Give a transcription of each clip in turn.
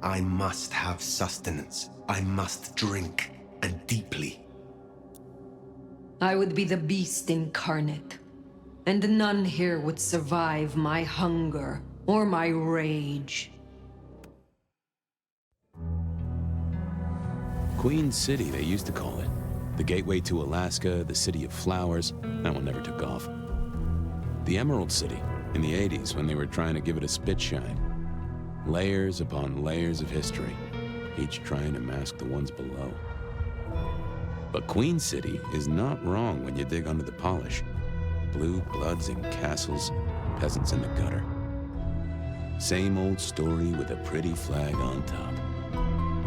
I must have sustenance. I must drink, and deeply. I would be the beast incarnate, and none here would survive my hunger or my rage. Queen City, they used to call it. The gateway to Alaska, the city of flowers. That one never took off. The Emerald City, in the 80s, when they were trying to give it a spit shine. Layers upon layers of history, each trying to mask the ones below. But Queen City is not wrong when you dig under the polish. Blue bloods in castles, peasants in the gutter. Same old story with a pretty flag on top.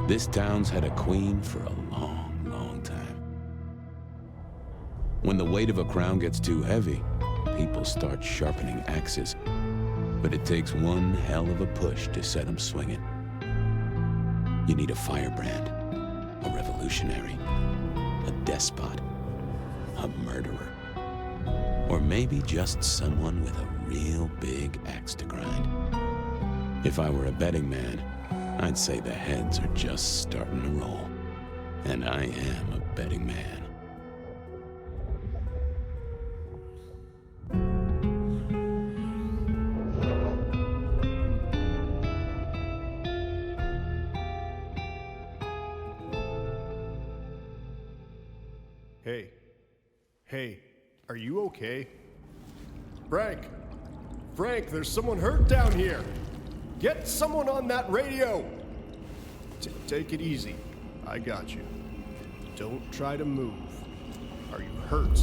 This town's had a queen for a long, long time. When the weight of a crown gets too heavy, people start sharpening axes. But it takes one hell of a push to set them swinging. You need a firebrand, a revolutionary, a despot, a murderer, or maybe just someone with a real big axe to grind. If I were a betting man, I'd say the heads are just starting to roll. And I am a betting man. Hey, are you okay? Frank, there's someone hurt down here. Get someone on that radio. Take it easy. I got you. Don't try to move. Are you hurt?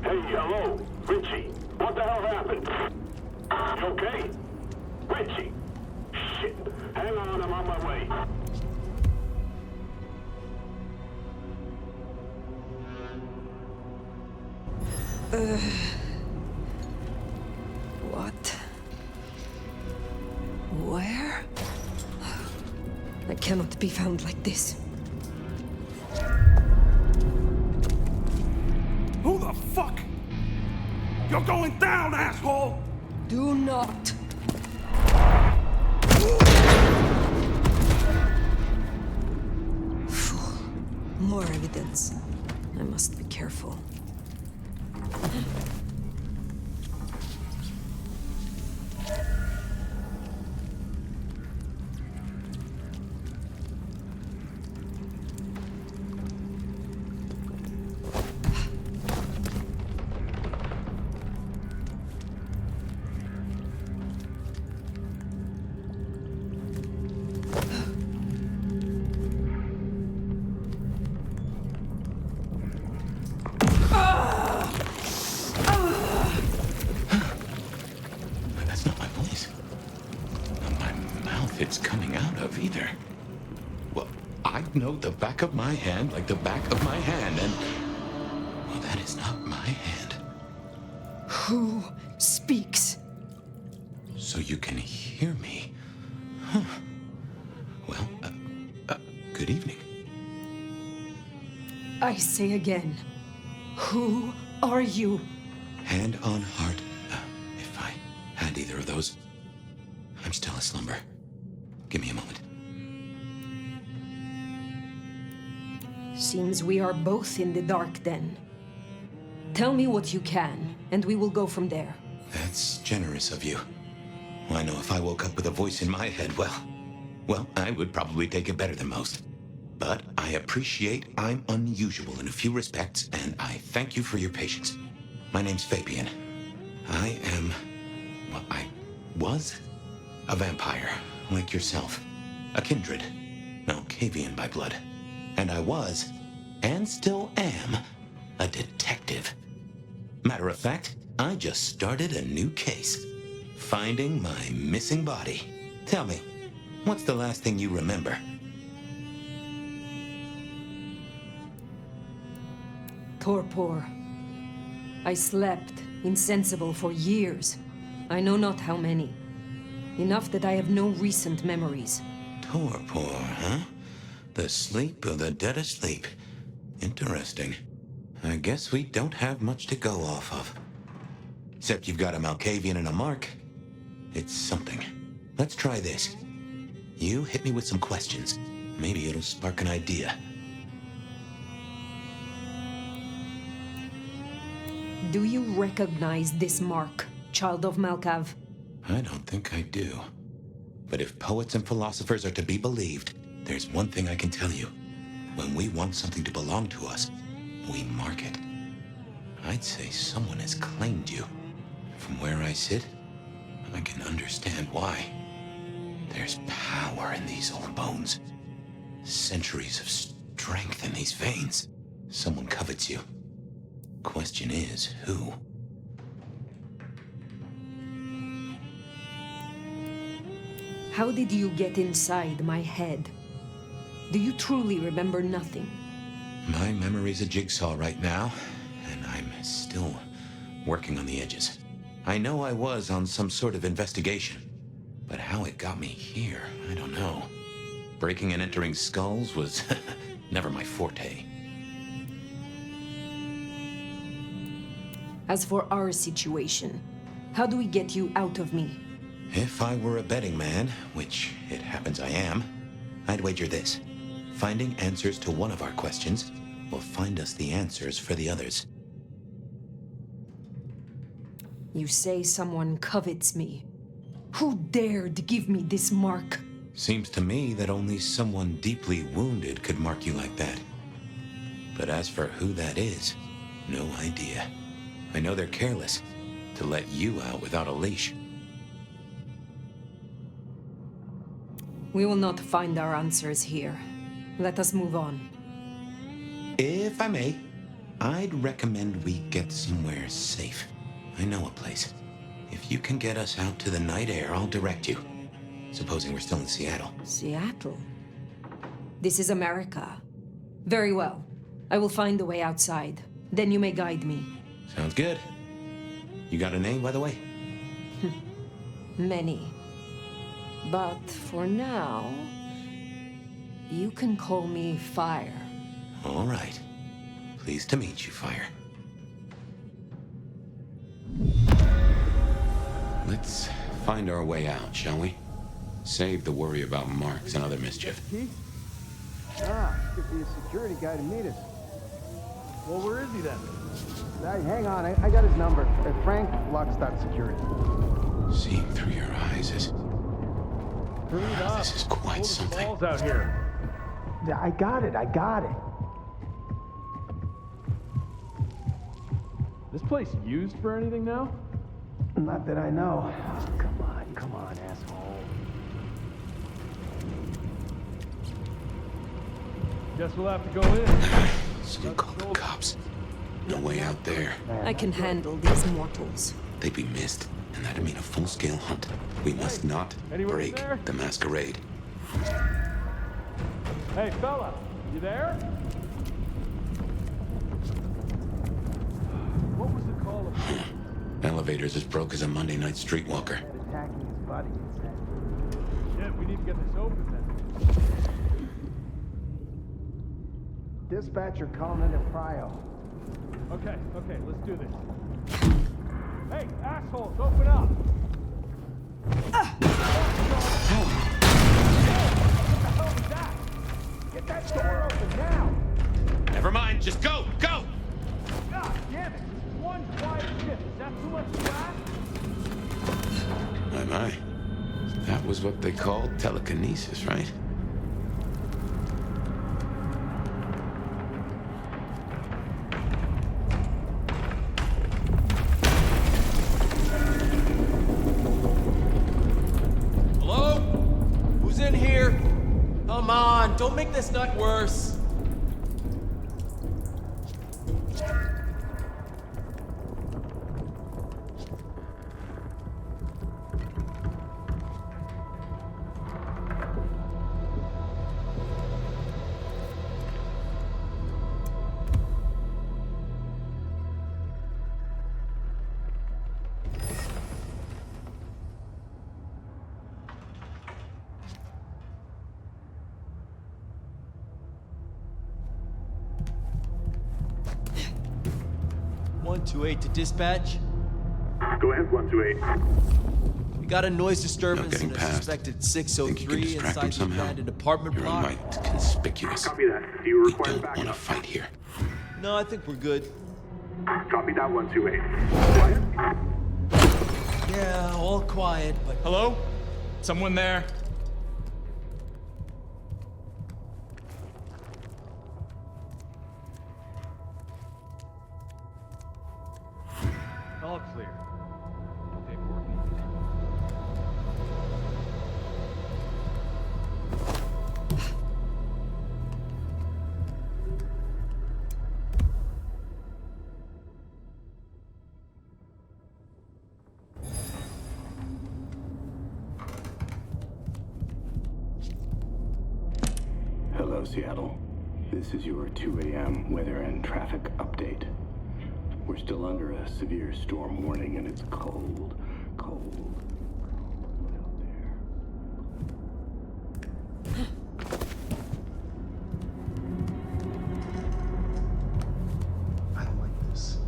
Hey, hello, Richie. What the hell happened? You okay? Richie! Shit! Hang on, I'm on my way. What? Where? I cannot be found like this. Who the fuck? You're going down, asshole! Do not. Fool. More evidence. I must be careful. It's coming out of either. Well, I know the back of my hand like the back of my hand, and... well, that is not my hand. Who speaks? So you can hear me. Huh. Well, good evening. I say again, who are you? Hand on heart, if I had either of those, I'm still aslumber. Give me a moment. Seems we are both in the dark then. Tell me what you can, and we will go from there. That's generous of you. I know if I woke up with a voice in my head, well, I would probably take it better than most. But I appreciate I'm unusual in a few respects, and I thank you for your patience. My name's Fabian. I was a vampire. Like yourself. A kindred. No, Cavian by blood. And I was, and still am, a detective. Matter of fact, I just started a new case. Finding my missing body. Tell me, what's the last thing you remember? Torpor. I slept, insensible for years. I know not how many. Enough that I have no recent memories. Torpor, huh? The sleep of the dead asleep. Interesting. I guess we don't have much to go off of. Except you've got a Malkavian and a mark. It's something. Let's try this. You hit me with some questions. Maybe it'll spark an idea. Do you recognize this mark, child of Malkav? I don't think I do. But if poets and philosophers are to be believed, there's one thing I can tell you. When we want something to belong to us, we mark it. I'd say someone has claimed you. From where I sit, I can understand why. There's power in these old bones. Centuries of strength in these veins. Someone covets you. Question is, who? How did you get inside my head? Do you truly remember nothing? My memory's a jigsaw right now, and I'm still working on the edges. I know I was on some sort of investigation, but how it got me here, I don't know. Breaking and entering skulls was never my forte. As for our situation, how do we get you out of me? If I were a betting man, which it happens I am, I'd wager this. Finding answers to one of our questions will find us the answers for the others. You say someone covets me. Who dared give me this mark? Seems to me that only someone deeply wounded could mark you like that. But as for who that is, no idea. I know they're careless to let you out without a leash. We will not find our answers here. Let us move on. If I may, I'd recommend we get somewhere safe. I know a place. If you can get us out to the night air, I'll direct you. Supposing we're still in Seattle. Seattle? This is America. Very well. I will find the way outside. Then you may guide me. Sounds good. You got a name, by the way? Many. But for now, you can call me Fire. All right. Pleased to meet you, Fire. Let's find our way out, shall we? Save the worry about marks and other mischief. Keith? Ah, could be a security guy to meet us. Well, where is he then? Hang on, I got his number. Frank Lockstock Security. Seeing through your eyes is... Hurry it up. This is quite Hold the something. balls out here. Yeah, I got it. This place used for anything now? Not that I know. Come on, asshole. Guess we'll have to go in. So you call the cops. No way out there. I can handle these mortals. They'd be missed, and that'd mean a full-scale hunt. We must not anyone break there? the Masquerade. Hey, fella, you there? What was the call of... Elevator's as broke as a Monday night streetwalker. Attacking his buddy, he said. Shit, we need to get this open then. Dispatcher calling in at Prio. Okay, let's do this. Hey, assholes, open up! What the hell was that? Get that door open now! Never mind, just go! Go! God damn it! One quiet shift. Is that too much to ask? My. That was what they called telekinesis, right? Hello? Who's in here? Come on, don't make this nut worse. 128 to dispatch. Go ahead, 128. We got a noise disturbance getting in a past. suspected Think you can 603 distract him inside the somehow? abandoned apartment You're block. right, conspicuous. Copy that. Do you We require don't want to backup? fight here. No, I think we're good. Copy that, 128. Quiet? Yeah, all quiet, but Hello? Someone there? All clear. Paperwork needed. Hello, Seattle. This is your 2 a.m. weather and traffic update. We're still under a severe storm warning, and it's cold out there. I don't like this.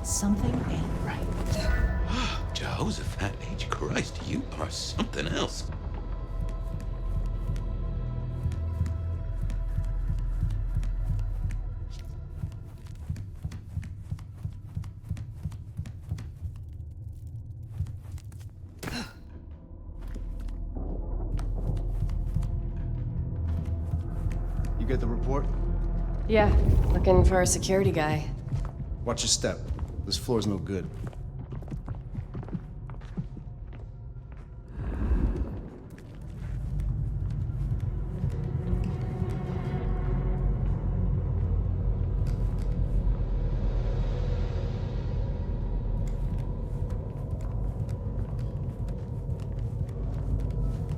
Something ain't right. Jehoshaphat H. Christ, you are something else. You get the report? Yeah, looking for a security guy. Watch your step. This floor's no good.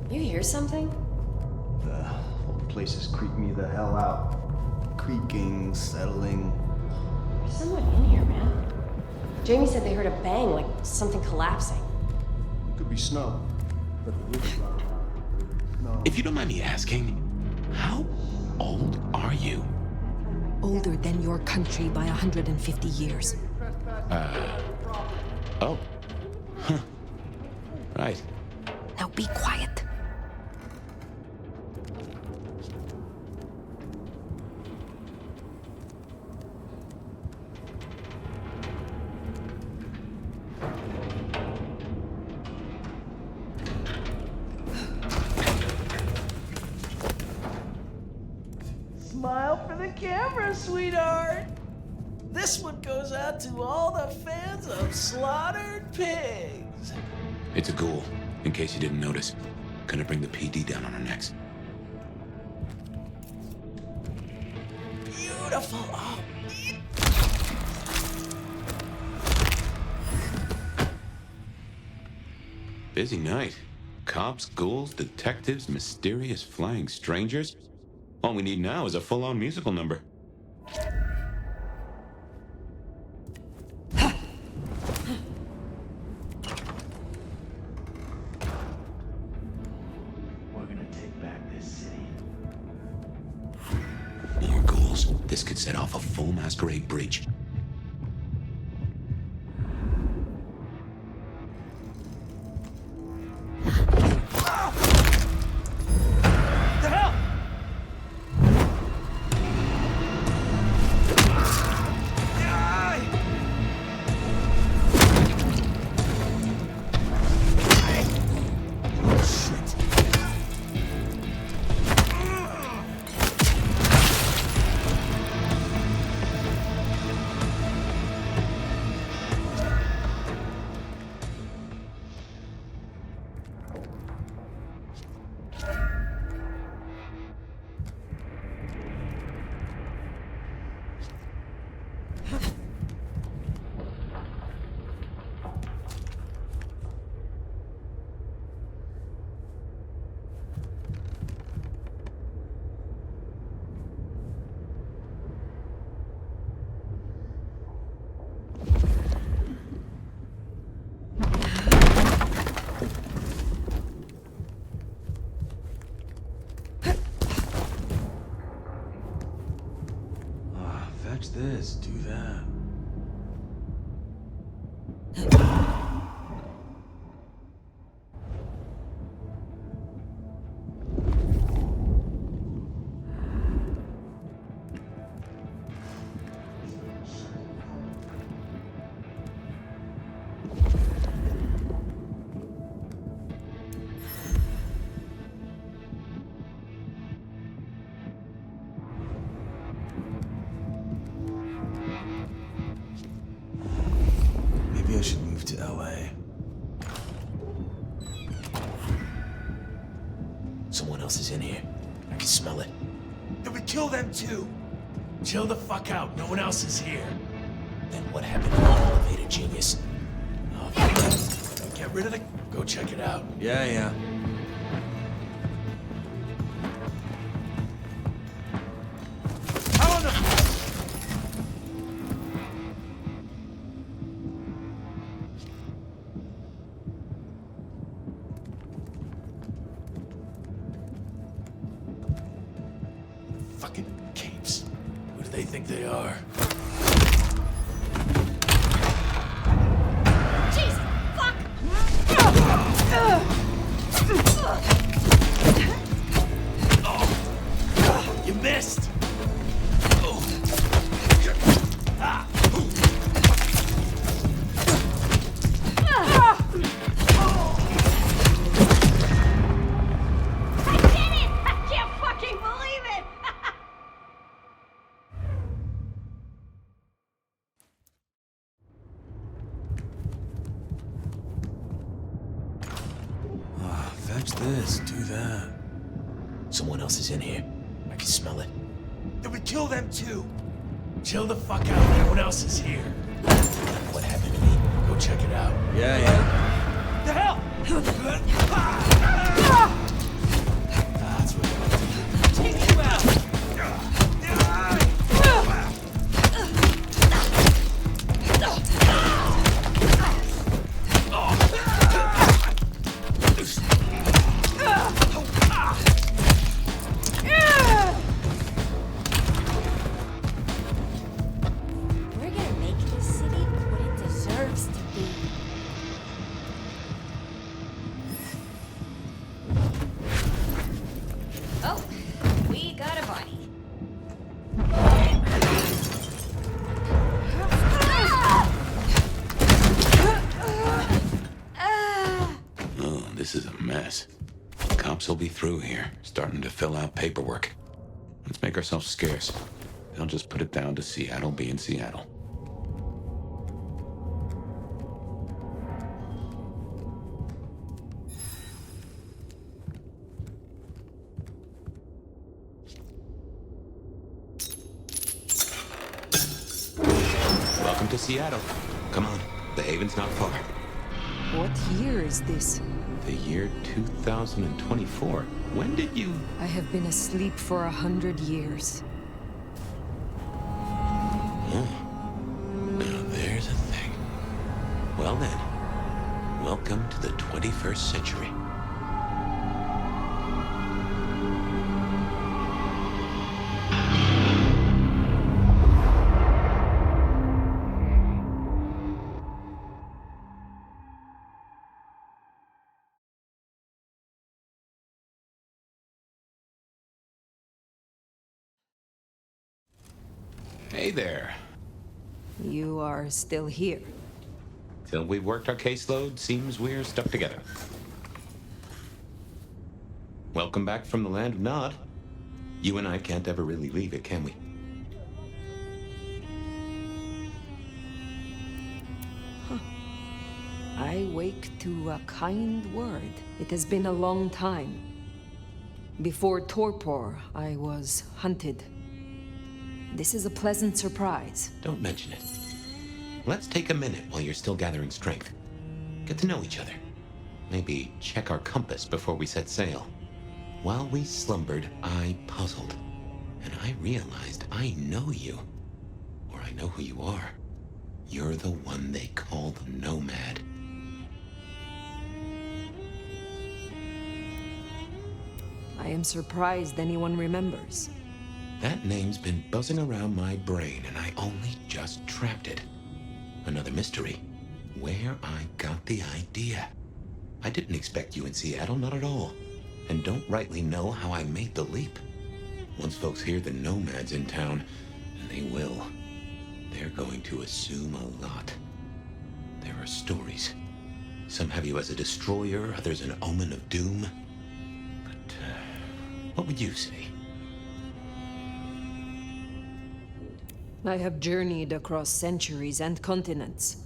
You hear something? The whole place is creeping me the hell out. Creaking, settling. There's someone in here, man. Jamie said they heard a bang, like something collapsing. It could be snow. But the roof's not snow. If you don't mind me asking, how old are you? Older than your country by 150 years. Oh. Huh. Right. Now be quiet. smile for the camera, sweetheart. This one goes out to all the fans of slaughtered pigs. It's a ghoul, in case you didn't notice. Gonna bring the PD down on our necks. Beautiful. Oh. Busy night. Cops, ghouls, detectives, mysterious flying strangers. All we need now is a full-on musical number. We're gonna take back this city. More ghouls. This could set off a full Masquerade breach. this, do that. Maybe I should move to LA. Someone else is in here. I can smell it. Then we kill them too. Chill the fuck out. No one else is here. Then what happened to the elevator, genius? Get rid of the... Go check it out. Yeah. How in the... Fucking capes. Who do they think they are? You missed! Fetch this, do that. Someone else is in here. I can smell it. Then we kill them too. Chill the fuck out. No one else is here. What happened to me? Go check it out. Yeah. The hell? That's what I'll do. Take you out. We're gonna make this city what it deserves to be. Oh, we got a body. Oh, this is a mess. Cops will be through here, starting to fill out paperwork. Let's make ourselves scarce. They'll just put it down to Seattle being Seattle. Welcome to Seattle. Come on, the haven's not far. What year is this? The year 2024. When did you... I have been asleep for 100 years. Oh. Now there's a thing. Well then, welcome to the 21st century. Hey there. You are still here. Till we've worked our caseload, seems we're stuck together. Welcome back from the land of Nod. You and I can't ever really leave it, can we? I wake to a kind word. It has been a long time. Before Torpor, I was hunted. This is a pleasant surprise. Don't mention it. Let's take a minute while you're still gathering strength. Get to know each other. Maybe check our compass before we set sail. While we slumbered, I puzzled. And I realized I know you. Or I know who you are. You're the one they call the Nomad. I am surprised anyone remembers. That name's been buzzing around my brain, and I only just trapped it. Another mystery. Where I got the idea. I didn't expect you in Seattle, not at all. And don't rightly know how I made the leap. Once folks hear the Nomad's in town, and they will, they're going to assume a lot. There are stories. Some have you as a destroyer, others an omen of doom. But, what would you say? I have journeyed across centuries and continents.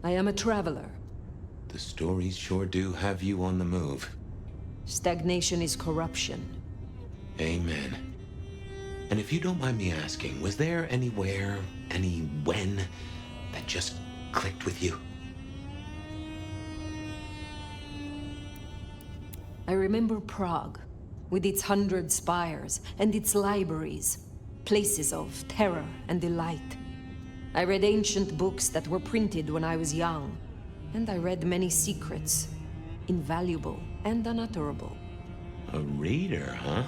I am a traveler. The stories sure do have you on the move. Stagnation is corruption. Amen. And if you don't mind me asking, was there anywhere, any when, that just clicked with you? I remember Prague, with its 100 spires and its libraries, places of terror and delight. I read ancient books that were printed when I was young, and I read many secrets, invaluable and unutterable. A reader, huh?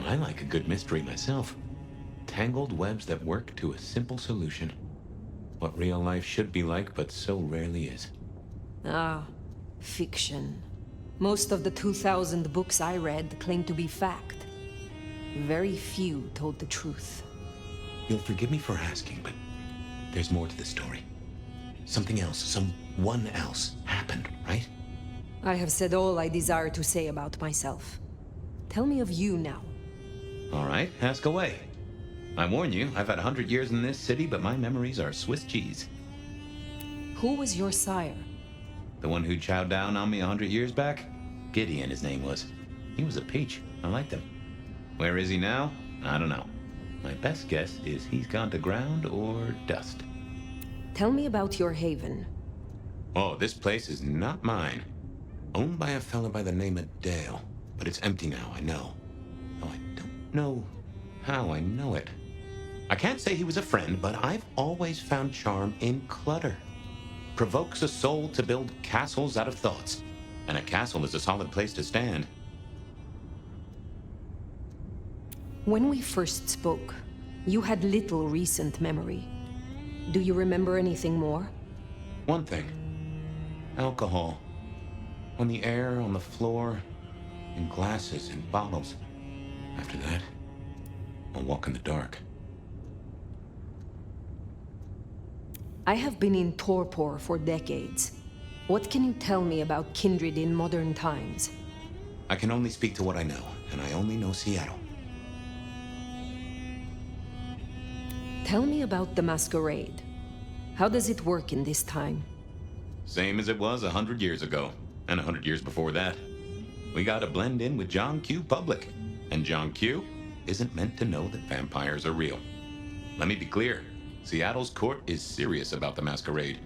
I like a good mystery myself. Tangled webs that work to a simple solution. What real life should be like, but so rarely is. Ah, fiction. Most of the 2,000 books I read claim to be fact. Very few told the truth. You'll forgive me for asking, but there's more to the story. Something else, someone else happened, right? I have said all I desire to say about myself. Tell me of you now. All right, ask away. I warn you, I've had 100 years in this city, but my memories are Swiss cheese. Who was your sire? The one who chowed down on me 100 years back? Gideon, his name was. He was a peach. I liked him. Where is he now? I don't know. My best guess is he's gone to ground or dust. Tell me about your haven. Oh, this place is not mine. Owned by a fella by the name of Dale. But it's empty now, I know. Though I don't know how I know it. I can't say he was a friend, but I've always found charm in clutter. Provokes a soul to build castles out of thoughts. And a castle is a solid place to stand. When we first spoke, you had little recent memory. Do you remember anything more? One thing. Alcohol. On the air, on the floor, in glasses and bottles. After that, I'll walk in the dark. I have been in torpor for decades. What can you tell me about kindred in modern times? I can only speak to what I know, and I only know Seattle. Tell me about the Masquerade. How does it work in this time? Same as it was 100 years ago, and 100 years before that. We gotta blend in with John Q. Public, and John Q. isn't meant to know that vampires are real. Let me be clear, Seattle's court is serious about the Masquerade.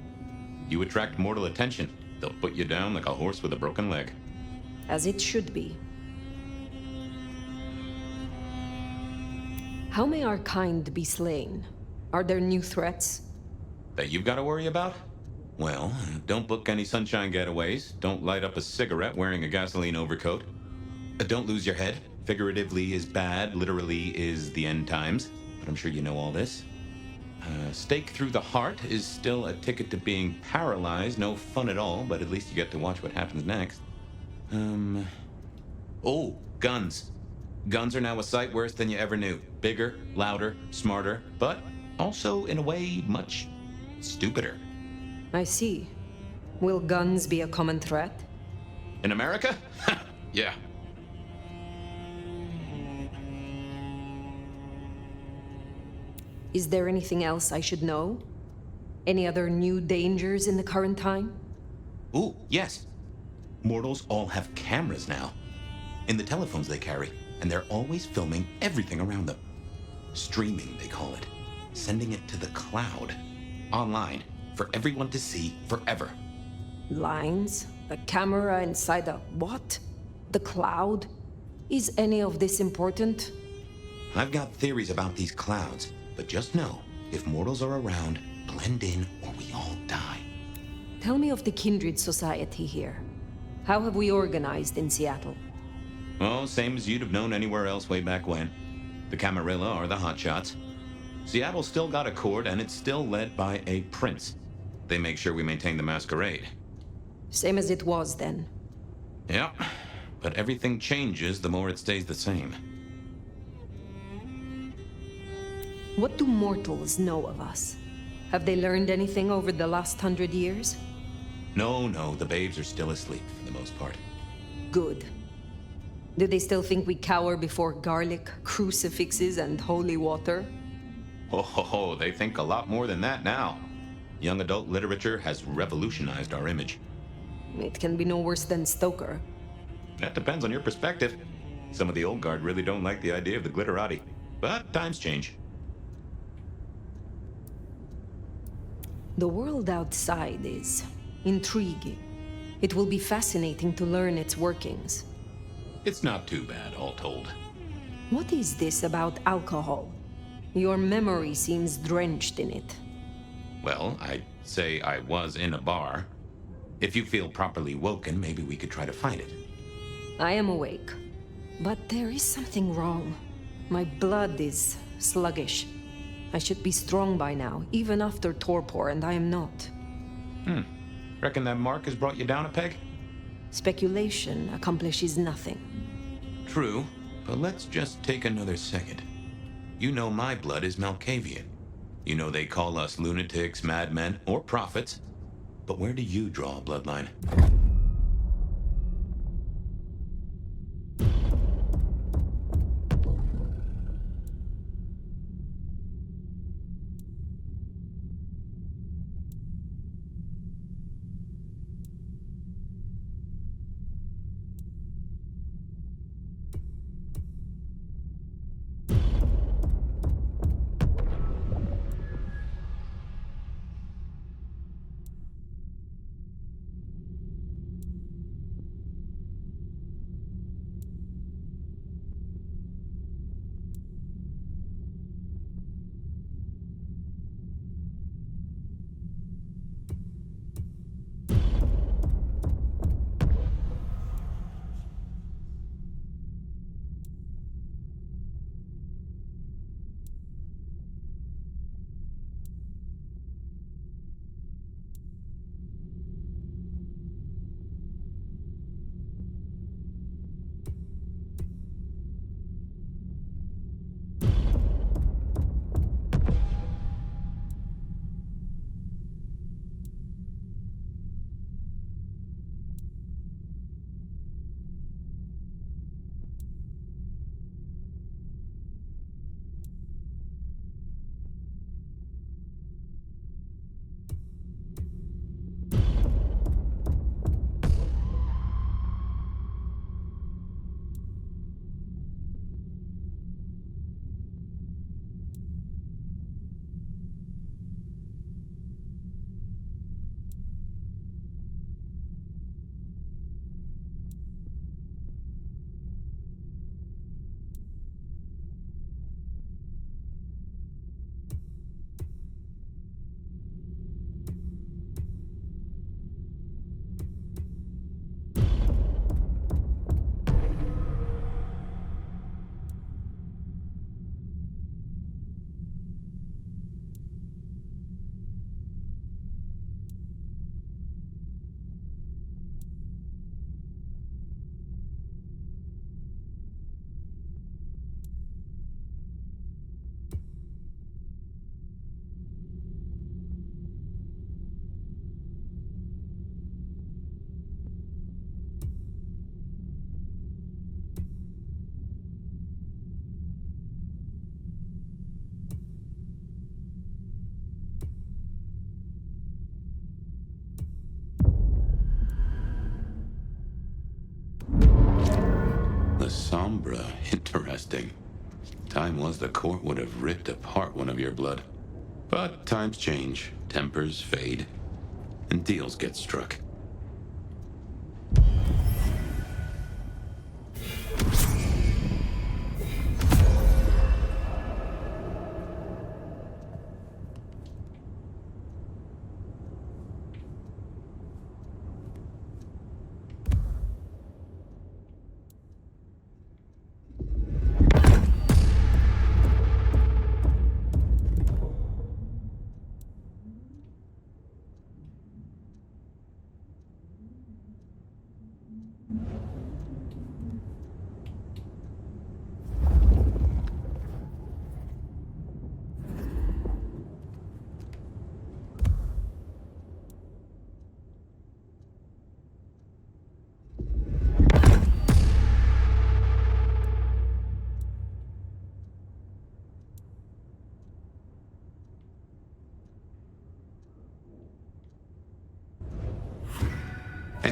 You attract mortal attention, they'll put you down like a horse with a broken leg. As it should be. How may our kind be slain? Are there new threats? That you've got to worry about? Well, don't book any sunshine getaways. Don't light up a cigarette wearing a gasoline overcoat. Don't lose your head. Figuratively is bad, literally is the end times. But I'm sure you know all this. Stake through the heart is still a ticket to being paralyzed. No fun at all, but at least you get to watch what happens next. Oh, guns. Guns are now a sight worse than you ever knew. Bigger, louder, smarter, but also, in a way, much stupider. I see. Will guns be a common threat? In America? Yeah. Is there anything else I should know? Any other new dangers in the current time? Ooh, yes. Mortals all have cameras now. In the telephones they carry, and they're always filming everything around them. Streaming, they call it. Sending it to the cloud. Online. For everyone to see forever. Lines? A camera inside a what? The cloud? Is any of this important? I've got theories about these clouds, but just know, if mortals are around, blend in or we all die. Tell me of the kindred society here. How have we organized in Seattle? Oh, same as you'd have known anywhere else way back when. The Camarilla are the hotshots. Seattle's still got a court, and it's still led by a prince. They make sure we maintain the Masquerade. Same as it was then. Yep, but everything changes the more it stays the same. What do mortals know of us? Have they learned anything over the last 100 years? No, the babes are still asleep for the most part. Good. Do they still think we cower before garlic, crucifixes, and holy water? Oh, they think a lot more than that now. Young adult literature has revolutionized our image. It can be no worse than Stoker. That depends on your perspective. Some of the old guard really don't like the idea of the glitterati. But times change. The world outside is intriguing. It will be fascinating to learn its workings. It's not too bad, all told. What is this about alcohol? Your memory seems drenched in it. Well, I'd say I was in a bar. If you feel properly woken, maybe we could try to find it. I am awake. But there is something wrong. My blood is sluggish. I should be strong by now, even after torpor, and I am not. Reckon that mark has brought you down a peg? Speculation accomplishes nothing. True, but let's just take another second. You know my blood is Malkavian. You know they call us lunatics, madmen, or prophets. But where do you draw a bloodline? Lasombra, interesting. Time was the court would have ripped apart one of your blood. But times change, tempers fade, and deals get struck.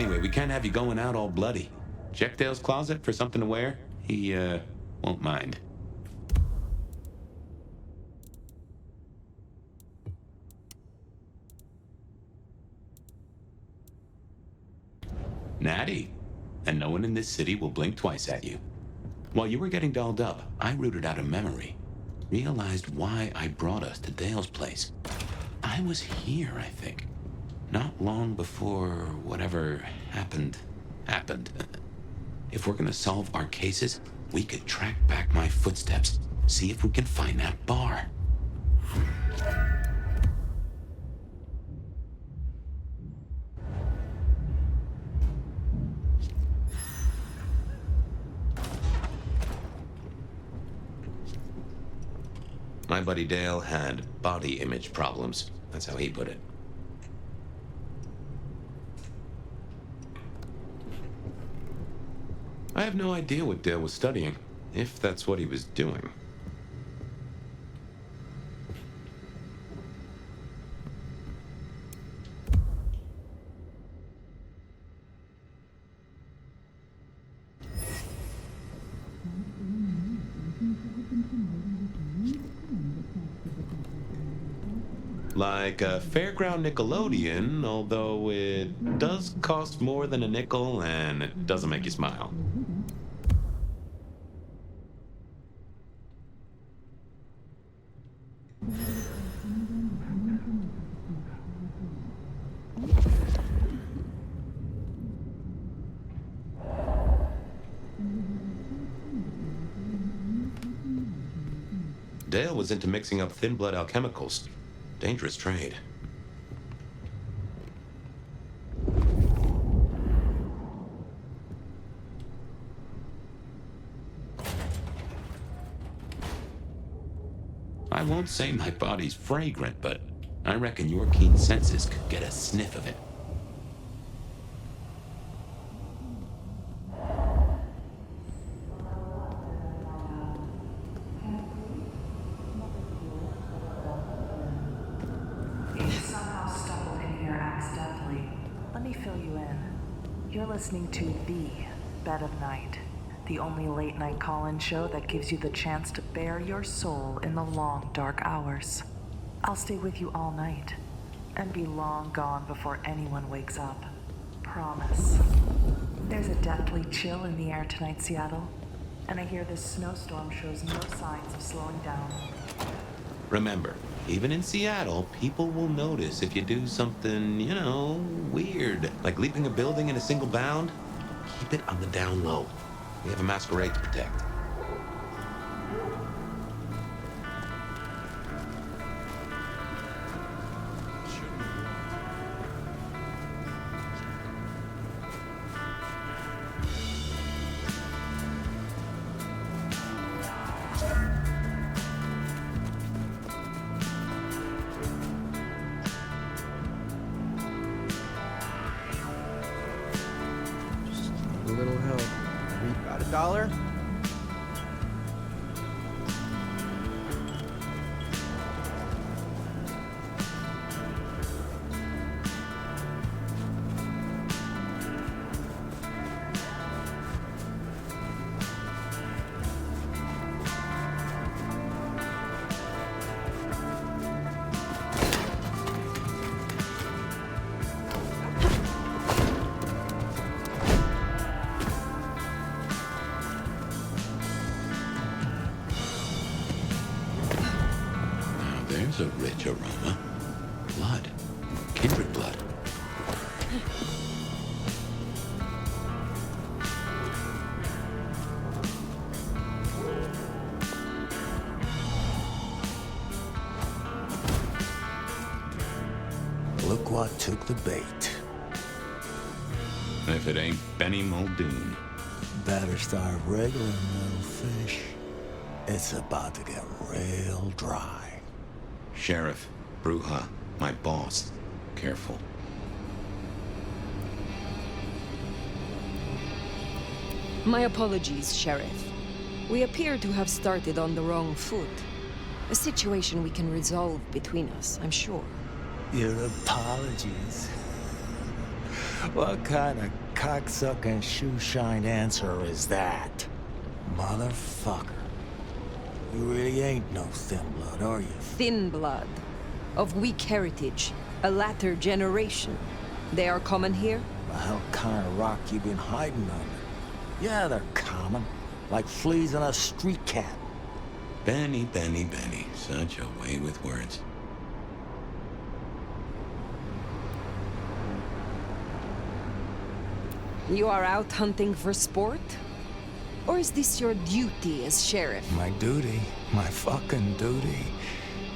Anyway, we can't have you going out all bloody. Check Dale's closet for something to wear. He, won't mind. Natty. And no one in this city will blink twice at you. While you were getting dolled up, I rooted out a memory. Realized why I brought us to Dale's place. I was here, I think. Not long before whatever happened. If we're gonna solve our cases, we could track back my footsteps. See if we can find that bar. My buddy Dale had body image problems. That's how he put it. I have no idea what Dale was studying, if that's what he was doing. Like a fairground Nickelodeon, although it does cost more than a nickel and it doesn't make you smile. Dale was into mixing up thin blood alchemicals. Dangerous trade. I won't say my body's fragrant, but I reckon your keen senses could get a sniff of it. Listening to The Bed of Night, the only late-night call-in show that gives you the chance to bare your soul in the long, dark hours. I'll stay with you all night and be long gone before anyone wakes up. Promise. There's a deathly chill in the air tonight, Seattle, and I hear this snowstorm shows no signs of slowing down. Remember, even in Seattle, people will notice if you do something, you know, weird. Like leaping a building in a single bound. Keep it on the down low. We have a masquerade to protect. $1. There's a rich aroma. Blood. Kindred blood. Look what took the bait. If it ain't Benny Muldoon. Better start wriggling, little fish. It's about to get real dry. Sheriff, Bruja, my boss. Careful. My apologies, Sheriff. We appear to have started on the wrong foot. A situation we can resolve between us, I'm sure. Your apologies What kind of cocksucking shoe-shine answer is that? Motherfucker. You really ain't no thin blood, are you? Thin blood. Of weak heritage. A latter generation. They are common here? The hell kind of rock you been hiding under? Yeah, they're common. Like fleas on a street cat. Benny. Such a way with words. You are out hunting for sport? Or is this your duty as sheriff? My duty? My fucking duty?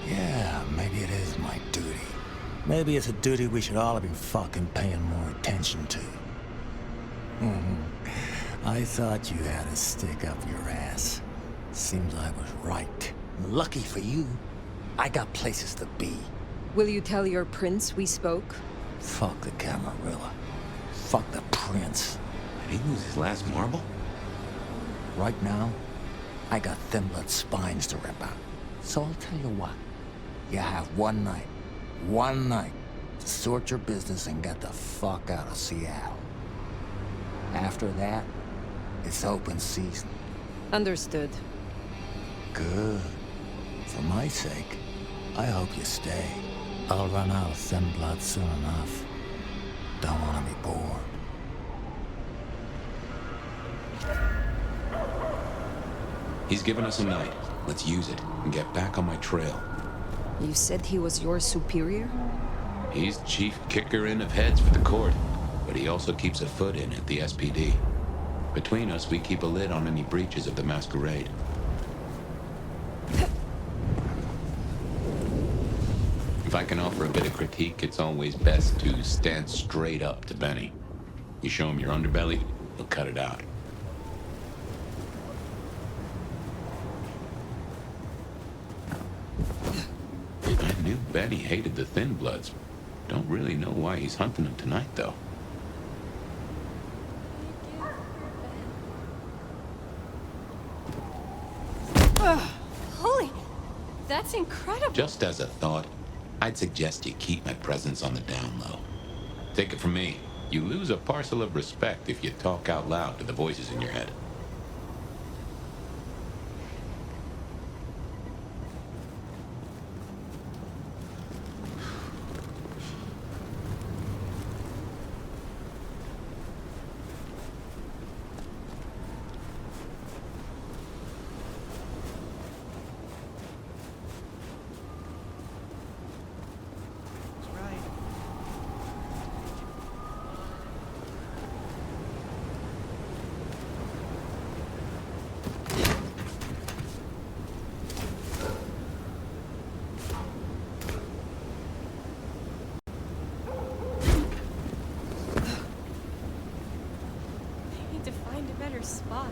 Yeah, maybe it is my duty. Maybe it's a duty we should all have been fucking paying more attention to. I thought you had a stick up your ass. Seems I was right. Lucky for you, I got places to be. Will you tell your prince we spoke? Fuck the Camarilla. Fuck the prince. Did he lose his last marble? Right now, I got thin blood spines to rip out. So I'll tell you what. You have one night, to sort your business and get the fuck out of Seattle. After that, it's open season. Understood. Good. For my sake, I hope you stay. I'll run out of thin blood soon enough. Don't want to be bored. He's given us a night. Let's use it and get back on my trail. You said he was your superior? He's chief kicker-in of heads for the court, but he also keeps a foot in at the SPD. Between us, we keep a lid on any breaches of the Masquerade. If I can offer a bit of critique, it's always best to stand straight up to Benny. You show him your underbelly, he'll cut it out. I knew Benny hated the Thin Bloods. Don't really know why he's hunting them tonight, though. Holy, that's incredible. Just as a thought, I'd suggest you keep my presence on the down low. Take it from me, you lose a parcel of respect if you talk out loud to the voices in your head. Spot.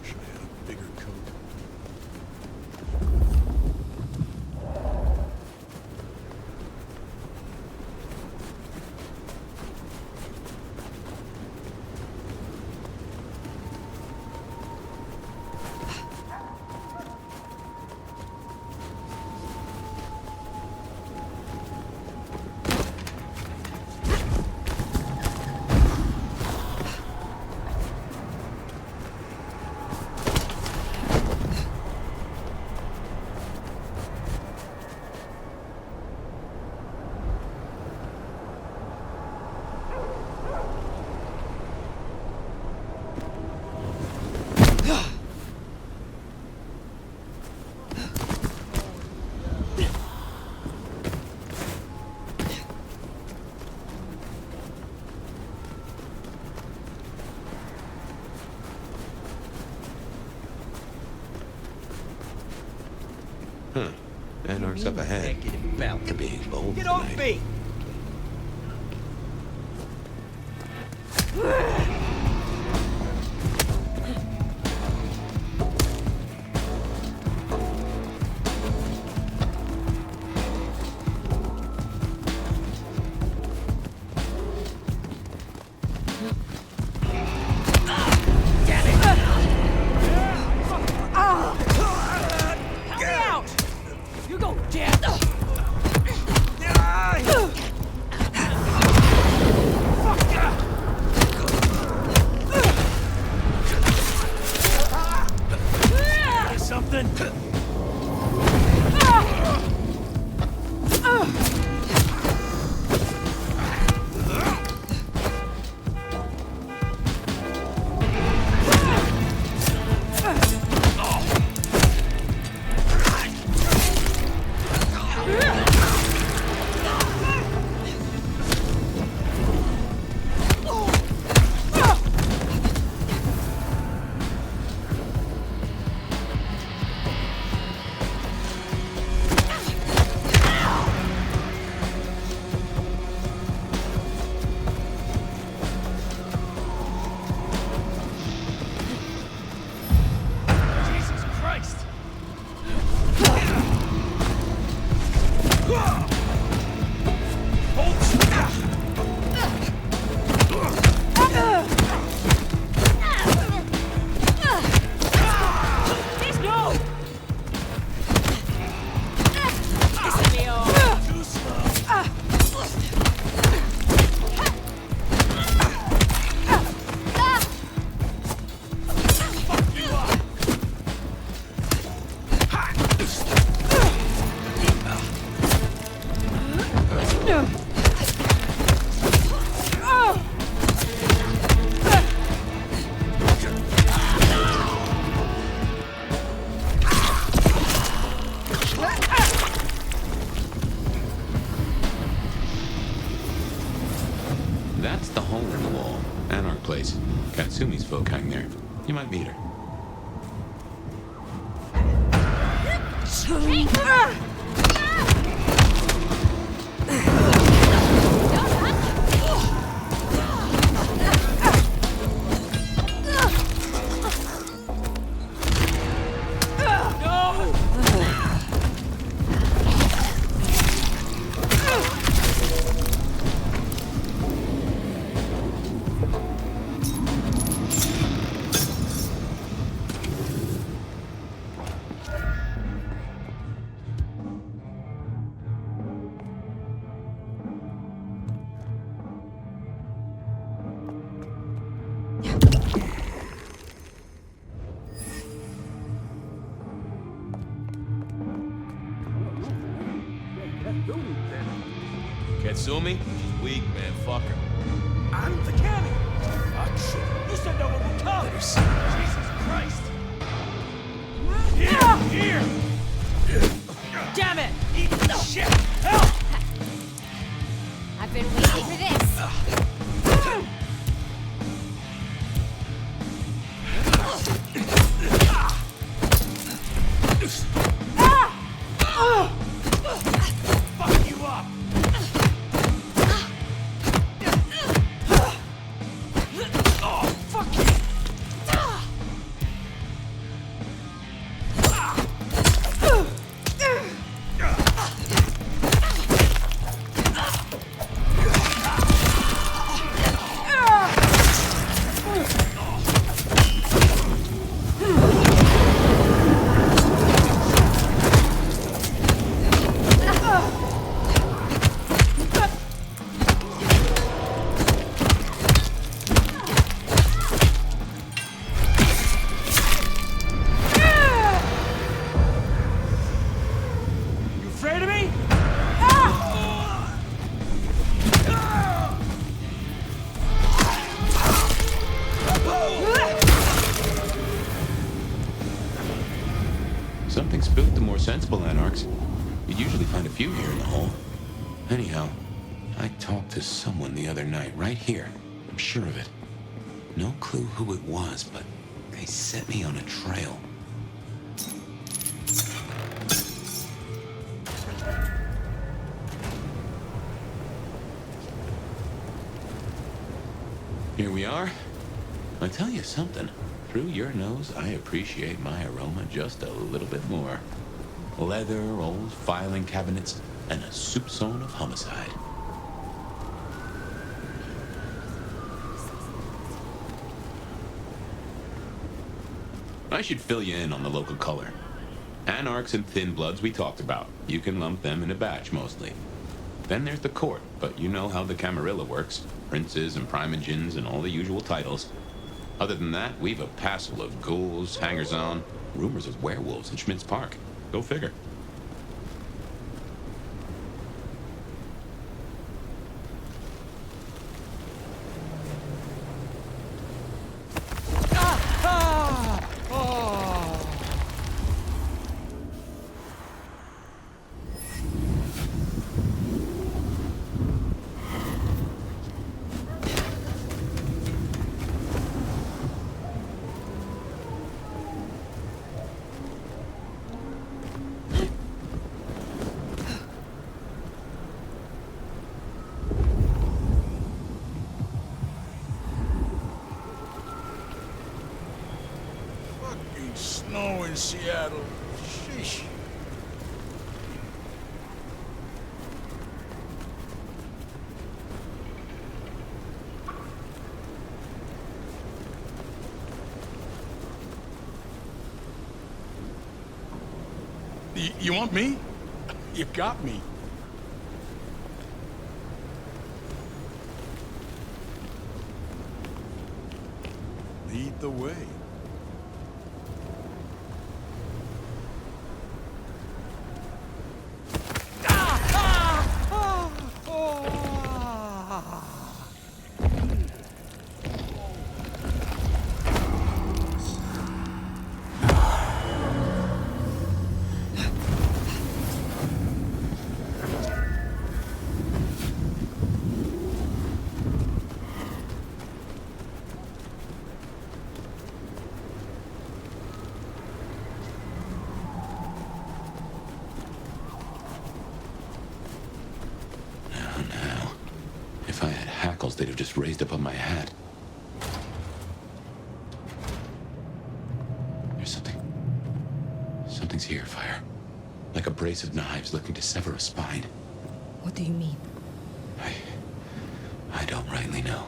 Should I have a bigger coat? Anarch's up ahead. Could be bold Get off tonight. me! That's the hole in the wall. Anarch place. Katsumi's folk hang there. You might meet her. Katsumi? Weak, man. Fuck her. I'm the cannon. You said no one would come. Jesus Christ. Here! Damn it! Eat the shit! Help! I've been waiting for this. Fuck you up! Oh, fuck you! Something spooked the more sensible anarchs. You'd usually find a few here in the hole. Anyhow, I talked to someone the other night, right here. I'm sure of it. No clue who it was, but they set me on a trail. Here we are. I'll tell you something. Through your nose, I appreciate my aroma just a little bit more. Leather, old filing cabinets, and a soupçon of homicide. I should fill you in on the local color. Anarchs and Thin Bloods we talked about. You can lump them in a batch, mostly. Then there's the court, but you know how the Camarilla works. Princes and primogens and all the usual titles. Other than that, we've a passel of ghouls, hangers-on, rumors of werewolves in Schmidt's Park. Go figure. Snow in Seattle. Sheesh. You want me? You got me. Lead the way. freckles they'd have just raised up on my hat. There's something. Something's here, Fire. Like a brace of knives looking to sever a spine. What do you mean? I don't rightly know.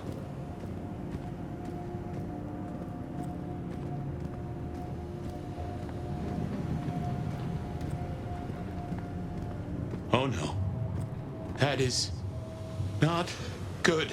Oh no. That is not good.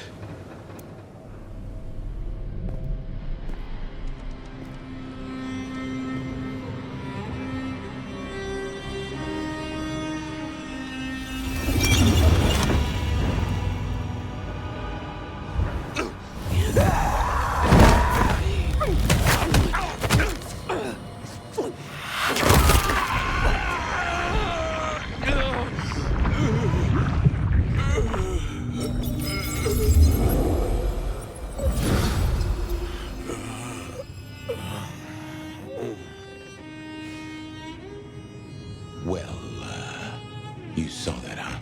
You saw that, huh?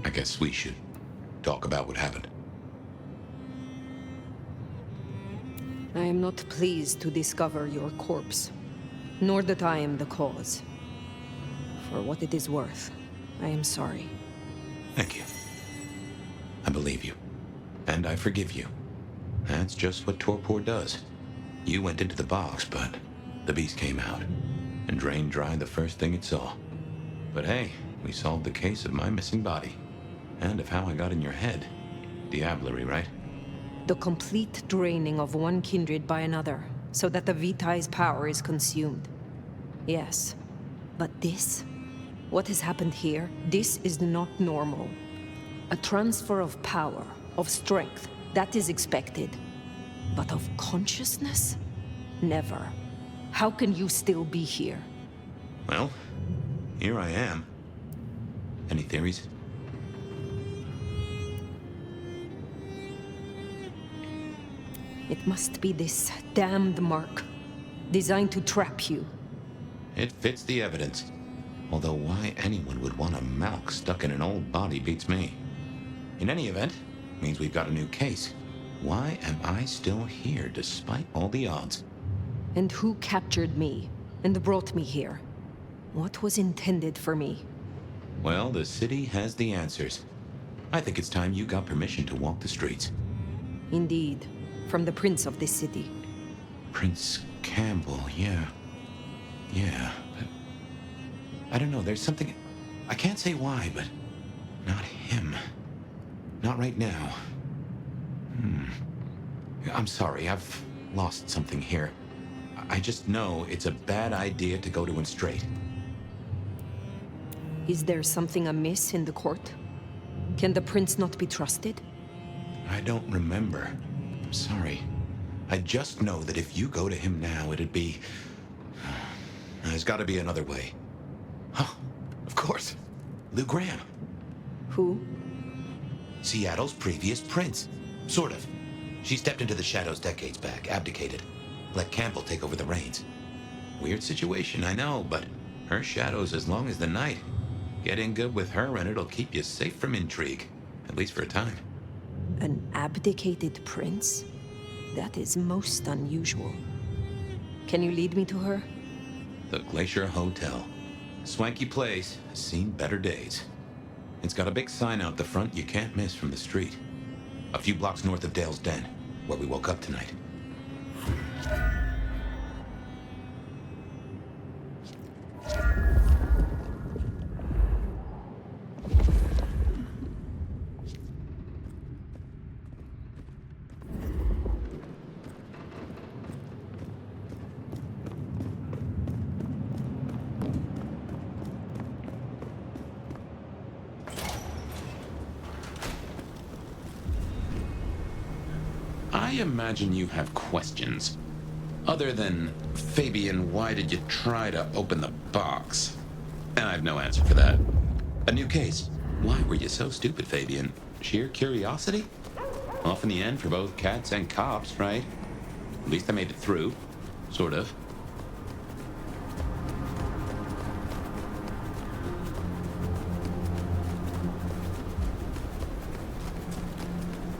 I guess we should talk about what happened. I am not pleased to discover your corpse, nor that I am the cause. For what it is worth, I am sorry. Thank you. I believe you. And I forgive you. That's just what Torpor does. You went into the box, but the beast came out and drained dry the first thing it saw. But hey, we solved the case of my missing body. And of how I got in your head. Diablerie, right? The complete draining of one kindred by another, so that the Vitae's power is consumed. Yes. But this? What has happened here? This is not normal. A transfer of power, of strength, that is expected. But of consciousness? Never. How can you still be here? Well, here I am. Any theories? It must be this damned mark, designed to trap you. It fits the evidence. Although why anyone would want a Malk stuck in an old body beats me. In any event, means we've got a new case. Why am I still here despite all the odds? And who captured me and brought me here? What was intended for me? Well, the city has the answers. I think it's time you got permission to walk the streets. Indeed. From the prince of this city. Prince Campbell, yeah. Yeah, but... I don't know, there's something... I can't say why, but... not him. Not right now. I'm sorry, I've lost something here. I just know it's a bad idea to go to him straight. Is there something amiss in the court? Can the prince not be trusted? I don't remember. I'm sorry. I just know that if you go to him now, it'd be... There's gotta be another way. Huh, of course. Lou Graham. Who? Seattle's previous prince. Sort of. She stepped into the shadows decades back, abdicated. Let Campbell take over the reins. Weird situation, I know, but her shadow's as long as the night. Get in good with her and it'll keep you safe from intrigue. At least for a time. An abdicated prince? That is most unusual. Can you lead me to her? The Glacier Hotel. Swanky place, has seen better days. It's got a big sign out the front you can't miss from the street. A few blocks north of Dale's Den, where we woke up tonight. I imagine you have questions. Other than, Fabian, why did you try to open the box? And I have no answer for that. A new case. Why were you so stupid, Fabian? Sheer curiosity? Off in the end for both cats and cops, right? At least I made it through. Sort of.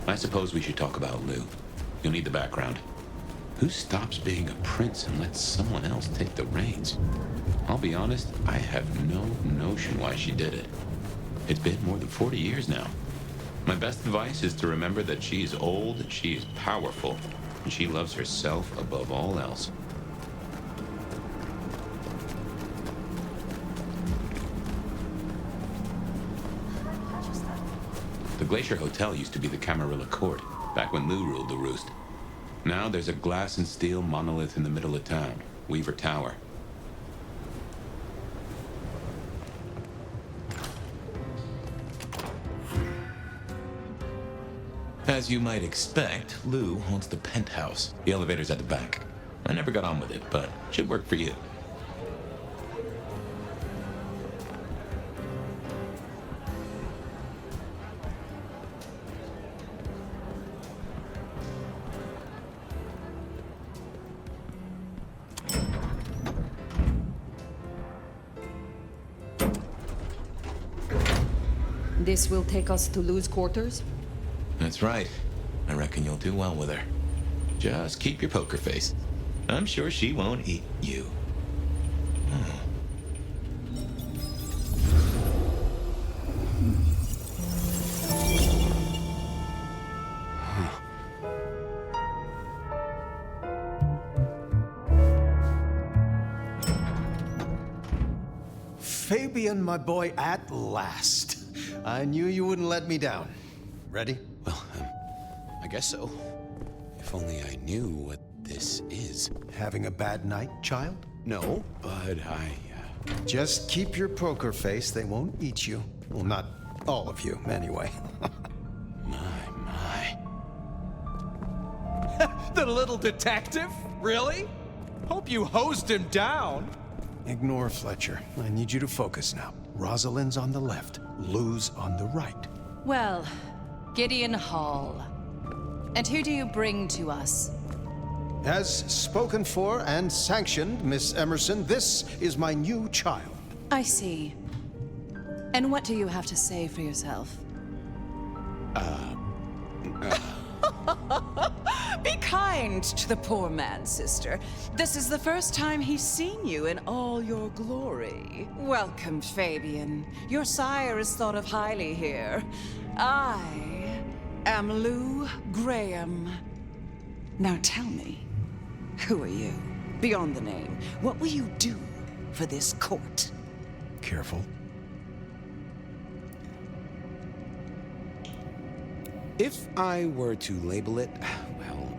I suppose we should talk about Lou. You'll need the background. Who stops being a prince and lets someone else take the reins? I'll be honest, I have no notion why she did it. It's been more than 40 years now. My best advice is to remember that she is old, she is powerful, and she loves herself above all else. The Glacier Hotel used to be the Camarilla Court, back when Lou ruled the roost. Now there's a glass and steel monolith in the middle of town, Weaver Tower. As you might expect, Lou owns the penthouse. The elevator's at the back. I never got on with it, but should work for you. This will take us to Lou's quarters? That's right. I reckon you'll do well with her. Just keep your poker face. I'm sure she won't eat you. Fabian, my boy, at last. I knew you wouldn't let me down. Ready? Well, I guess so. If only I knew what this is. Having a bad night, child? No, but Just keep your poker face. They won't eat you. Well, not all of you, anyway. My. The little detective? Really? Hope you hosed him down. Ignore Fletcher. I need you to focus now. Rosalind's on the left, Lou's on the right. Well, Gideon Hall. And who do you bring to us? As spoken for and sanctioned, Miss Emerson, this is my new child. I see. And what do you have to say for yourself? Be kind to the poor man, sister. This is the first time he's seen you in all your glory. Welcome, Fabian. Your sire is thought of highly here. I am Lou Graham. Now tell me, who are you? Beyond the name, what will you do for this court? Careful. If I were to label it, well,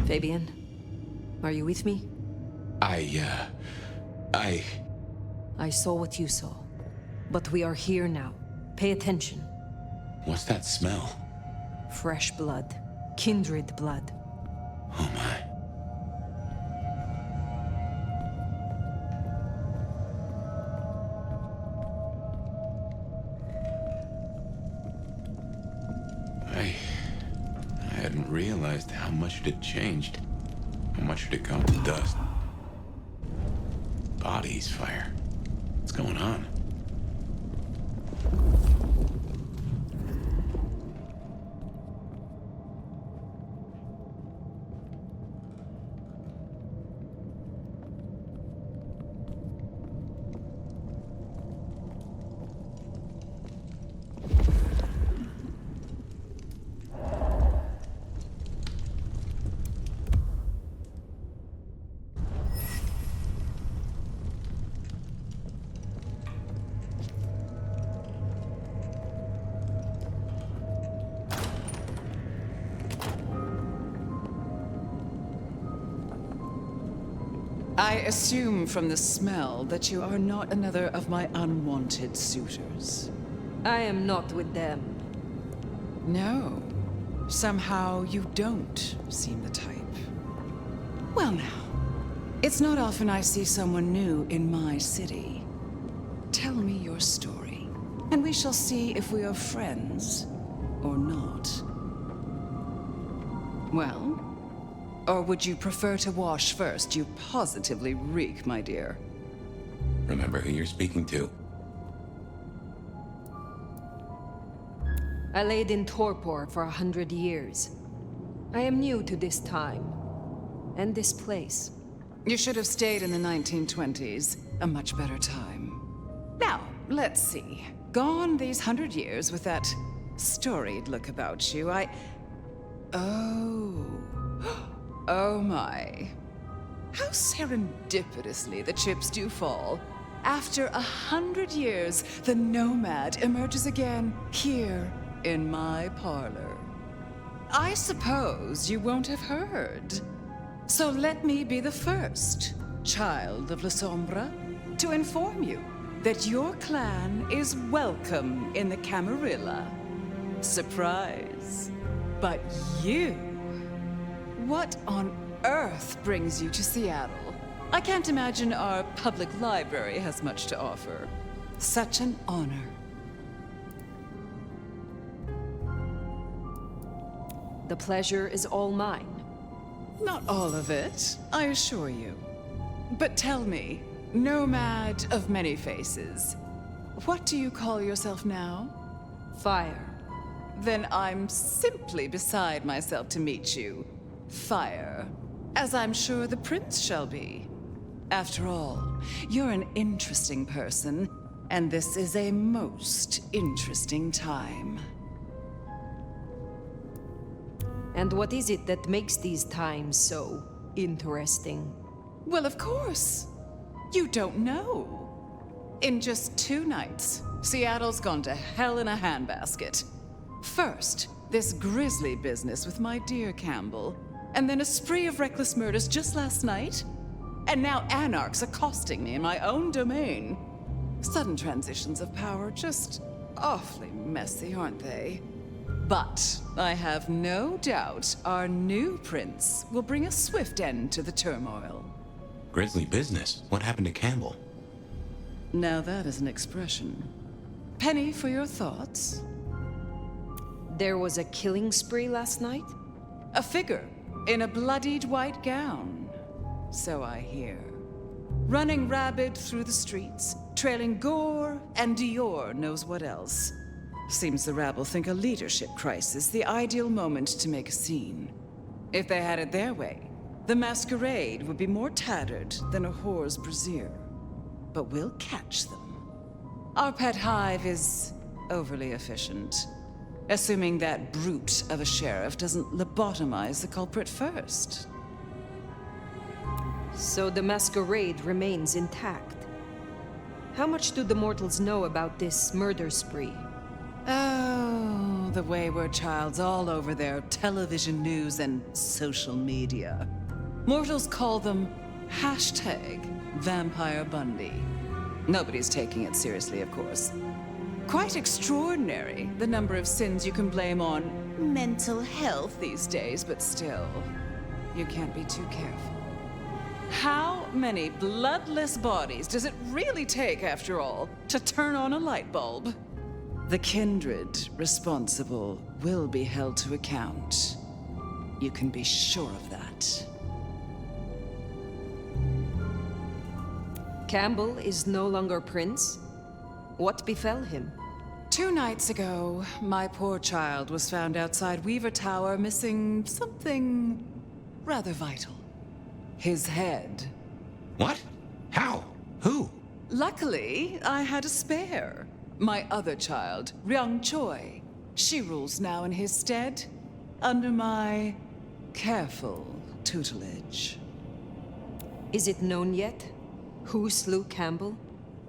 Fabian, are you with me? I saw what you saw. But we are here now. Pay attention. What's that smell? Fresh blood. Kindred blood. Oh my. I hadn't realized how much it had changed. How much it had gone to dust. Bodies, fire. What's going on? I assume from the smell that you are not another of my unwanted suitors. I am not with them. No. Somehow you don't seem the type. Well now, it's not often I see someone new in my city. Tell me your story, and we shall see if we are friends or not. Well, Or would you prefer to wash first? You positively reek, my dear. Remember who you're speaking to. I laid in torpor for 100 years. I am new to this time, and this place. You should have stayed in the 1920s. A much better time. Now, let's see. Gone these 100 years with that storied look about you, Oh. Oh my. How serendipitously the chips do fall. After 100 years, the Nomad emerges again here in my parlor. I suppose you won't have heard. So let me be the first, child of Lasombra, to inform you that your clan is welcome in the Camarilla. Surprise. But you? What on earth brings you to Seattle? I can't imagine our public library has much to offer. Such an honor. The pleasure is all mine. Not all of it, I assure you. But tell me, Nomad of many faces, what do you call yourself now? Fire. Then I'm simply beside myself to meet you. Fire. As I'm sure the prince shall be. After all, you're an interesting person, and this is a most interesting time. And what is it that makes these times so interesting? Well, of course. You don't know. In just 2 nights, Seattle's gone to hell in a handbasket. First, this grisly business with my dear Campbell, and then a spree of reckless murders just last night. And now anarchs accosting me in my own domain. Sudden transitions of power, just awfully messy, aren't they? But I have no doubt our new prince will bring a swift end to the turmoil. Grisly business? What happened to Campbell? Now that is an expression. Penny for your thoughts? There was a killing spree last night? A figure in a bloodied white gown. So I hear. Running rabid through the streets, trailing gore and Dior knows what else. Seems the rabble think a leadership crisis the ideal moment to make a scene. If they had it their way, the Masquerade would be more tattered than a whore's brassiere. But we'll catch them. Our pet hive is overly efficient, assuming that brute of a sheriff doesn't lobotomize the culprit first. So the Masquerade remains intact. How much do the mortals know about this murder spree? Oh, the wayward child's all over their television news and social media. Mortals call them #Vampire Bundy. Nobody's taking it seriously, of course. Quite extraordinary, the number of sins you can blame on mental health these days, but still, you can't be too careful. How many bloodless bodies does it really take, after all, to turn on a light bulb? The kindred responsible will be held to account. You can be sure of that. Campbell is no longer prince? What befell him? 2 nights ago, my poor child was found outside Weaver Tower missing something rather vital. His head. What? How? Who? Luckily, I had a spare. My other child, Ryung Choi. She rules now in his stead, under my careful tutelage. Is it known yet? Who slew Campbell?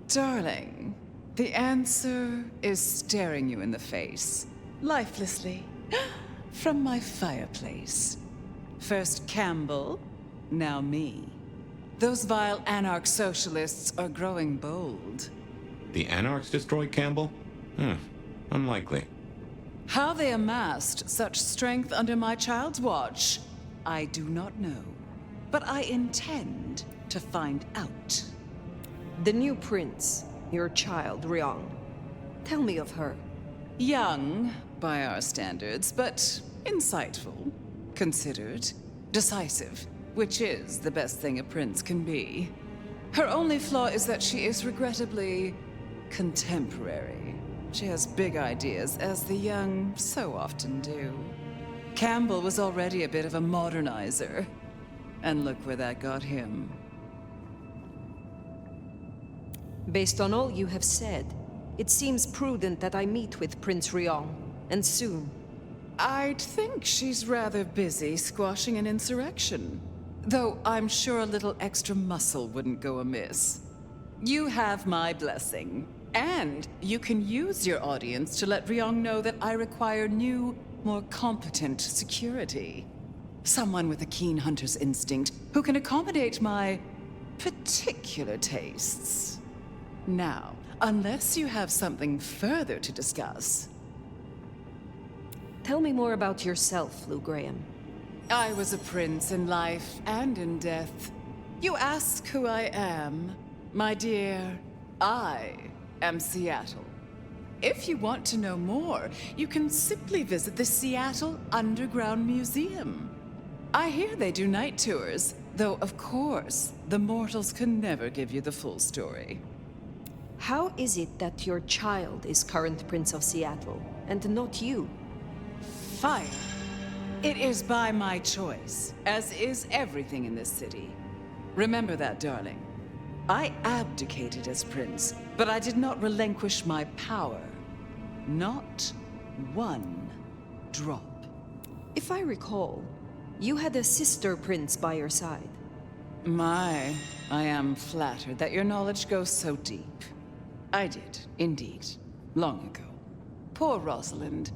Darling, the answer is staring you in the face, lifelessly, from my fireplace. First Campbell, now me. Those vile anarch socialists are growing bold. The Anarchs destroyed Campbell? Unlikely. How they amassed such strength under my child's watch, I do not know. But I intend to find out. The new prince, your child, Ryung. Tell me of her. Young, by our standards, but insightful, considered. decisive, which is the best thing a prince can be. Her only flaw is that she is regrettably contemporary. She has big ideas, as the young so often do. Campbell was already a bit of a modernizer, and look where that got him. Based on all you have said, it seems prudent that I meet with Prince Ryong, and soon. I'd think she's rather busy squashing an insurrection. Though I'm sure a little extra muscle wouldn't go amiss. You have my blessing. And you can use your audience to let Ryong know that I require new, more competent security. Someone with a keen hunter's instinct who can accommodate my particular tastes. Now, unless you have something further to discuss. Tell me more about yourself, Lou Graham. I was a prince in life and in death. You ask who I am. My dear, I am Seattle. If you want to know more, you can simply visit the Seattle Underground Museum. I hear they do night tours, though of course, the mortals can never give you the full story. How is it that your child is current Prince of Seattle, and not you? Fire. It is by my choice, as is everything in this city. Remember that, darling. I abdicated as prince, but I did not relinquish my power. Not one drop. If I recall, you had a sister prince by your side. I am flattered that your knowledge goes so deep. I did, indeed, long ago. Poor Rosalind.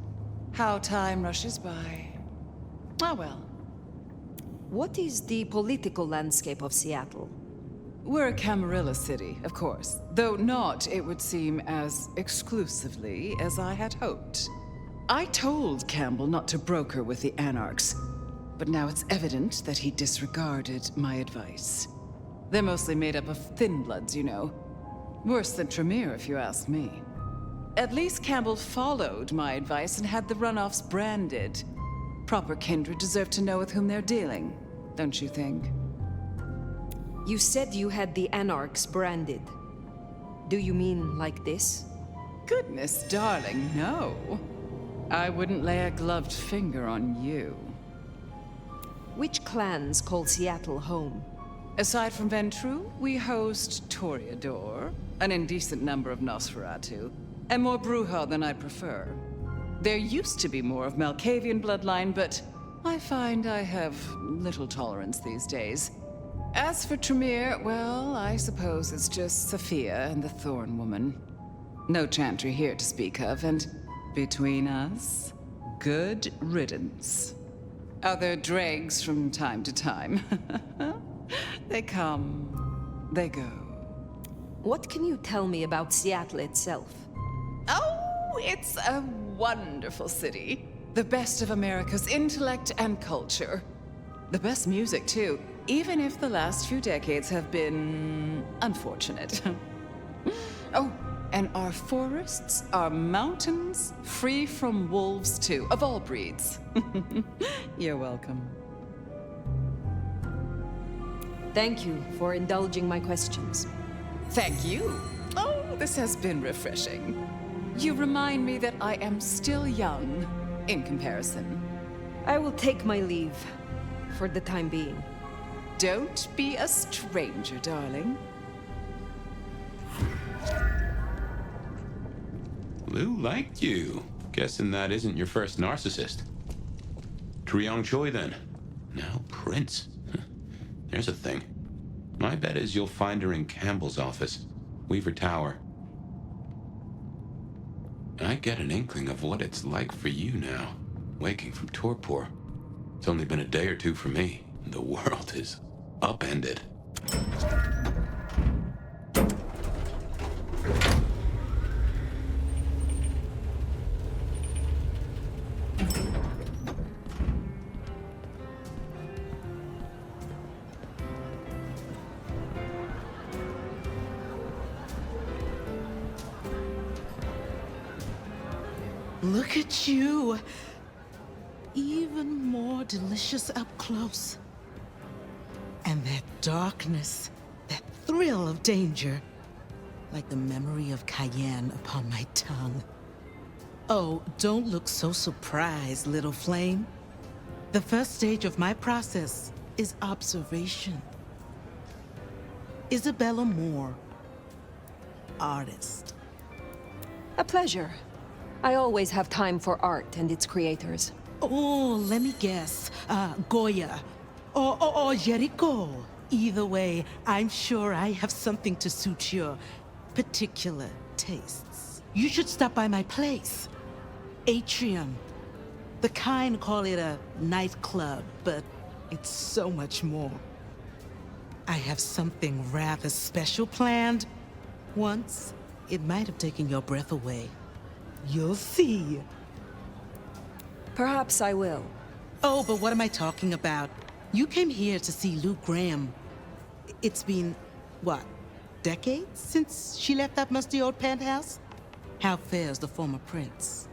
How time rushes by. Ah, well. What is the political landscape of Seattle? We're a Camarilla city, of course, though not, it would seem, as exclusively as I had hoped. I told Campbell not to broker with the Anarchs, but now it's evident that he disregarded my advice. They're mostly made up of thin bloods, you know. Worse than Tremere, if you ask me. At least Campbell followed my advice and had the runoffs branded. Proper kindred deserve to know with whom they're dealing, don't you think? You said you had the Anarchs branded. Do you mean like this? Goodness, darling, no. I wouldn't lay a gloved finger on you. Which clans call Seattle home? Aside from Ventru, we host Toreador, an indecent number of Nosferatu, and more Bruja than I prefer. There used to be more of Malkavian bloodline, but I find I have little tolerance these days. As for Tremere, well, I suppose it's just Sophia and the Thorn Woman. No Chantry here to speak of, and between us, good riddance. Other dregs from time to time. They come, they go. What can you tell me about Seattle itself? Oh, it's a wonderful city. The best of America's intellect and culture. The best music, too, even if the last few decades have been unfortunate. Oh, and our forests, our mountains, free from wolves, too, of all breeds. You're welcome. Thank you for indulging my questions. Thank you. Oh, this has been refreshing. You remind me that I am still young, in comparison. I will take my leave, for the time being. Don't be a stranger, darling. Lou liked you. Guessing that isn't your first narcissist. Triong Choi, then. Now Prince. There's a thing. My bet is you'll find her in Campbell's office, Weaver Tower. I get an inkling of what it's like for you now, waking from torpor. It's only been a day or two for me. The world is upended. Look at you. Even more delicious up close. And that darkness, that thrill of danger, like the memory of Cayenne upon my tongue. Oh, don't look so surprised, little flame. The first stage of my process is observation. Isabella Moore, artist. A pleasure. I always have time for art and its creators. Oh, let me guess. Goya. Or Jericho. Either way, I'm sure I have something to suit your particular tastes. You should stop by my place. Atrium. The kind call it a nightclub, but it's so much more. I have something rather special planned. Once, it might have taken your breath away. You'll see. Perhaps I will. Oh, but what am I talking about? You came here to see Lou Graham. It's been, what, decades since she left that musty old penthouse? How fares the former prince?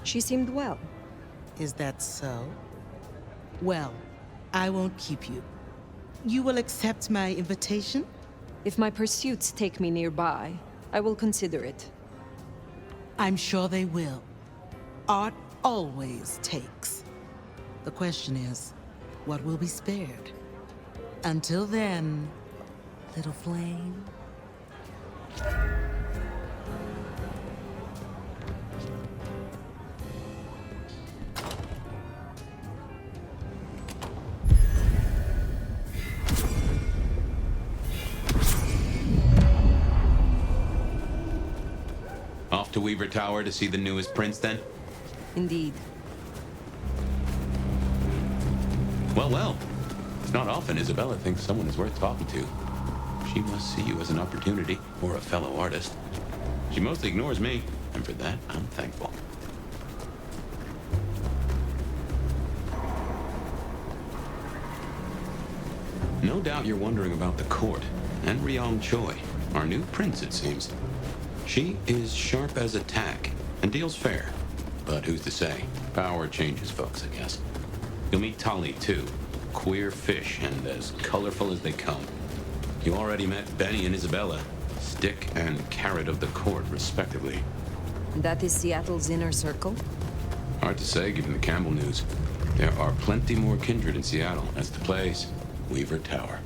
She seemed well. Is that so? Well, I won't keep you. You will accept my invitation? If my pursuits take me nearby, I will consider it. I'm sure they will. Art always takes. The question is, what will be spared? Until then, little flame. Off to Weaver Tower to see the newest prince, then? Indeed. Well. It's not often Isabella thinks someone is worth talking to. She must see you as an opportunity, or a fellow artist. She mostly ignores me, and for that, I'm thankful. No doubt you're wondering about the court, and Ryong Choi, our new prince, it seems. She is sharp as a tack, and deals fair. But who's to say? Power changes folks, I guess. You'll meet Tali, too. Queer fish, and as colorful as they come. You already met Benny and Isabella, stick and carrot of the court, respectively. That is Seattle's inner circle? Hard to say, given the Campbell news. There are plenty more kindred in Seattle. That's the place. Weaver Tower.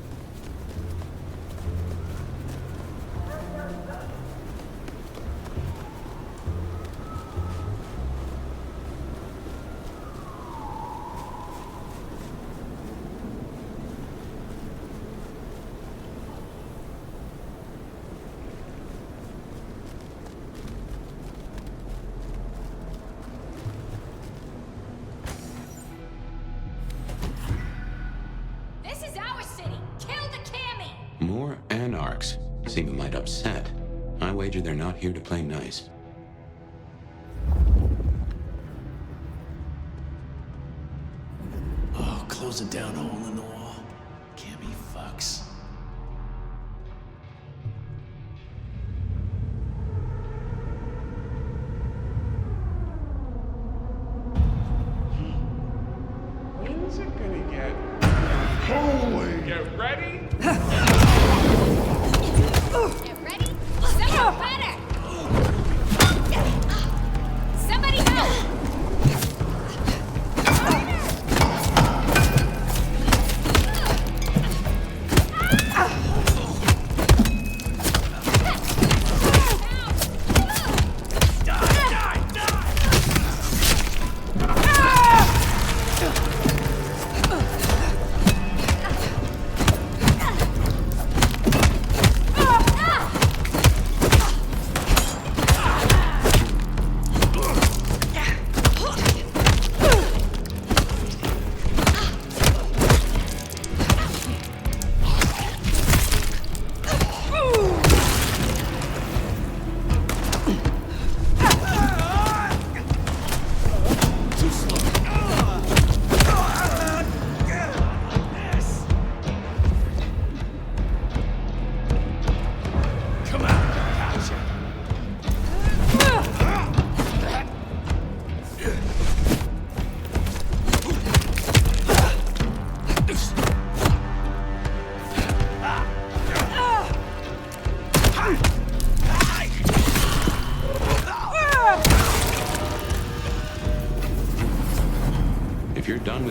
More anarchs seem a mite upset. I wager they're not here to play nice. Oh, close it down, hole in the wall. Cammy fucks. When's it gonna get holy? Get ready? Get ready? Someone better! Somebody help!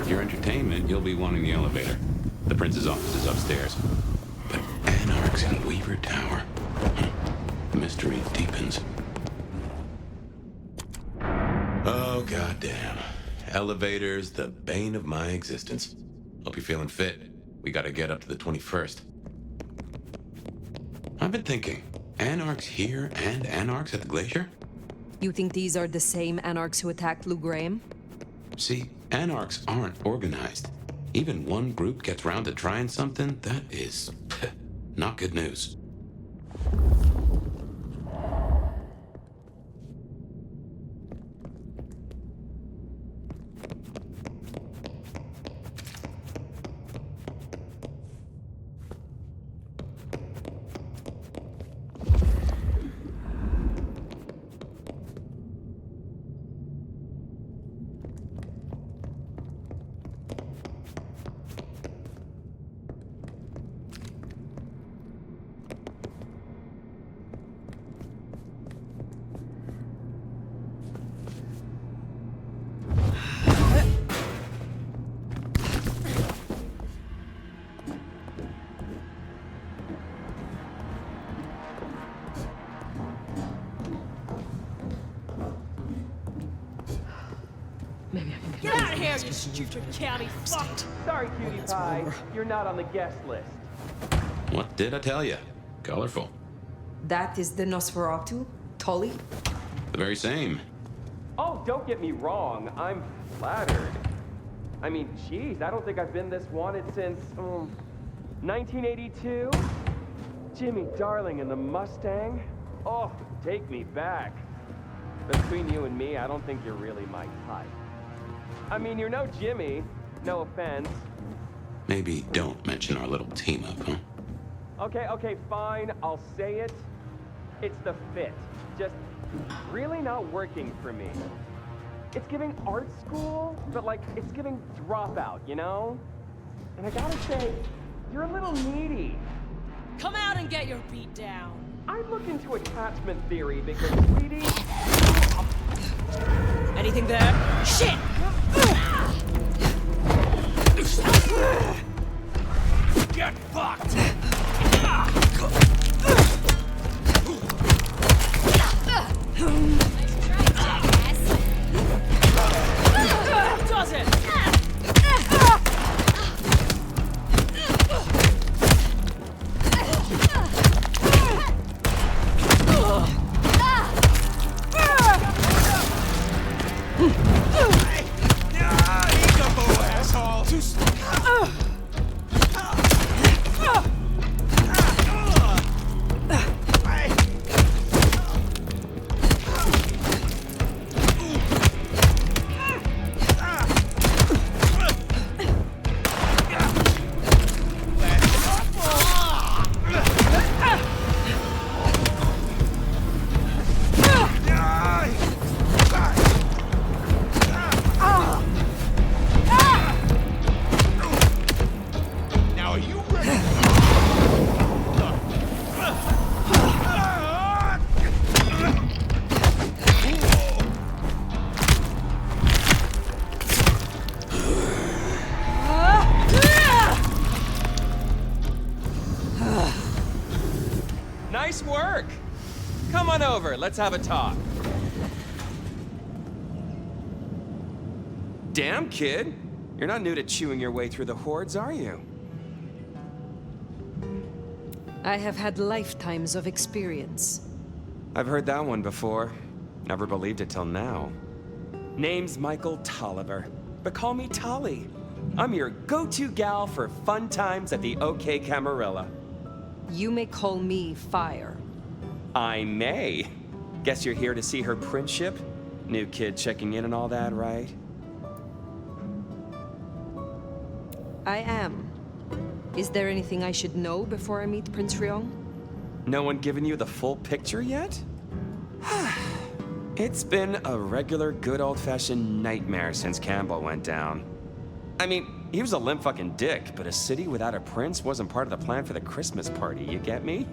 with your entertainment, you'll be wanting the elevator. The prince's office is upstairs. But Anarch's in Weaver Tower. The mystery deepens. Oh, goddamn. Elevators, the bane of my existence. Hope you're feeling fit. We gotta get up to the 21st. I've been thinking, Anarchs here and Anarchs at the glacier? You think these are the same Anarchs who attacked Lou Graham? See, Anarchs aren't organized. Even one group gets round to trying something, that is not good news. Get out of here, you stupid county fuck! Sorry, cutie pie. You're not on the guest list. What did I tell you? Colorful. That is the Nosferatu? Tully? The very same. Oh, don't get me wrong. I'm flattered. I mean, geez, I don't think I've been this wanted since, 1982? Jimmy Darling and the Mustang? Oh, take me back. Between you and me, I don't think you're really my type. I mean, you're no Jimmy. No offense. Maybe don't mention our little team up, huh? Okay, fine. I'll say it. It's the fit. Just really not working for me. It's giving art school, but like, it's giving dropout, you know? And I gotta say, you're a little needy. Come out and get your beat down. I'd look into attachment theory because, sweetie... Anything there? Shit! Get fucked! Does it? Nice work! Come on over, let's have a talk. Damn, kid. You're not new to chewing your way through the hordes, are you? I have had lifetimes of experience. I've heard that one before. Never believed it till now. Name's Michael Tolliver, but call me Tolly. I'm your go-to gal for fun times at the OK Camarilla. You may call me Fire. I may. Guess you're here to see her princip? New kid checking in and all that, right? I am. Is there anything I should know before I meet Prince Ryong? No one given you the full picture yet? It's been a regular good old-fashioned nightmare since Campbell went down. I mean, he was a limp fucking dick, but a city without a prince wasn't part of the plan for the Christmas party, you get me?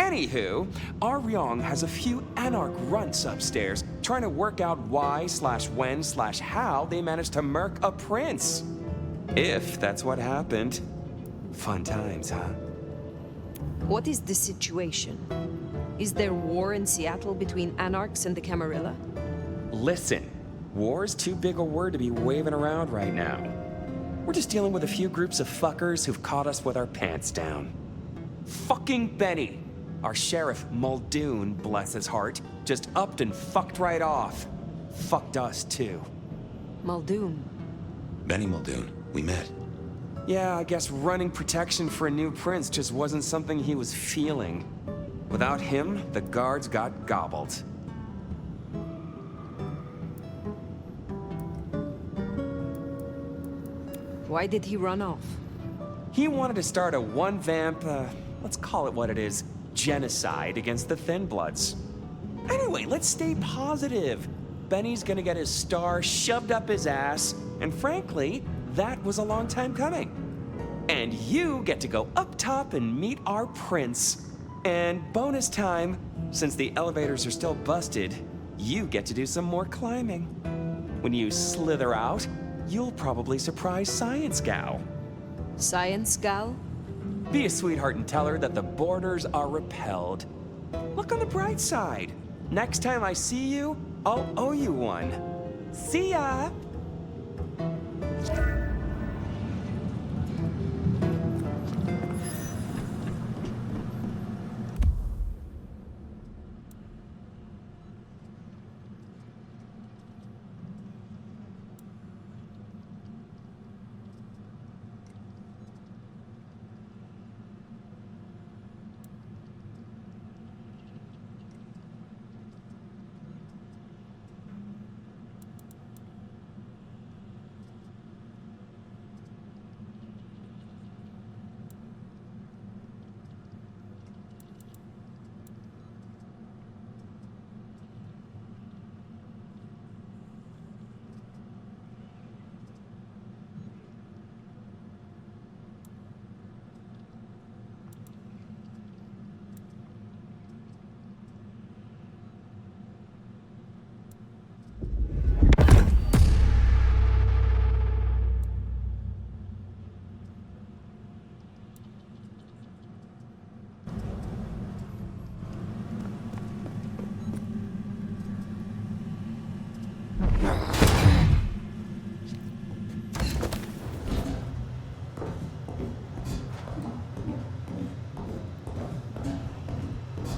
Anywho, our Ryong has a few Anarch runts upstairs trying to work out why/when/how they managed to murk a prince. If that's what happened. Fun times, huh? What is the situation? Is there war in Seattle between Anarchs and the Camarilla? Listen, war's too big a word to be waving around right now. We're just dealing with a few groups of fuckers who've caught us with our pants down. Fucking Benny, our sheriff Muldoon, bless his heart, just upped and fucked right off. Fucked us too. Muldoon? Benny Muldoon, we met. Yeah, I guess running protection for a new prince just wasn't something he was feeling. Without him, the guards got gobbled. Why did he run off? He wanted to start a one-vamp, let's call it what it is, genocide against the Thin Bloods. Anyway, let's stay positive. Benny's gonna get his star shoved up his ass, and frankly, that was a long time coming. And you get to go up top and meet our prince. And bonus time, since the elevators are still busted, you get to do some more climbing. When you slither out, you'll probably surprise Science Gal. Science Gal? Be a sweetheart and tell her that the borders are repelled. Look on the bright side. Next time I see you, I'll owe you one. See ya!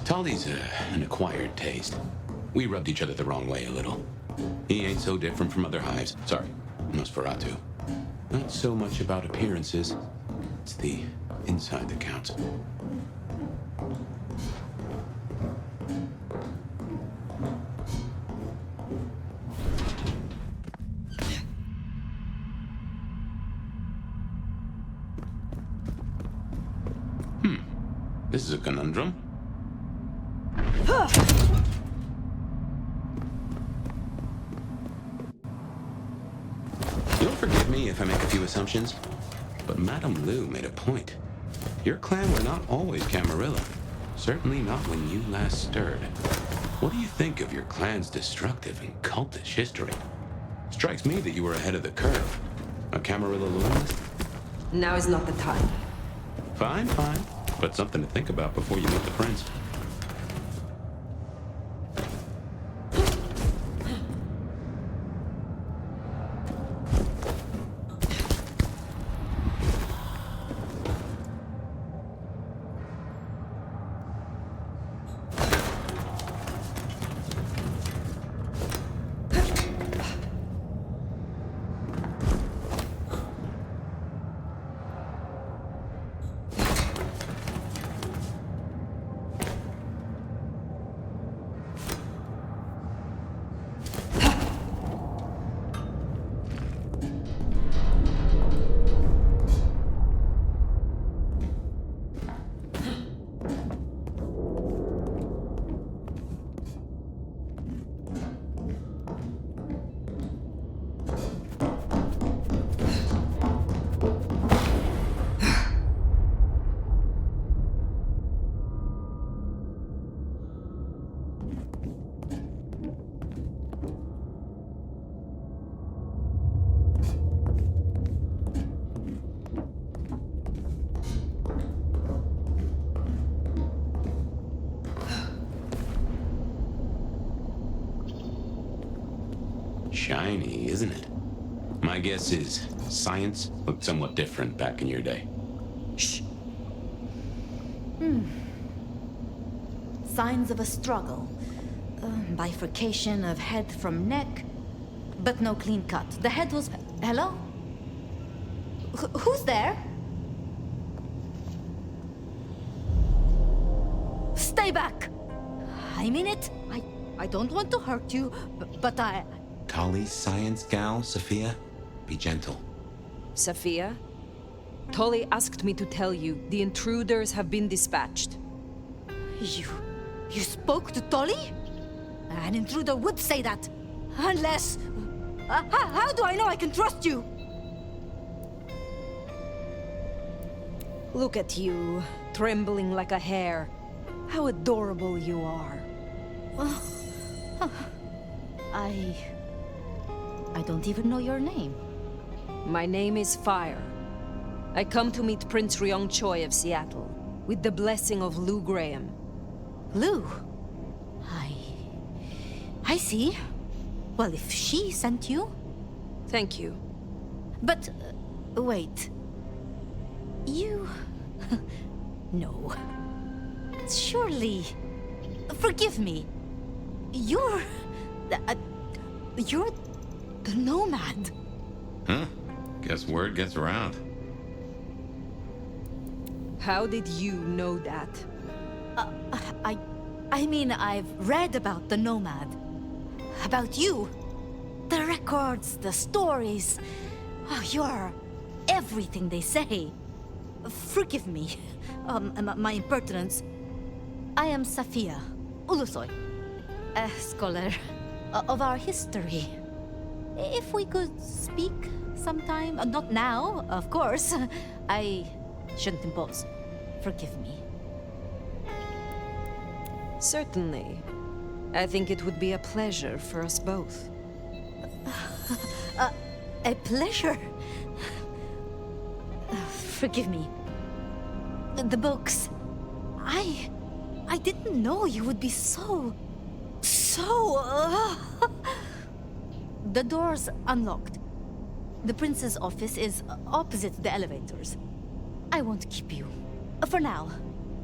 Tolly's an acquired taste. We rubbed each other the wrong way a little. He ain't so different from other hives. Sorry, Nosferatu. Not so much about appearances. It's the inside that counts. This is a conundrum. You'll forgive me if I make a few assumptions, but Madame Lou made a point. Your clan were not always Camarilla. Certainly not when you last stirred. What do you think of your clan's destructive and cultish history? Strikes me that you were ahead of the curve. A Camarilla loyalist? Now is not the time. Fine, fine. But something to think about before you meet the prince. shiny, isn't it? My guess is science looked somewhat different back in your day. Shh. Signs of a struggle. Bifurcation of head from neck, but no clean cut. The head was... Hello? Who's there? Stay back! I mean it. I don't want to hurt you, but I... Tolly's science gal, Sophia? Be gentle. Sophia? Tolly asked me to tell you the intruders have been dispatched. You spoke to Tolly? An intruder would say that. Unless... how do I know I can trust you? Look at you, trembling like a hare. How adorable you are. I don't even know your name. My name is Fire. I come to meet Prince Ryong Choi of Seattle, with the blessing of Lou Graham. Lou? I see. Well, if she sent you... Thank you. But, wait. You... No. Surely... Forgive me. You're the Nomad. Huh? Guess word gets around. How did you know that? I mean, I've read about the Nomad. About you. The records, the stories. Oh, you're everything they say. Forgive me. My impertinence. I am Safia Ulusoy, a scholar of our history. If we could speak sometime, not now, of course. I shouldn't impose. Forgive me. Certainly. I think it would be a pleasure for us both. A pleasure? Forgive me. The books. I didn't know you would be so... The door's unlocked. The prince's office is opposite the elevators. I won't keep you. For now.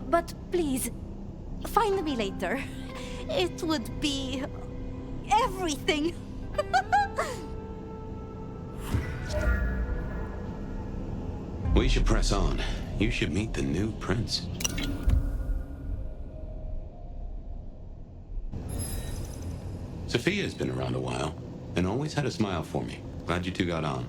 But please, find me later. It would be... everything. We should press on. You should meet the new prince. Sophia's been around a while, and always had a smile for me. Glad you two got on.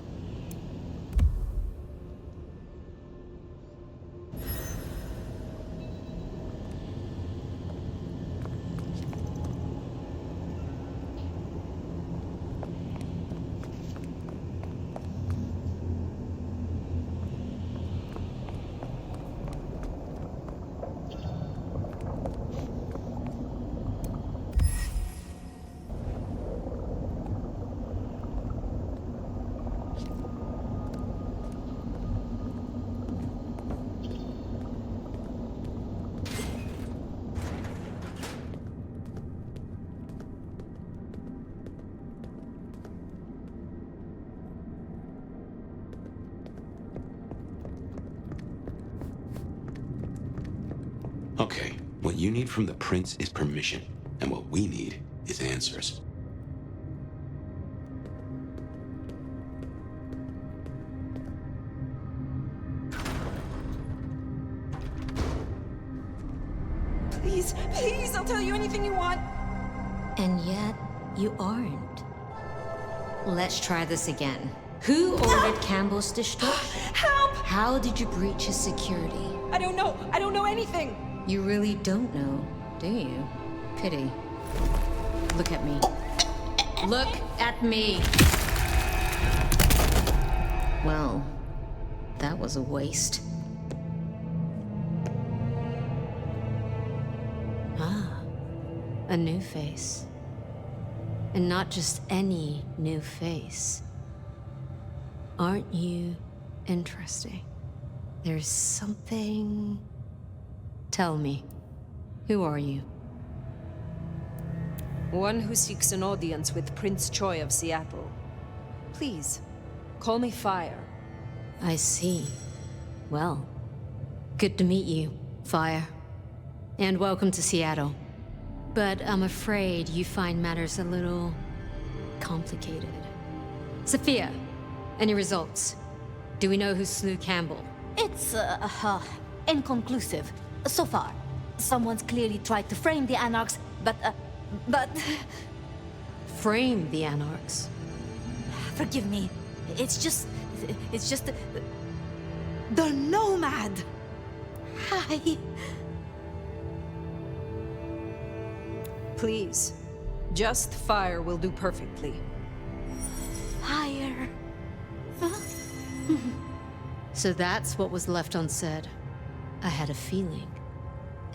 Okay, what you need from the prince is permission, and what we need is answers. Please, please, I'll tell you anything you want. And yet, you aren't. Let's try this again. Who ordered Campbell's destruction? Help! How did you breach his security? I don't know. I don't know anything. You really don't know, do you? Pity. Look at me. Look at me! Well, that was a waste. Ah, a new face. And not just any new face. Aren't you interesting? There's something... Tell me, who are you? One who seeks an audience with Prince Choi of Seattle. Please, call me Fire. I see. Well, good to meet you, Fire. And welcome to Seattle. But I'm afraid you find matters a little complicated. Sophia, any results? Do we know who slew Campbell? It's, inconclusive. So far. Someone's clearly tried to frame the Anarchs, but... Frame the Anarchs? Forgive me. It's just... The Nomad! Hi. Please, just Fire will do perfectly. Fire. So that's what was left unsaid. I had a feeling.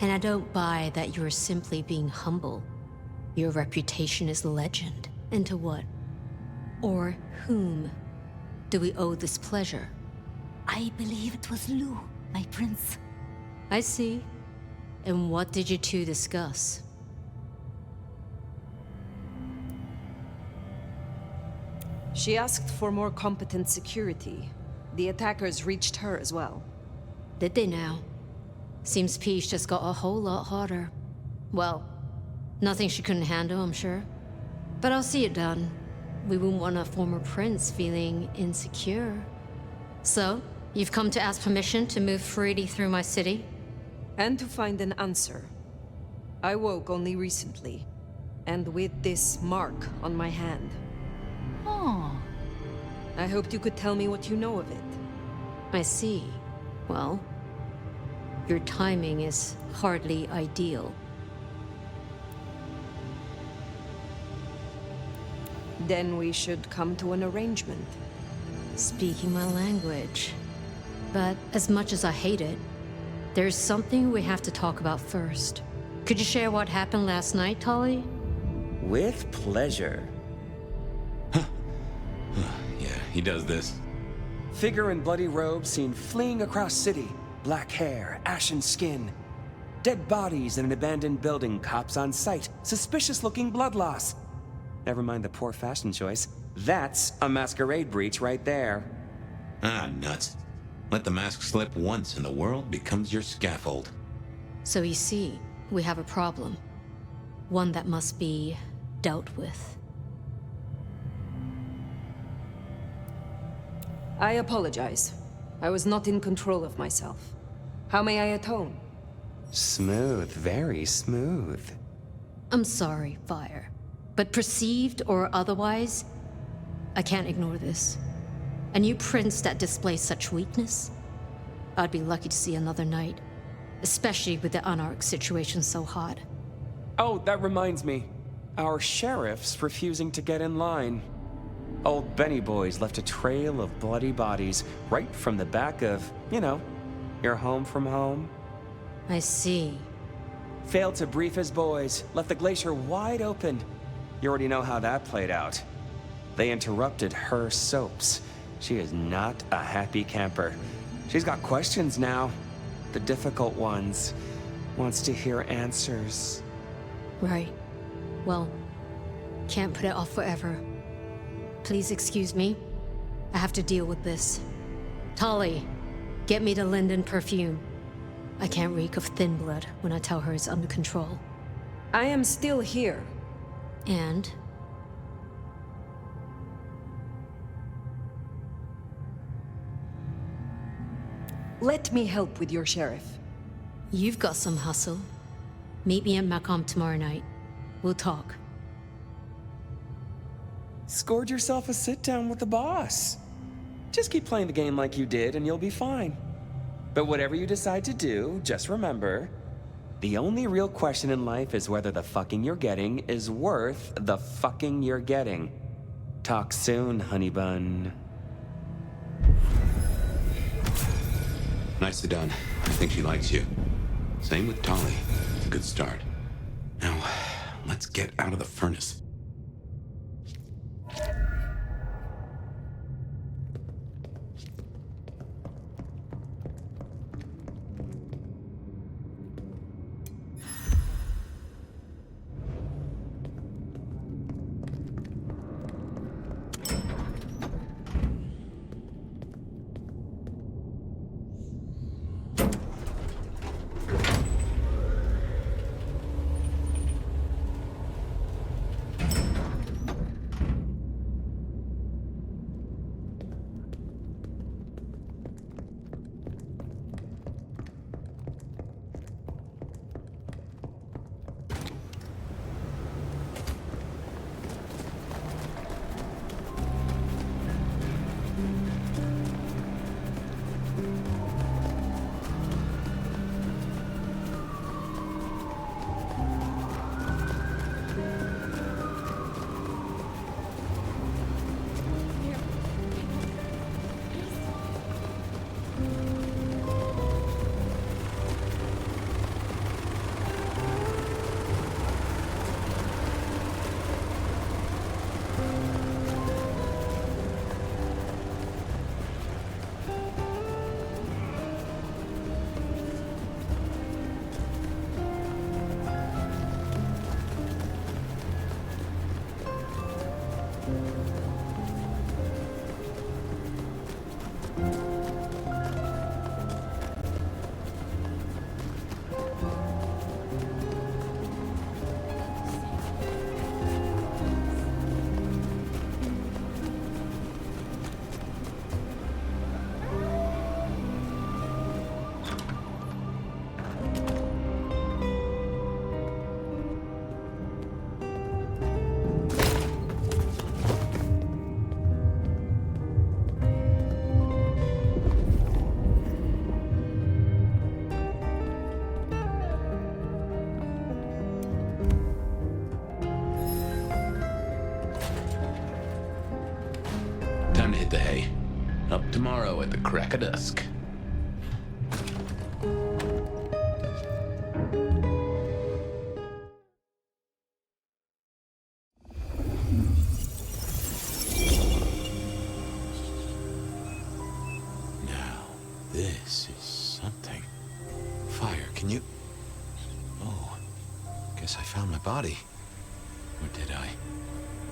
And I don't buy that you're simply being humble. Your reputation is legend. And to what? Or whom do we owe this pleasure? I believe it was Lou, my prince. I see. And what did you two discuss? She asked for more competent security. The attackers reached her as well. Did they now? Seems peace just got a whole lot harder. Well, nothing she couldn't handle, I'm sure. But I'll see it done. We wouldn't want a former prince feeling insecure. So, you've come to ask permission to move freely through my city? And to find an answer. I woke only recently, and with this mark on my hand. Oh. I hoped you could tell me what you know of it. I see. Well, your timing is hardly ideal. Then we should come to an arrangement. Speaking my language. But as much as I hate it, there's something we have to talk about first. Could you share what happened last night, Tolly? With pleasure. Yeah, he does this. Figure in bloody robes seen fleeing across city. Black hair, ashen skin. Dead bodies in an abandoned building, cops on site. Suspicious-looking blood loss. Never mind the poor fashion choice. That's a masquerade breach right there. Ah, nuts. Let the mask slip once and the world becomes your scaffold. So you see, we have a problem. One that must be dealt with. I apologize. I was not in control of myself. How may I atone? Smooth, very smooth. I'm sorry, Fire. But perceived or otherwise, I can't ignore this. A new prince that displays such weakness? I'd be lucky to see another night. Especially with the Anarch situation so hot. Oh, that reminds me. Our sheriff's refusing to get in line. Old Benny Boys left a trail of bloody bodies right from the back of, you know, your home from home. I see. Failed to brief his boys, left the glacier wide open. You already know how that played out. They interrupted her soaps. She is not a happy camper. She's got questions now. The difficult ones. Wants to hear answers. Right. Well, can't put it off forever. Please excuse me. I have to deal with this. Tolly, get me the Linden perfume. I can't reek of thin blood when I tell her it's under control. I am still here. And? Let me help with your sheriff. You've got some hustle. Meet me at Macomb tomorrow night. We'll talk. Scored yourself a sit-down with the boss. Just keep playing the game like you did and you'll be fine. But whatever you decide to do, just remember, the only real question in life is whether the fucking you're getting is worth the fucking you're getting. Talk soon, honey bun. Nicely done. I think she likes you. Same with Tolly. It's a good start. Now, let's get out of the furnace. day. Up tomorrow at the crack of dusk. Now, this is something. Fire, can you... Oh, guess I found my body. Or did I?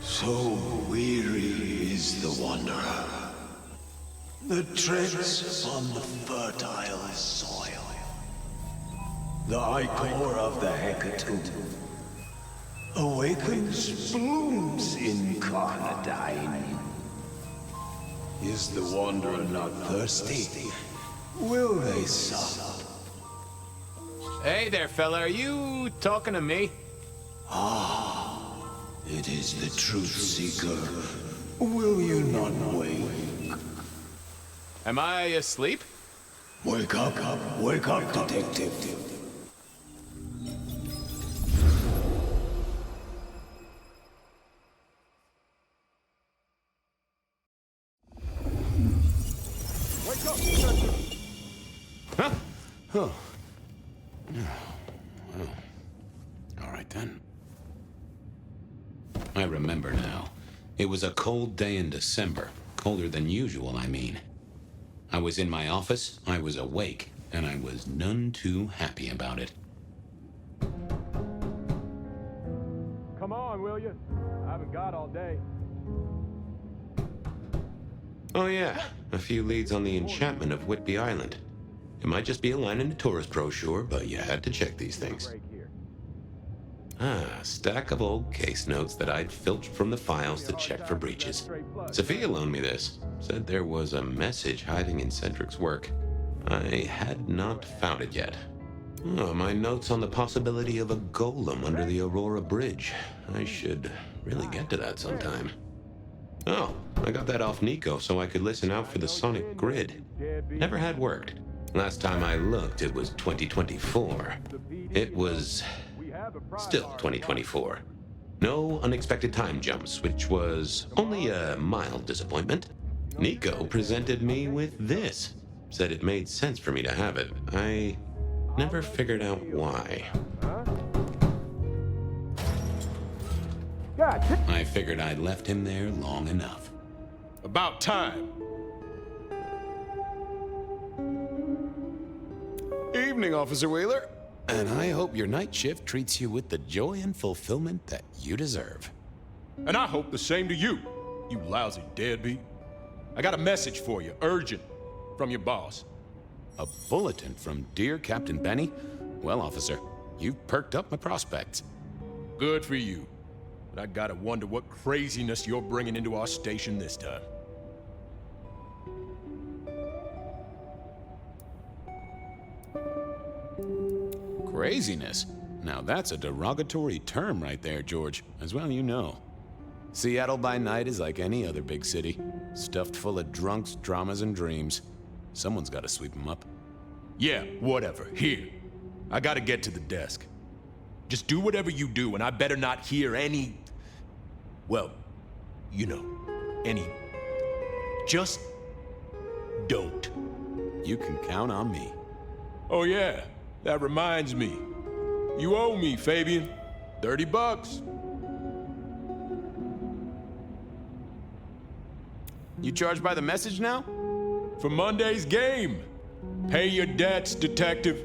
So weary is the wanderer. The treads on the fertile soil. The ichor of the hecatomb awakens blooms incarnadine. Is the wanderer not thirsty? Will they sup? Hey there, fella. Are you talking to me? Ah, it is the truth seeker. Will you not wake? Am I asleep? Wake up, detective. Wake up, detective! Huh? Oh. Well, all right then. I remember now. It was a cold day in December. Colder than usual, I mean. I was in my office, I was awake, and I was none too happy about it. Come on, will you? I haven't got all day. Oh yeah, a few leads on the enchantment of Whitby Island. It might just be a line in the tourist brochure, but you had to check these things. Ah, a stack of old case notes that I'd filched from the files to check for breaches. Sophia loaned me this. Said there was a message hiding in Cedric's work. I had not found it yet. Oh, my notes on the possibility of a golem under the Aurora Bridge. I should really get to that sometime. Oh, I got that off Nico so I could listen out for the sonic grid. Never had worked. Last time I looked, it was 2024. It was still 2024. No unexpected time jumps, which was only a mild disappointment. Nico presented me with this. Said it made sense for me to have it. I never figured out why. I figured I'd left him there long enough. About time. Evening, Officer Wheeler. And I hope your night shift treats you with the joy and fulfillment that you deserve. And I hope the same to you, you lousy deadbeat. I got a message for you, urgent, from your boss. A bulletin from dear Captain Benny? Well, officer, you've perked up my prospects. Good for you. But I gotta wonder what craziness you're bringing into our station this time. Craziness? Now that's a derogatory term right there, George. As well you know. Seattle by night is like any other big city. Stuffed full of drunks, dramas, and dreams. Someone's gotta sweep them up. Yeah, whatever. Here. I gotta get to the desk. Just do whatever you do, and I better not hear any... Well, you know, any... Just... don't. You can count on me. Oh yeah, that reminds me. You owe me, Fabian. $30. You charged by the message now? For Monday's game. Pay your debts, detective.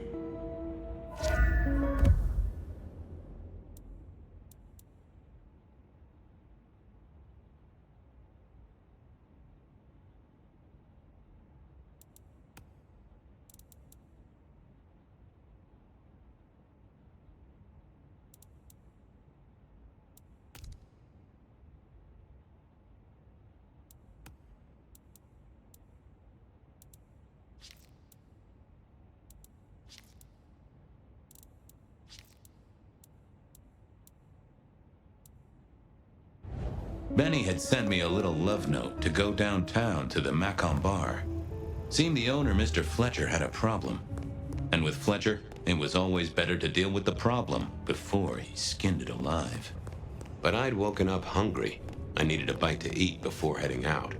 Benny had sent me a little love note to go downtown to the Macon bar. Seemed the owner, Mr. Fletcher, had a problem. And with Fletcher, it was always better to deal with the problem before he skinned it alive. But I'd woken up hungry. I needed a bite to eat before heading out.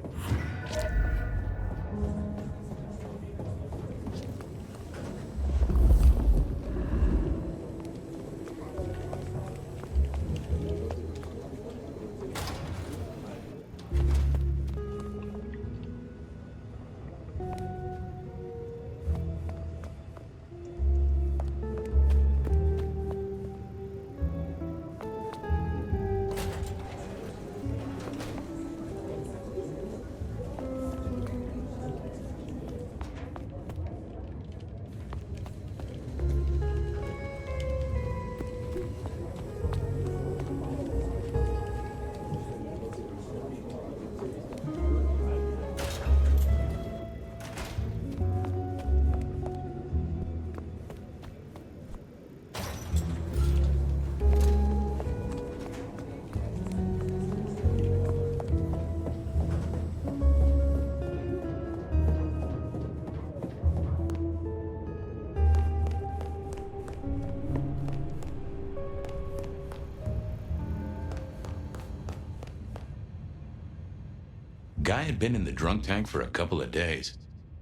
Guy had been in the drunk tank for a couple of days.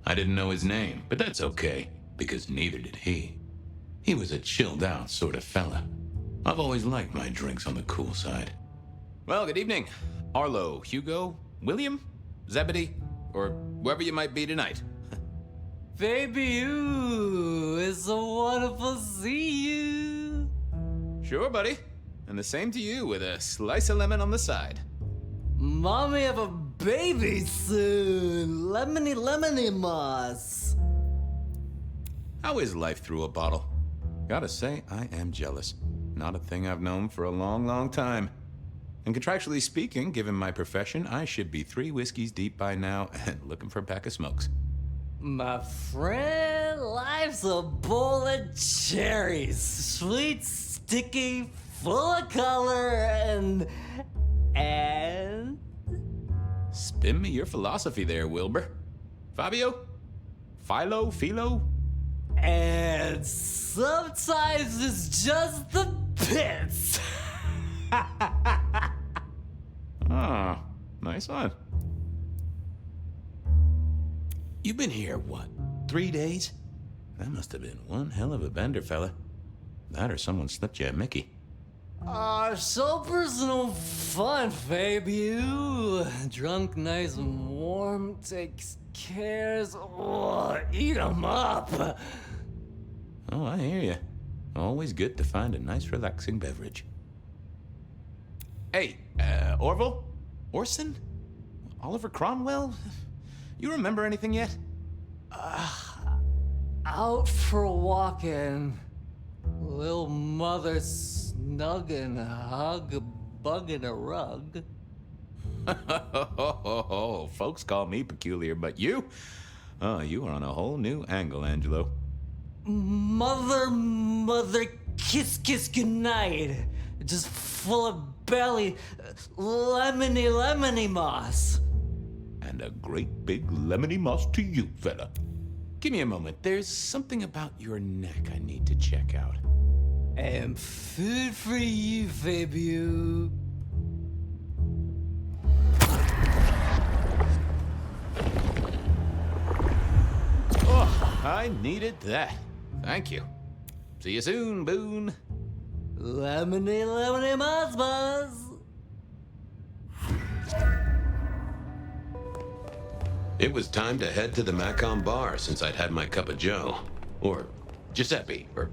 I didn't know his name, but that's okay, because neither did he. He was a chilled out sort of fella. I've always liked my drinks on the cool side. Well, good evening. Arlo, Hugo, William, Zebedee, or whoever you might be tonight. Baby, you, it's so wonderful to see you. Sure, buddy. And the same to you with a slice of lemon on the side. Mommy have a baby soon. Lemony, lemony moss. How is life through a bottle? Gotta say, I am jealous. Not a thing I've known for a long, long time. And contractually speaking, given my profession, I should be 3 whiskeys deep by now and looking for a pack of smokes. My friend, life's a bowl of cherries. Sweet, sticky, full of color, and... Spin me your philosophy there, Wilbur. Fabio? Philo? And sometimes it's just the pits. Ah, nice one. You've been here, what, 3 days? That must have been one hell of a bender, fella. That or someone slipped you a Mickey. So personal fun, Fabio. Drunk, nice and warm, takes cares. Oh, eat 'em up. Oh, I hear you. Always good to find a nice, relaxing beverage. Hey, Orville? Orson? Oliver Cromwell? You remember anything yet? Out for walking. Little mother snuggin', hug a bug in a rug. Folks call me peculiar, but you? Oh, you are on a whole new angle, Angelo. Mother, kiss goodnight. Just full of belly, lemony moss. And a great big lemony moss to you, fella. Give me a moment. There's something about your neck I need to check out. And food for you, Fabio. Oh, I needed that. Thank you. See you soon, Boone. Lemony moss. It was time to head to the Macon bar since I'd had my cup of joe. Or Giuseppe, or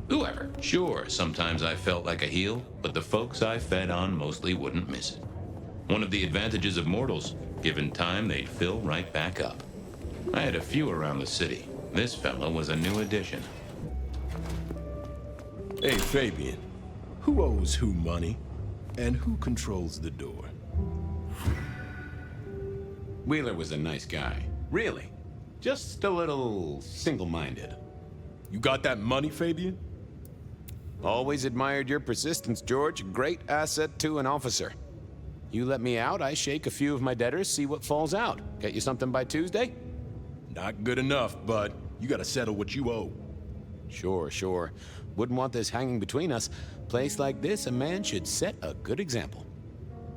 whoever. Sure, sometimes I felt like a heel, but the folks I fed on mostly wouldn't miss it. One of the advantages of mortals, given time, they'd fill right back up. I had a few around the city. This fella was a new addition. Hey, Fabian. Who owes who money? And who controls the door? Wheeler was a nice guy. Really. Just a little single-minded. You got that money, Fabian? Always admired your persistence, George. Great asset to an officer. You let me out, I shake a few of my debtors, see what falls out. Get you something by Tuesday? Not good enough, but you gotta settle what you owe. Sure. Wouldn't want this hanging between us. Place like this, a man should set a good example.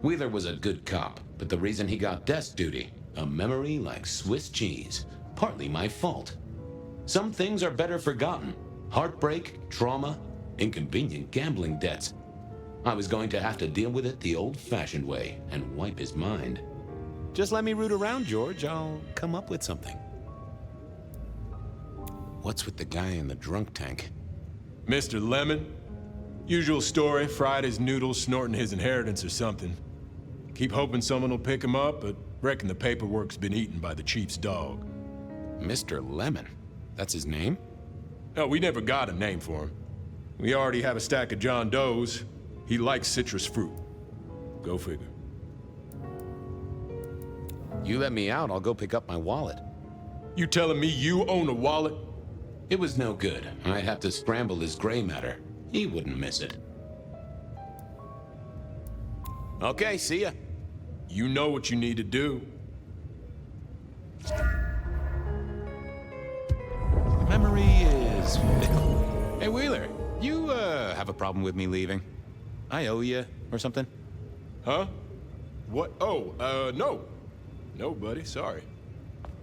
Wheeler was a good cop, but the reason he got desk duty, a memory like Swiss cheese, partly my fault. Some things are better forgotten. Heartbreak, trauma, inconvenient gambling debts. I was going to have to deal with it the old-fashioned way and wipe his mind. Just let me root around, George. I'll come up with something. What's with the guy in the drunk tank? Mr. Lemon? Usual story, fried his noodles, snorting his inheritance or something. Keep hoping someone will pick him up, but reckon the paperwork's been eaten by the chief's dog. Mr. Lemon? That's his name? No, we never got a name for him. We already have a stack of John Does. He likes citrus fruit. Go figure. You let me out, I'll go pick up my wallet. You telling me you own a wallet? It was no good. I'd have to scramble his gray matter. He wouldn't miss it. Okay, see ya. You know what you need to do. Memory is fickle. Hey, Wheeler, you, have a problem with me leaving? I owe you, or something? Huh? What? Oh, no. No, buddy, sorry.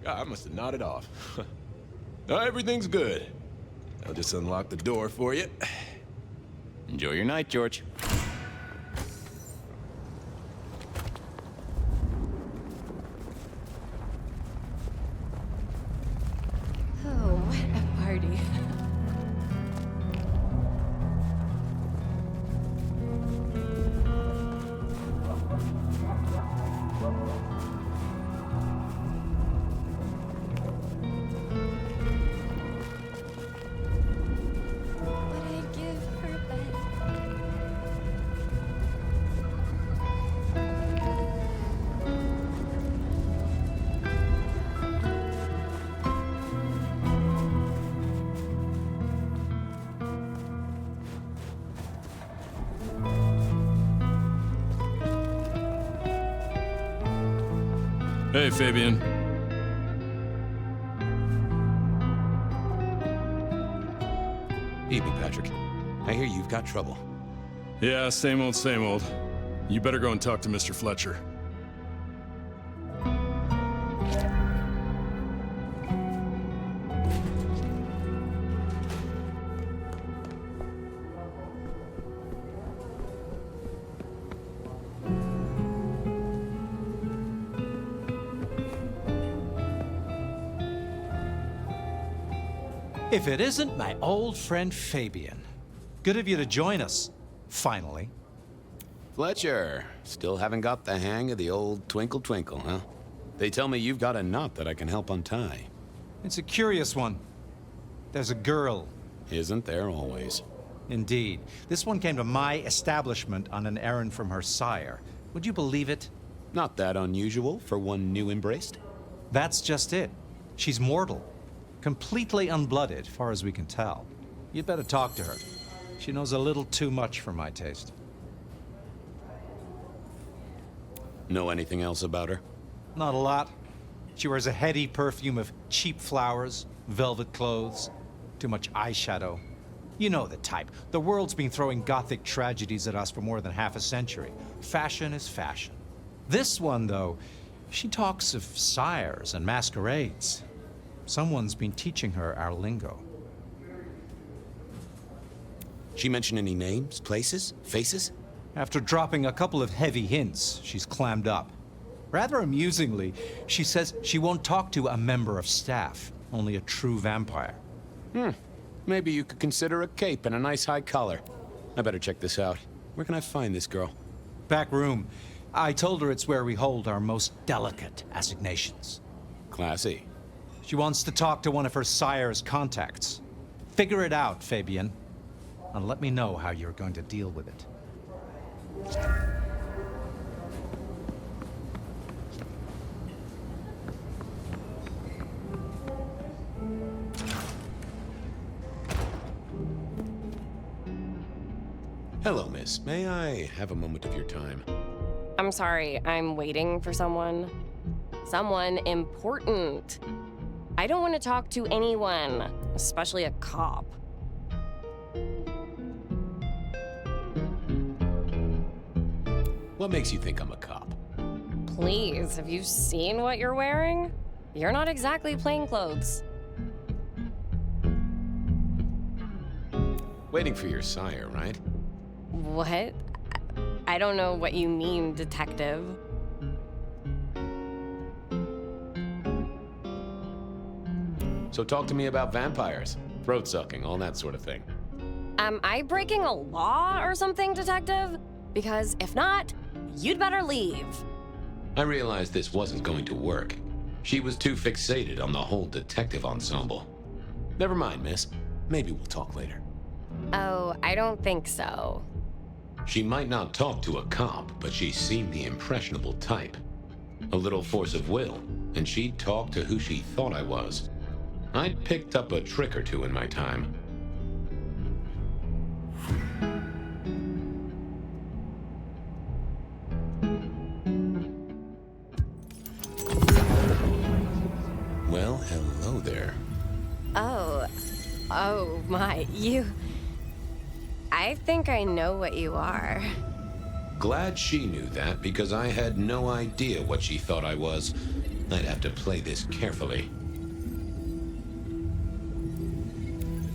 God, I must have nodded off. No, everything's good. I'll just unlock the door for you. Enjoy your night, George. Oh, what a party. Hey, Fabian. Evening, Patrick. I hear you've got trouble. Yeah, same old, same old. You better go and talk to Mr. Fletcher. If it isn't my old friend Fabian. Good of you to join us, finally. Fletcher, still haven't got the hang of the old twinkle twinkle, huh? They tell me you've got a knot that I can help untie. It's a curious one. There's a girl. Isn't there always? Indeed. This one came to my establishment on an errand from her sire. Would you believe it? Not that unusual for one new embraced. That's just it. She's mortal. Completely unblooded, far as we can tell. You'd better talk to her. She knows a little too much for my taste. Know anything else about her? Not a lot. She wears a heady perfume of cheap flowers, velvet clothes, too much eyeshadow. You know the type. The world's been throwing gothic tragedies at us for more than half a century. Fashion is fashion. This one, though, she talks of sires and masquerades. Someone's been teaching her our lingo. She mention any names, places, faces? After dropping a couple of heavy hints, she's clammed up. Rather amusingly, she says she won't talk to a member of staff, only a true vampire. Maybe you could consider a cape and a nice high collar. I better check this out. Where can I find this girl? Back room. I told her it's where we hold our most delicate assignations. Classy. She wants to talk to one of her sire's contacts. Figure it out, Fabian. And let me know how you're going to deal with it. Hello, miss. May I have a moment of your time? I'm sorry, I'm waiting for someone. Someone important. I don't want to talk to anyone, especially a cop. What makes you think I'm a cop? Please, have you seen what you're wearing? You're not exactly plainclothes. Waiting for your sire, right? What? I don't know what you mean, detective. So talk to me about vampires, throat sucking, all that sort of thing. Am I breaking a law or something, detective? Because if not, you'd better leave. I realized this wasn't going to work. She was too fixated on the whole detective ensemble. Never mind, miss. Maybe we'll talk later. Oh, I don't think so. She might not talk to a cop, but she seemed the impressionable type. A little force of will, and she'd talk to who she thought I was. I'd picked up a trick or two in my time. Well, hello there. Oh my, you... I think I know what you are. Glad she knew that, because I had no idea what she thought I was. I'd have to play this carefully.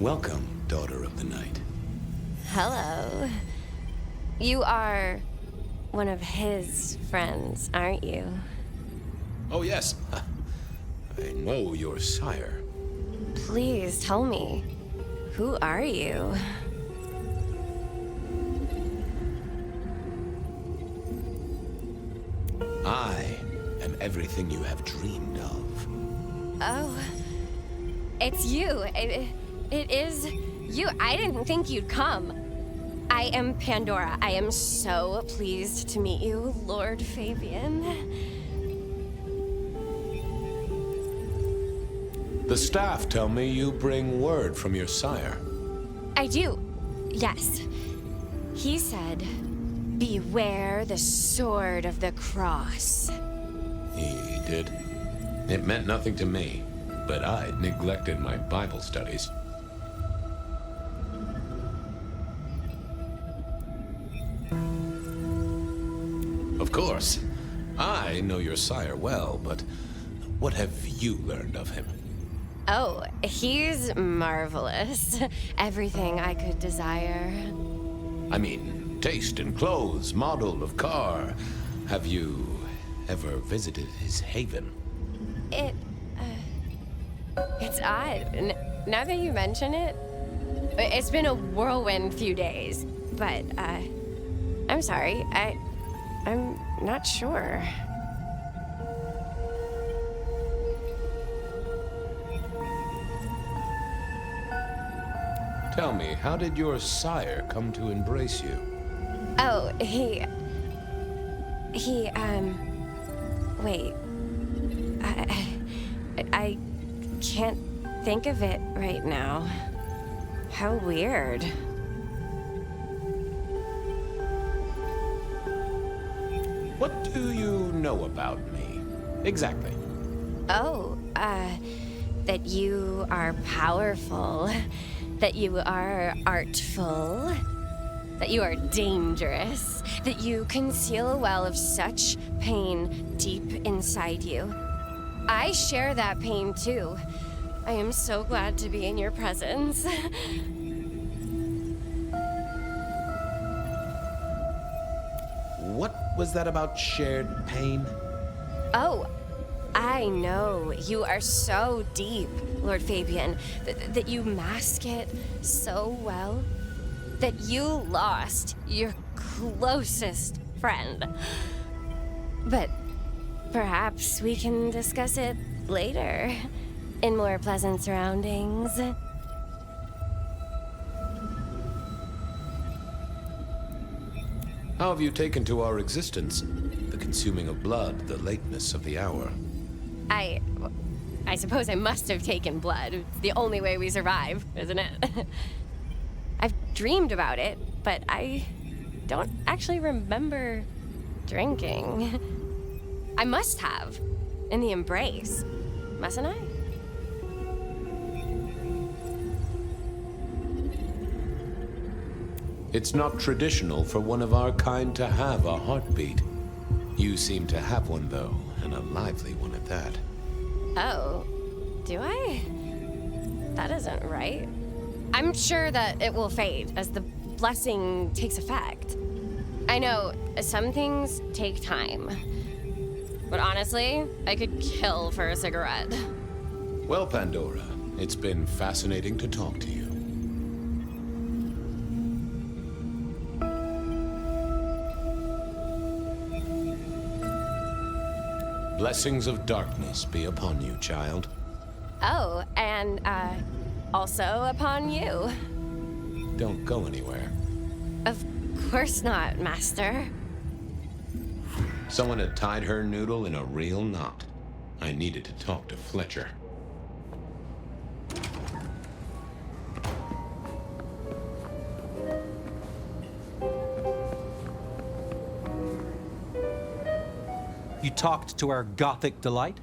Welcome, Daughter of the Night. Hello. You are one of his friends, aren't you? Oh, yes. I know your sire. Please tell me, who are you? I am everything you have dreamed of. Oh, it's you. It is you. I didn't think you'd come. I am Pandora. I am so pleased to meet you, Lord Fabian. The staff tell me you bring word from your sire. I do, yes. He said, beware the sword of the cross. He did. It meant nothing to me, but I'd neglected my Bible studies. Of course. I know your sire well, but what have you learned of him? Oh, he's marvelous. Everything I could desire. I mean, taste in clothes, model of car. Have you ever visited his haven? It's odd. Now that you mention it, it's been a whirlwind few days. But, I'm sorry. I'm not sure. Tell me, how did your sire come to embrace you? Oh, wait. I can't think of it right now. How weird. What do you know about me? Exactly. Oh, that you are powerful, that you are artful, that you are dangerous, that you conceal a well of such pain deep inside you. I share that pain too. I am so glad to be in your presence. What was that about shared pain? Oh, I know. You are so deep, Lord Fabian, that you mask it so well, that you lost your closest friend. But perhaps we can discuss it later, in more pleasant surroundings. How have you taken to our existence? The consuming of blood, the lateness of the hour. I suppose I must have taken blood. It's the only way we survive, isn't it? I've dreamed about it, but I don't actually remember drinking. I must have, in the embrace, mustn't I? It's not traditional for one of our kind to have a heartbeat. You seem to have one, though, and a lively one at that. Oh, do I? That isn't right. I'm sure that it will fade as the blessing takes effect. I know some things take time, but honestly, I could kill for a cigarette. Well, Pandora, it's been fascinating to talk to you. Blessings of darkness be upon you, child. Oh, and, also upon you. Don't go anywhere. Of course not, Master. Someone had tied her noodle in a real knot. I needed to talk to Fletcher. You talked to our Gothic delight?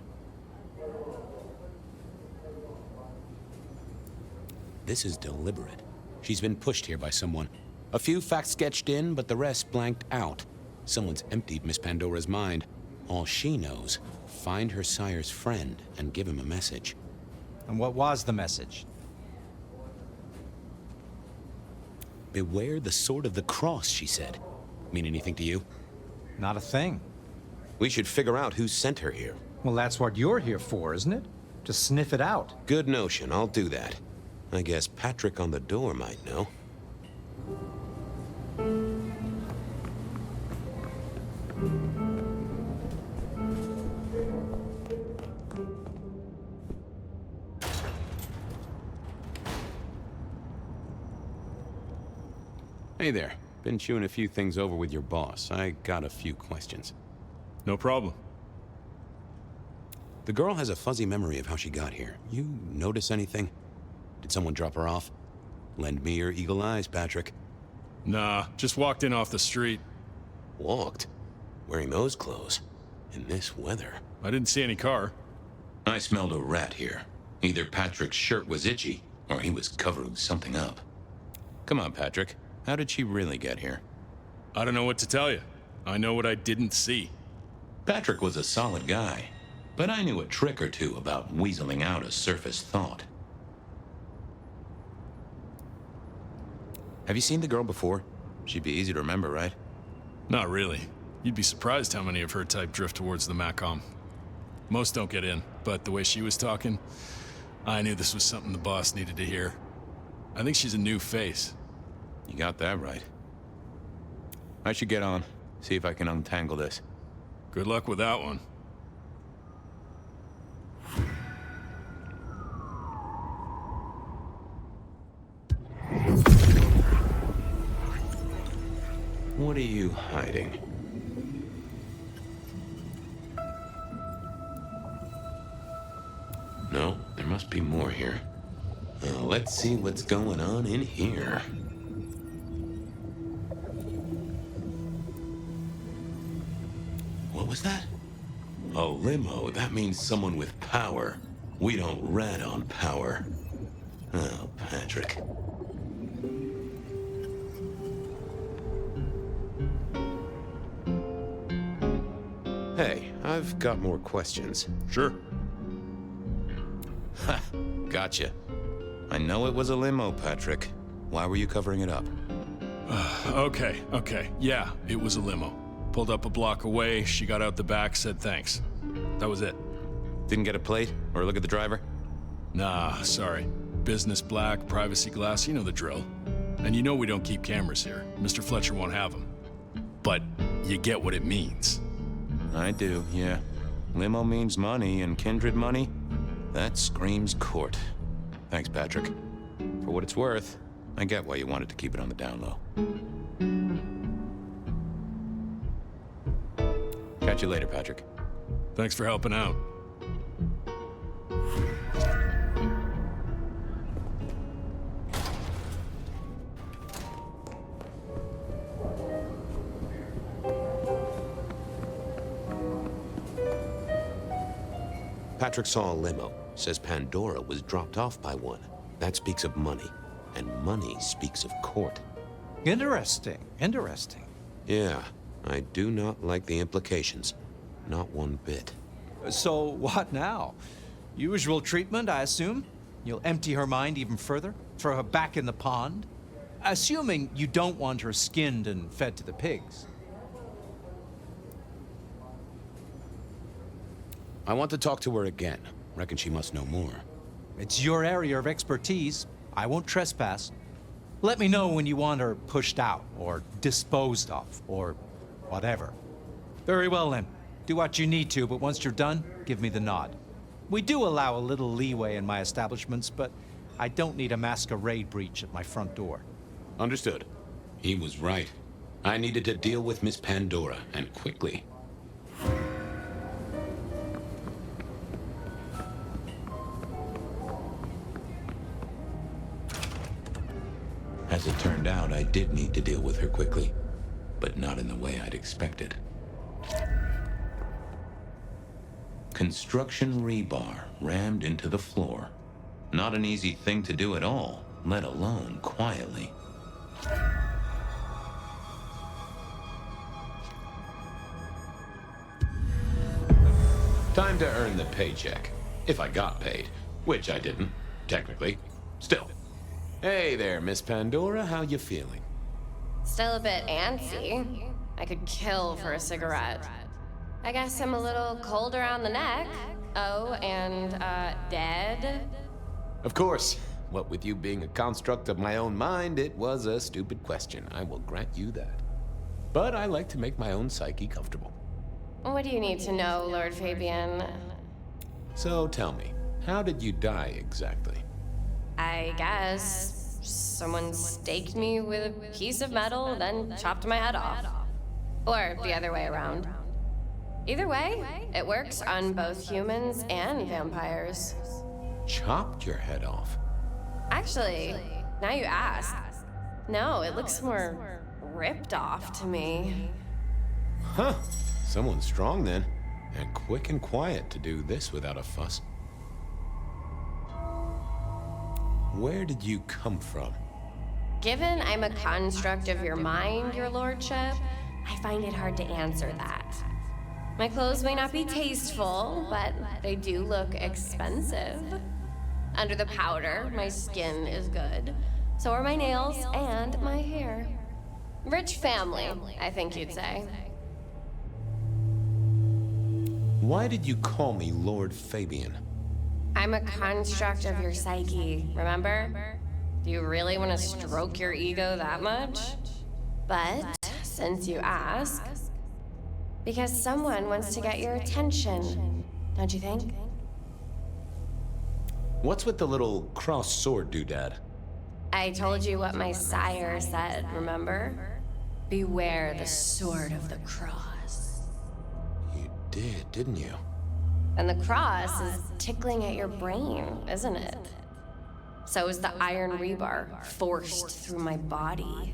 This is deliberate. She's been pushed here by someone. A few facts sketched in, but the rest blanked out. Someone's emptied Miss Pandora's mind. All she knows, find her sire's friend and give him a message. And what was the message? Beware the sword of the cross, she said. Mean anything to you? Not a thing. We should figure out who sent her here. Well, that's what you're here for, isn't it? To sniff it out. Good notion, I'll do that. I guess Patrick on the door might know. Hey there. Been chewing a few things over with your boss. I got a few questions. No problem. The girl has a fuzzy memory of how she got here. You notice anything? Did someone drop her off? Lend me your eagle eyes, Patrick. Nah, just walked in off the street. Walked? Wearing those clothes? In this weather? I didn't see any car. I smelled a rat here. Either Patrick's shirt was itchy, or he was covering something up. Come on, Patrick. How did she really get here? I don't know what to tell you. I know what I didn't see. Patrick was a solid guy, but I knew a trick or two about weaseling out a surface thought. Have you seen the girl before? She'd be easy to remember, right? Not really. You'd be surprised how many of her type drift towards the Macom. Most don't get in, but the way she was talking, I knew this was something the boss needed to hear. I think she's a new face. You got that right. I should get on, see if I can untangle this. Good luck with that one. What are you hiding? No, there must be more here. Let's see what's going on in here. What was that? A limo. That means someone with power. We don't rat on power. Oh, Patrick. Hey, I've got more questions. Sure. Ha! Gotcha. I know it was a limo, Patrick. Why were you covering it up? Okay. Yeah, it was a limo. Pulled up a block away, she got out the back, said thanks. That was it. Didn't get a plate or look at the driver? Nah, sorry. Business black, privacy glass, you know the drill. And you know we don't keep cameras here. Mr. Fletcher won't have them. But you get what it means. I do, yeah. Limo means money, and kindred money? That screams court. Thanks, Patrick. For what it's worth, I get why you wanted to keep it on the down low. Catch you later, Patrick. Thanks for helping out. Patrick saw a limo. Says Pandora was dropped off by one. That speaks of money. And money speaks of court. Interesting. Yeah, I do not like the implications. Not one bit. So what now? Usual treatment, I assume? You'll empty her mind even further? Throw her back in the pond? Assuming you don't want her skinned and fed to the pigs. I want to talk to her again. Reckon she must know more. It's your area of expertise. I won't trespass. Let me know when you want her pushed out, or disposed of, or whatever. Very well then. Do what you need to, but once you're done, give me the nod. We do allow a little leeway in my establishments, but I don't need a masquerade breach at my front door. Understood. He was right. I needed to deal with Miss Pandora, and quickly. As it turned out, I did need to deal with her quickly, but not in the way I'd expected. Construction rebar rammed into the floor. Not an easy thing to do at all, let alone quietly. Time to earn the paycheck. If I got paid. Which I didn't, technically. Still. Hey there, Miss Pandora, how you feeling? Still a bit antsy. I could kill for a cigarette. I guess I'm a little cold around the neck. Oh, and, dead? Of course. What with you being a construct of my own mind, it was a stupid question. I will grant you that. But I like to make my own psyche comfortable. What do you need to know, Lord Fabian? So tell me, how did you die exactly? I guess someone staked me with a piece of metal, then chopped my head off. Or the other way around. Either way, it works on both humans and vampires. Chopped your head off? Actually, now you ask. No, it looks more ripped off to me. Huh. Someone's strong then. And quick and quiet to do this without a fuss. Where did you come from? Given I'm a construct of your mind, your lordship, I find it hard to answer that. My clothes may not be tasteful, but they do look expensive. Under the powder, my skin is good. So are my nails and my hair. Rich family, I think you'd say. Why did you call me Lord Fabian? I'm a construct of your psyche, remember? Do you really want to stroke your ego that much? But, since you ask, because someone wants to get your attention, don't you think? What's with the little cross sword doodad? I told you what my sire said, remember? Beware the sword of the cross. You did, didn't you? And the cross is tickling at your brain, isn't it? So is the iron rebar forced through my body.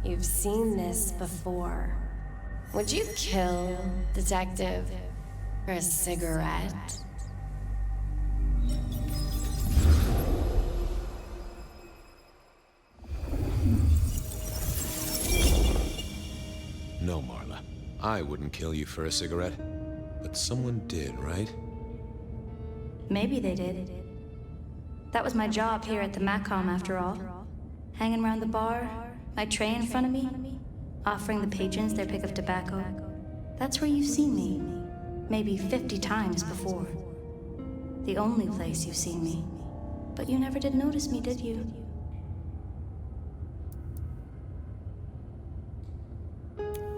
You've seen this before. Would you kill, detective, for a cigarette? No, Marla. I wouldn't kill you for a cigarette. But someone did, right? Maybe they did. That was my job here at the MACOM, after all. Hanging around the bar, my tray in front of me, offering the patrons their pick of tobacco. That's where you've seen me. Maybe 50 times before. The only place you've seen me. But you never did notice me, did you?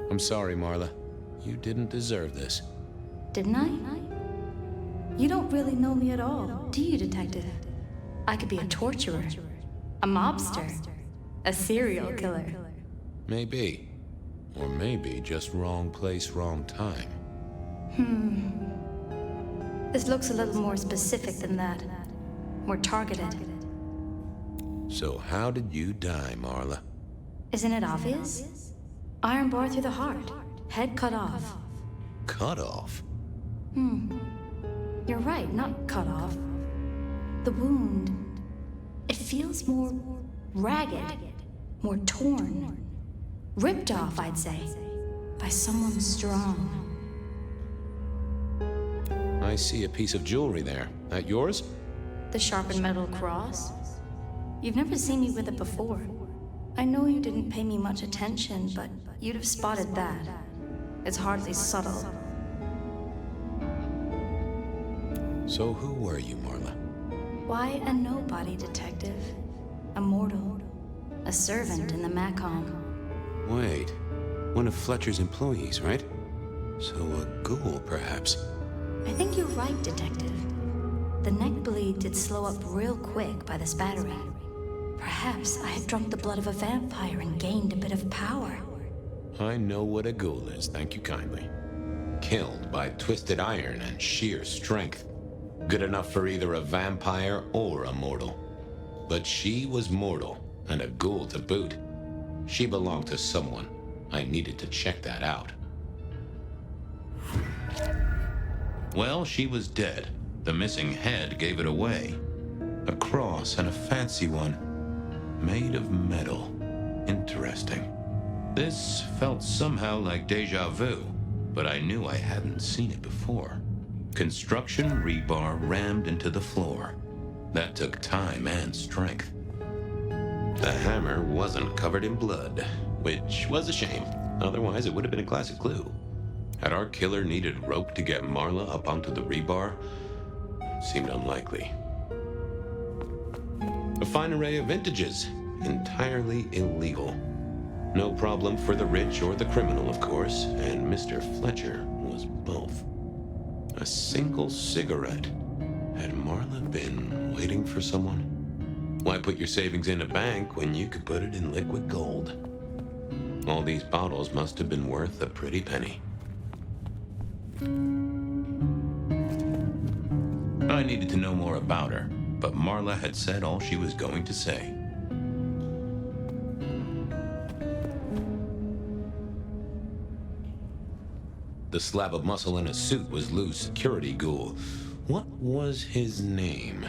I'm sorry, Marla. You didn't deserve this. Didn't I? You don't really know me at all, do you, detective? I could be a torturer, a mobster, a serial killer. Maybe. Or maybe just wrong place, wrong time. This looks a little more specific than that. More targeted. So how did you die, Marla? Isn't it obvious? Iron bar through the heart. Head cut off. Cut off? You're right, not cut off. The wound, it feels more ragged, more torn. Ripped off, I'd say, by someone strong. I see a piece of jewelry there. That yours? The sharpened metal cross? You've never seen me with it before. I know you didn't pay me much attention, but you'd have spotted that. It's hardly subtle. So who were you, Marla? Why a nobody, detective? A mortal. A servant in the MACOM. Wait. One of Fletcher's employees, right? So a ghoul, perhaps. I think you're right, detective. The neck bleed did slow up real quick by the spattering. Perhaps I had drunk the blood of a vampire and gained a bit of power. I know what a ghoul is, thank you kindly. Killed by twisted iron and sheer strength. Good enough for either a vampire or a mortal. But she was mortal, and a ghoul to boot. She belonged to someone. I needed to check that out. Well, she was dead. The missing head gave it away. A cross, and a fancy one. Made of metal. Interesting. This felt somehow like deja vu, but I knew I hadn't seen it before. Construction rebar rammed into the floor. That took time and strength. The hammer wasn't covered in blood, which was a shame. Otherwise, it would have been a classic clue. Had our killer needed rope to get Marla up onto the rebar? Seemed unlikely. A fine array of vintages. Entirely illegal. No problem for the rich or the criminal, of course, and Mr. Fletcher was both. A single cigarette. Had Marla been waiting for someone? Why put your savings in a bank when you could put it in liquid gold? All these bottles must have been worth a pretty penny. I needed to know more about her, but Marla had said all she was going to say. The slab of muscle in a suit was Lou's security ghoul. What was his name?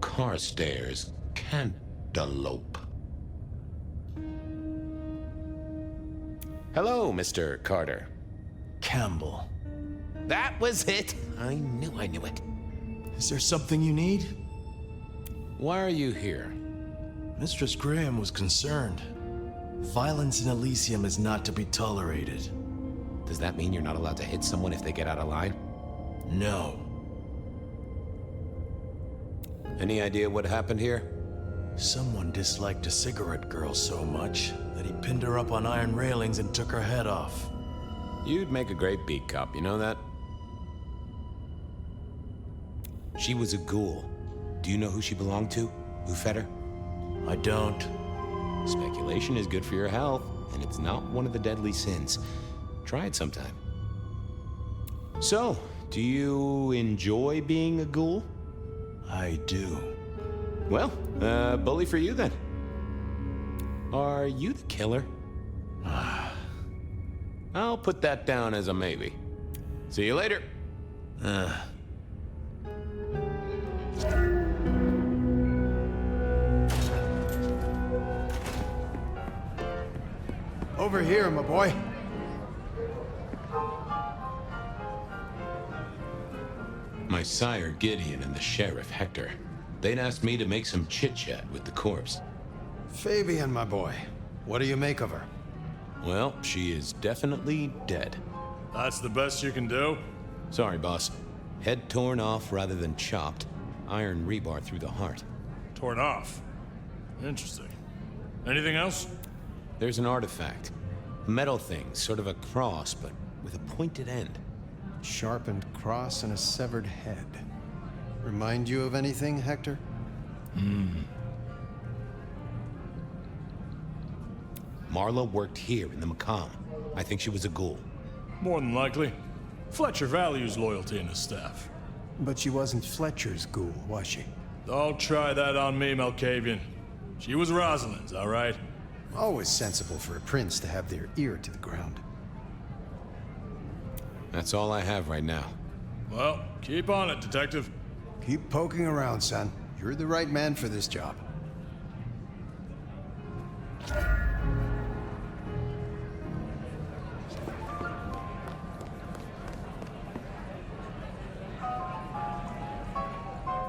Carstairs Cantaloupe. Hello, Mr. Carter. Campbell. That was it! I knew it. Is there something you need? Why are you here? Mistress Graham was concerned. Violence in Elysium is not to be tolerated. Does that mean you're not allowed to hit someone if they get out of line? No. Any idea what happened here? Someone disliked a cigarette girl so much that he pinned her up on iron railings and took her head off. You'd make a great beat cop, you know that? She was a ghoul. Do you know who she belonged to? Who fed her? I don't. Speculation is good for your health, and it's not one of the deadly sins. Try it sometime. So, do you enjoy being a ghoul? I do. Well, bully for you then. Are you the killer? I'll put that down as a maybe. See you later. Over here, my boy. My sire Gideon and the sheriff Hector. They'd asked me to make some chit-chat with the corpse. Fabian, my boy. What do you make of her? Well, she is definitely dead. That's the best you can do? Sorry, boss. Head torn off rather than chopped. Iron rebar through the heart. Torn off? Interesting. Anything else? There's an artifact. A metal thing, sort of a cross, but with a pointed end. Sharpened cross and a severed head. Remind you of anything, Hector? Marla worked here in the Macomb. I think she was a ghoul. More than likely. Fletcher values loyalty in his staff. But she wasn't Fletcher's ghoul, was she? Don't try that on me, Malkavian. She was Rosalind's, all right? Always sensible for a prince to have their ear to the ground. That's all I have right now. Well, keep on it, Detective. Keep poking around, son. You're the right man for this job.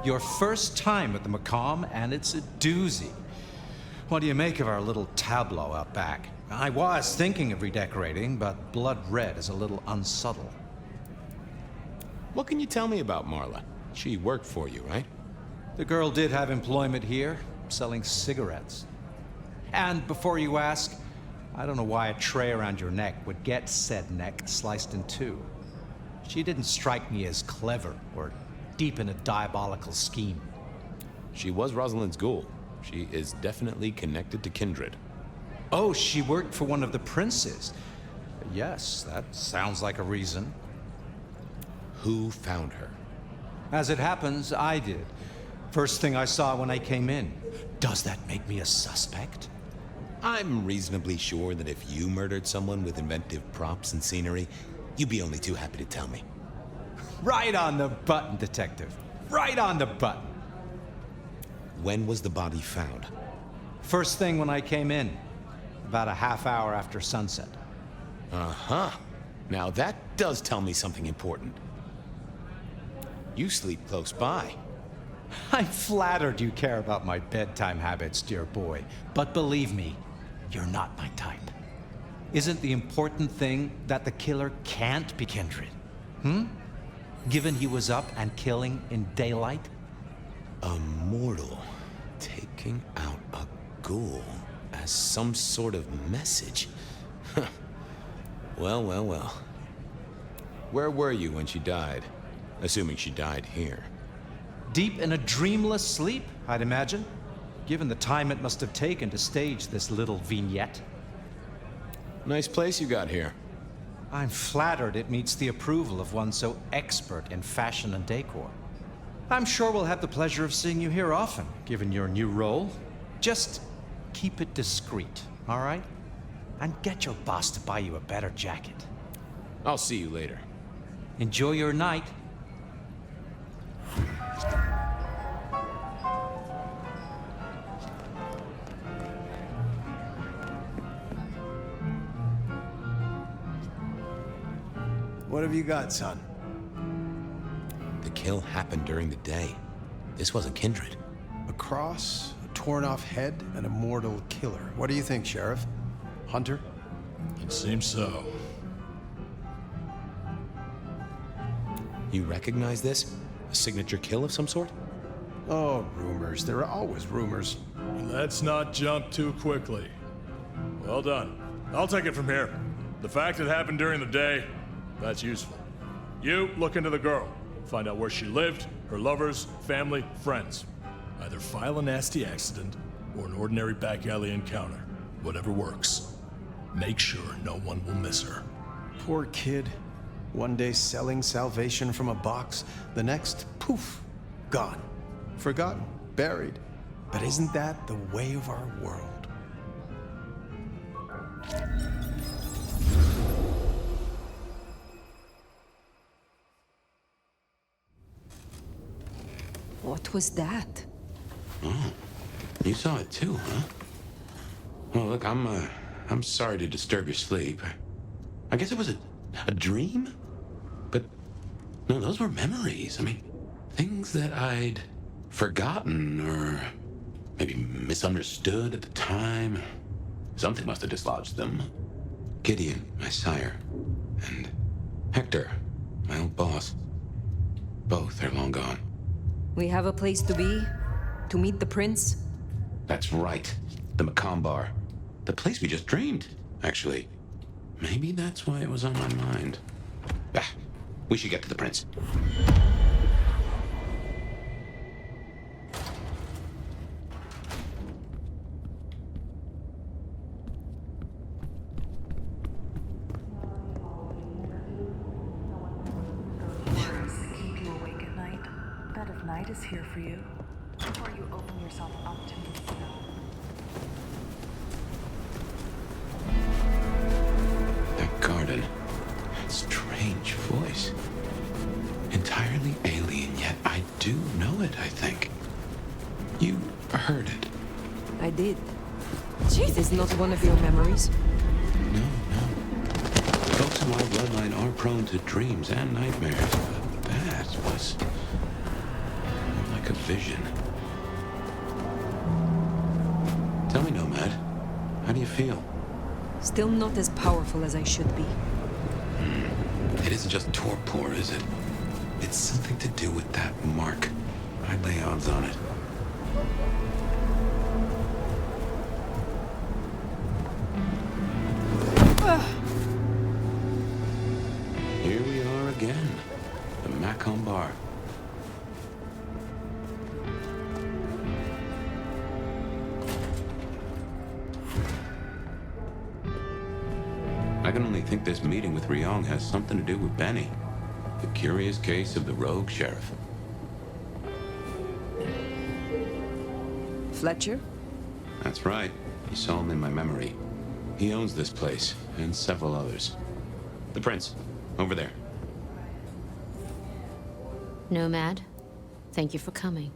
Your first time at the Macomb, and it's a doozy. What do you make of our little tableau out back? I was thinking of redecorating, but blood red is a little unsubtle. What can you tell me about Marla? She worked for you, right? The girl did have employment here, selling cigarettes. And before you ask, I don't know why a tray around your neck would get said neck sliced in two. She didn't strike me as clever or deep in a diabolical scheme. She was Rosalind's ghoul. She is definitely connected to kindred. Oh, she worked for one of the princes. Yes, that sounds like a reason. Who found her? As it happens, I did. First thing I saw when I came in. Does that make me a suspect? I'm reasonably sure that if you murdered someone with inventive props and scenery, you'd be only too happy to tell me. Right on the button, Detective. Right on the button. When was the body found? First thing when I came in. About a half hour after sunset. Uh-huh. Now that does tell me something important. You sleep close by. I'm flattered you care about my bedtime habits, dear boy. But believe me, you're not my type. Isn't the important thing that the killer can't be kindred? Given he was up and killing in daylight? A mortal taking out a ghoul as some sort of message. Well, well, well. Where were you when she died? Assuming she died here. Deep in a dreamless sleep, I'd imagine, given the time it must have taken to stage this little vignette. Nice place you got here. I'm flattered it meets the approval of one so expert in fashion and decor. I'm sure we'll have the pleasure of seeing you here often, given your new role. Just keep it discreet, all right? And get your boss to buy you a better jacket. I'll see you later. Enjoy your night. What have you got, son? The kill happened during the day. This wasn't kindred. A cross, a torn-off head, and a mortal killer. What do you think, Sheriff? Hunter? It seems so. You recognize this? A signature kill of some sort? Oh, rumors. There are always rumors. Let's not jump too quickly. Well done. I'll take it from here. The fact it happened during the day, that's useful. You look into the girl. Find out where she lived, her lovers, family, friends. Either file a nasty accident or an ordinary back alley encounter. Whatever works. Make sure no one will miss her. Poor kid. One day selling salvation from a box, the next, poof, gone. Forgotten, buried. But isn't that the way of our world? What was that? Oh, you saw it too, huh? Well, look, I'm sorry to disturb your sleep. I guess it was a dream? But, no, those were memories. I mean, things that I'd forgotten or maybe misunderstood at the time. Something must have dislodged them. Gideon, my sire, and Hector, my old boss. Both are long gone. We have a place to be? To meet the prince? That's right. The Macomb. The place we just dreamed, actually. Maybe that's why it was on my mind. Ah, we should get to the prince. Keep you awake at night. Bed of night is here for you. Before you open yourself up to me. That garden. That strange voice. Entirely alien, yet I do know it, I think. You heard it. I did. It is not one of your memories? No. Folks in my bloodline are prone to dreams and nightmares, but that was more like a vision. Tell me, Nomad, how do you feel? Still not as powerful as I should be. It isn't just torpor, is it? It's something to do with that mark. I'd lay odds on it. Here we are again. The Macomb. I can only think this meeting with Ryong has something to do with Benny. The curious case of the rogue sheriff. Fletcher? That's right. You saw him in my memory. He owns this place, and several others. The prince, over there. Nomad, thank you for coming.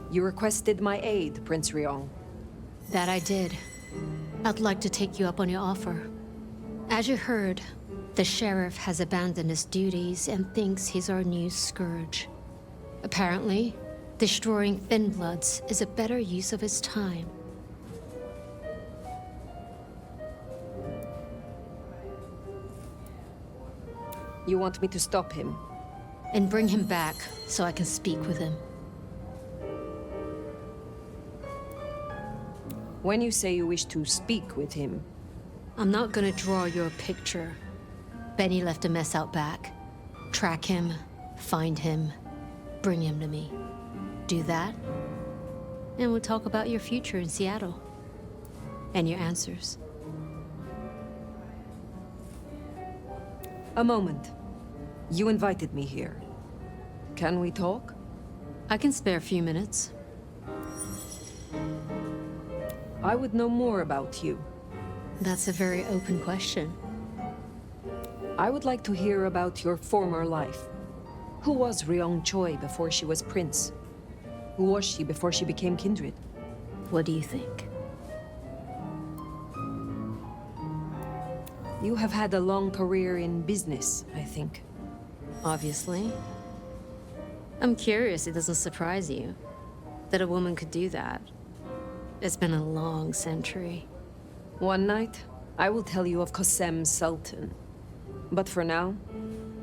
You requested my aid, Prince Ryong. That I did. I'd like to take you up on your offer. As you heard, The sheriff has abandoned his duties and thinks he's our new scourge. Apparently, destroying Thinbloods is a better use of his time. You want me to stop him? And bring him back so I can speak with him. When you say you wish to speak with him... I'm not gonna draw your picture. Benny left a mess out back. Track him, find him, bring him to me. Do that, and we'll talk about your future in Seattle. And your answers. A moment. You invited me here. Can we talk? I can spare a few minutes. I would know more about you. That's a very open question. I would like to hear about your former life. Who was Ryong Choi before she was prince? Who was she before she became kindred? What do you think? You have had a long career in business, I think. Obviously. I'm curious it doesn't surprise you that a woman could do that. It's been a long century. One night, I will tell you of Qasem Sultan. But for now,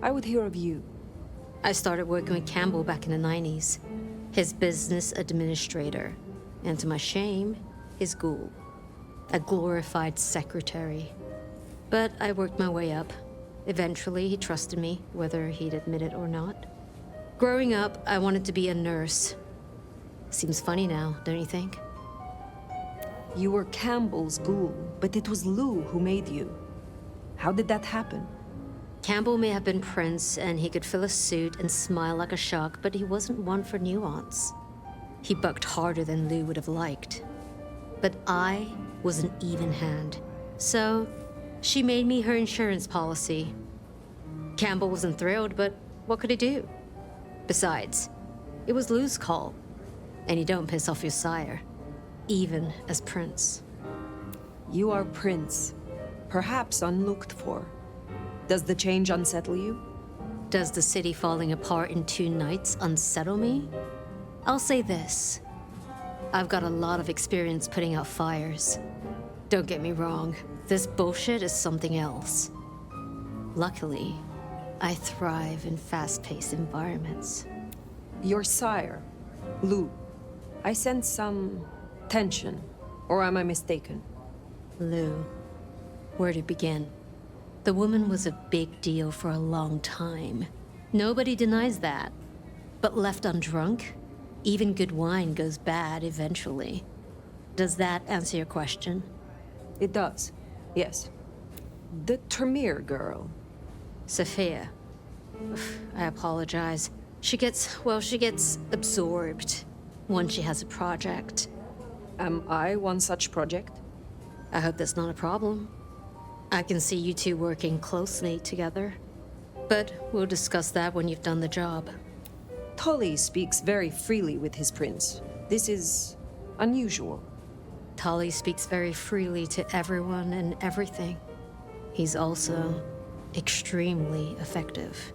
I would hear of you. I started working with Campbell back in the 90s. His business administrator. And to my shame, his ghoul. A glorified secretary. But I worked my way up. Eventually, he trusted me, whether he'd admit it or not. Growing up, I wanted to be a nurse. Seems funny now, don't you think? You were Campbell's ghoul, but it was Lou who made you. How did that happen? Campbell may have been Prince, and he could fill a suit and smile like a shark, but he wasn't one for nuance. He bucked harder than Lou would have liked. But I was an even hand. So, she made me her insurance policy. Campbell wasn't thrilled, but what could he do? Besides, it was Lou's call. And you don't piss off your sire, even as Prince. You are Prince, perhaps unlooked for. Does the change unsettle you? Does the city falling apart in 2 nights unsettle me? I'll say this. I've got a lot of experience putting out fires. Don't get me wrong, this bullshit is something else. Luckily, I thrive in fast-paced environments. Your sire, Lou. I sense some tension, or am I mistaken? Lou. Where to begin? The woman was a big deal for a long time. Nobody denies that. But left undrunk, even good wine goes bad eventually. Does that answer your question? It does, yes. The Tremere girl. Sophia. I apologize. She gets absorbed once she has a project. Am I one such project? I hope that's not a problem. I can see you two working closely together. But we'll discuss that when you've done the job. Tully speaks very freely with his prince. This is unusual. Tully speaks very freely to everyone and everything. He's also extremely effective.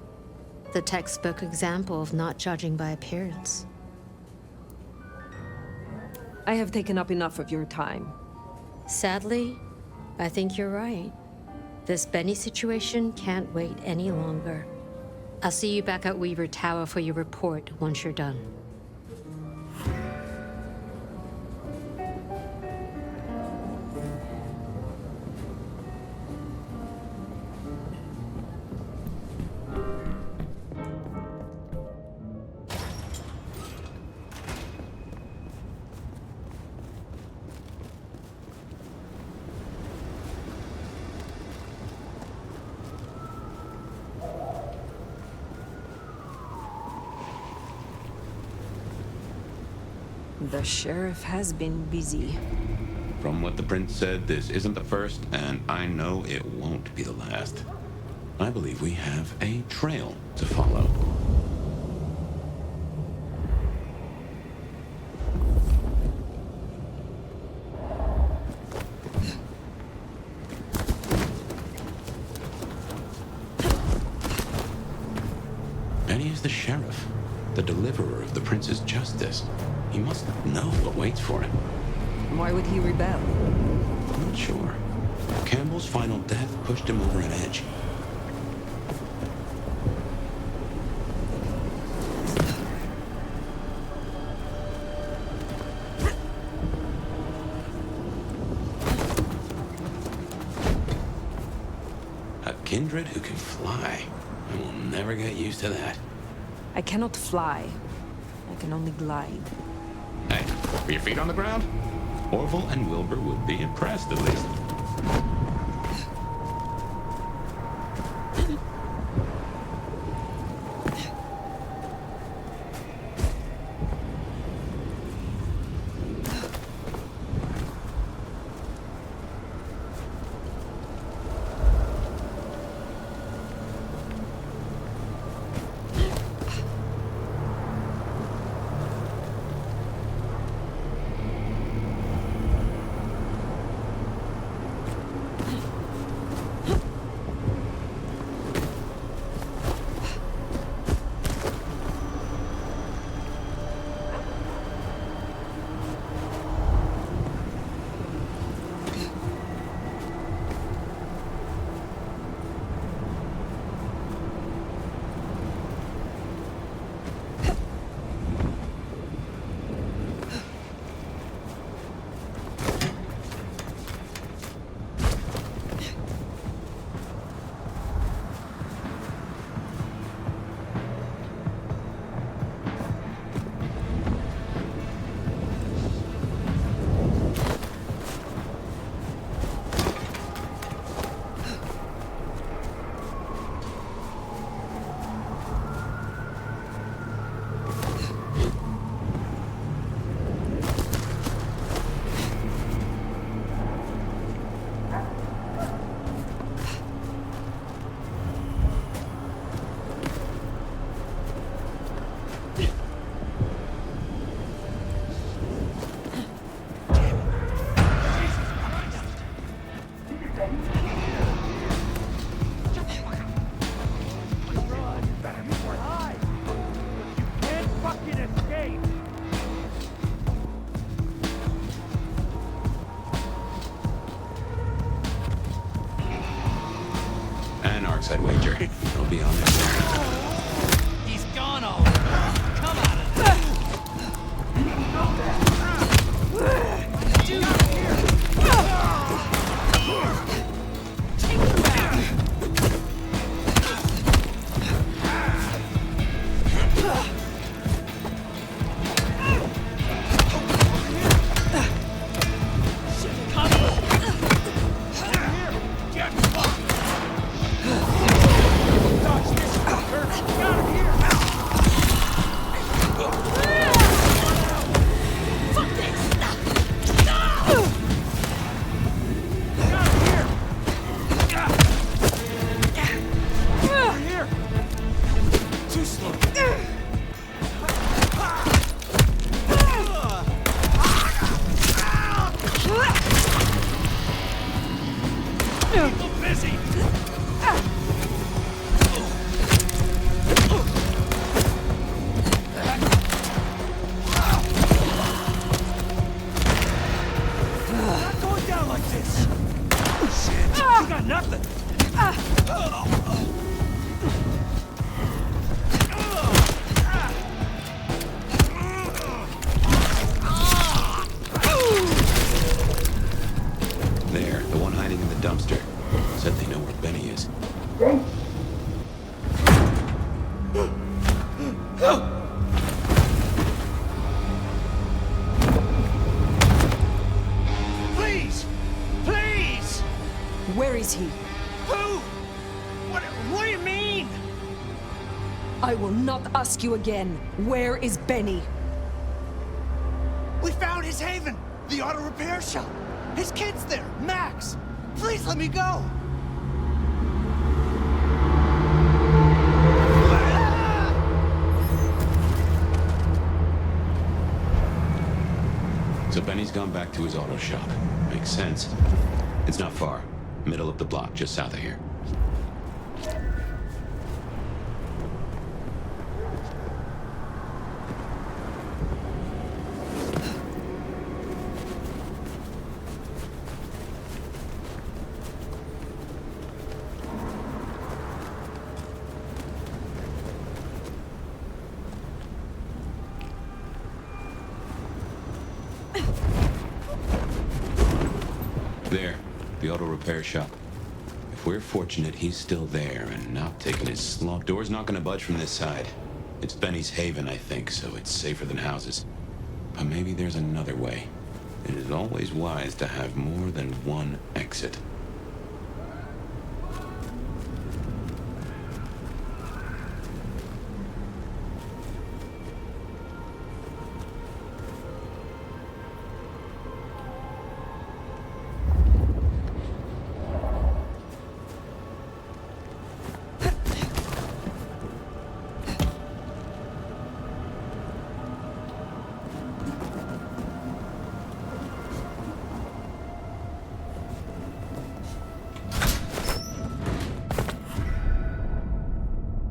The textbook example of not judging by appearance. I have taken up enough of your time. Sadly, I think you're right. This Benny situation can't wait any longer. I'll see you back at Weaver Tower for your report once you're done. The sheriff has been busy. From what the prince said, this isn't the first, and I know it won't be the last. I believe we have a trail to follow. the sheriff, the deliverer of the prince's justice. He must know what waits for him. Why would he rebel? I'm not sure. Campbell's final death pushed him over an edge. A kindred who can fly. I will never get used to that. I cannot fly. I can only glide. Hey, are your feet on the ground? Orville and Wilbur would be impressed, at least. I'd wager. It'll be on there. He's gone already. Come out of there. Dude, here. Take him out. Where is he? Who? What do you mean? I will not ask you again. Where is Benny? We found his haven, the auto repair shop. His kid's there, Max. Please let me go. So Benny's gone back to his auto shop. Makes sense. It's not far. Middle of the block, just south of here. There, the auto repair shop. If we're fortunate, he's still there and not taking his slump. Door's not gonna budge from this side. It's Benny's haven, I think, so it's safer than houses. But maybe there's another way. It is always wise to have more than one exit.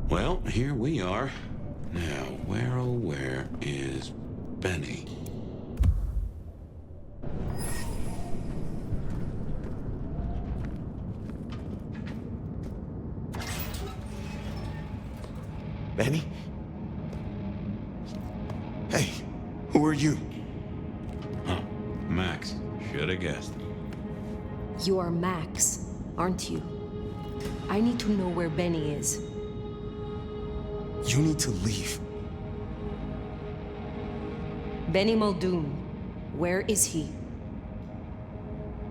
Well, here we are. Now, where oh where is Benny? Benny? Hey, who are you? Huh, Max. Shoulda guessed. You are Max, aren't you? I need to know where Benny is. You need to leave. Benny Muldoon, where is he?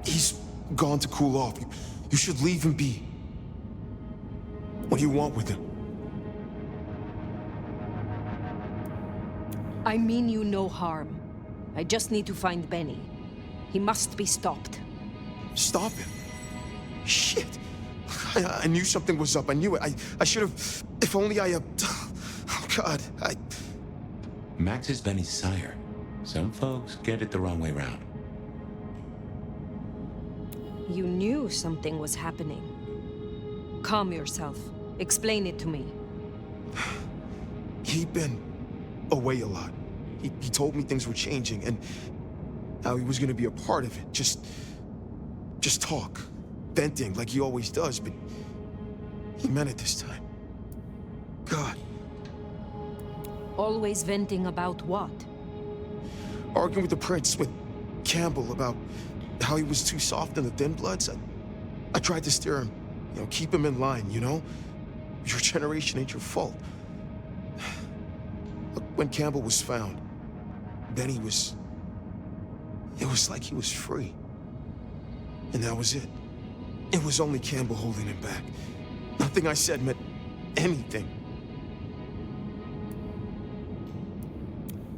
He's gone to cool off. You should leave him be. What do you want with him? I mean you no harm. I just need to find Benny. He must be stopped. Stop him? Shit. I knew something was up. I knew it. I should have... If only I... Oh, God. Max is Benny's sire. Some folks get it the wrong way round. You knew something was happening. Calm yourself. Explain it to me. He'd been away a lot. He told me things were changing and how he was going to be a part of it. Just talk. Venting like he always does, but he meant it this time. God. Always venting about what? Arguing with the prince, with Campbell, about how he was too soft in the Thin Bloods. I tried to steer him, keep him in line, Your generation ain't your fault. Look, when Campbell was found, Benny was... It was like he was free. And that was it. It was only Campbell holding him back. Nothing I said meant anything.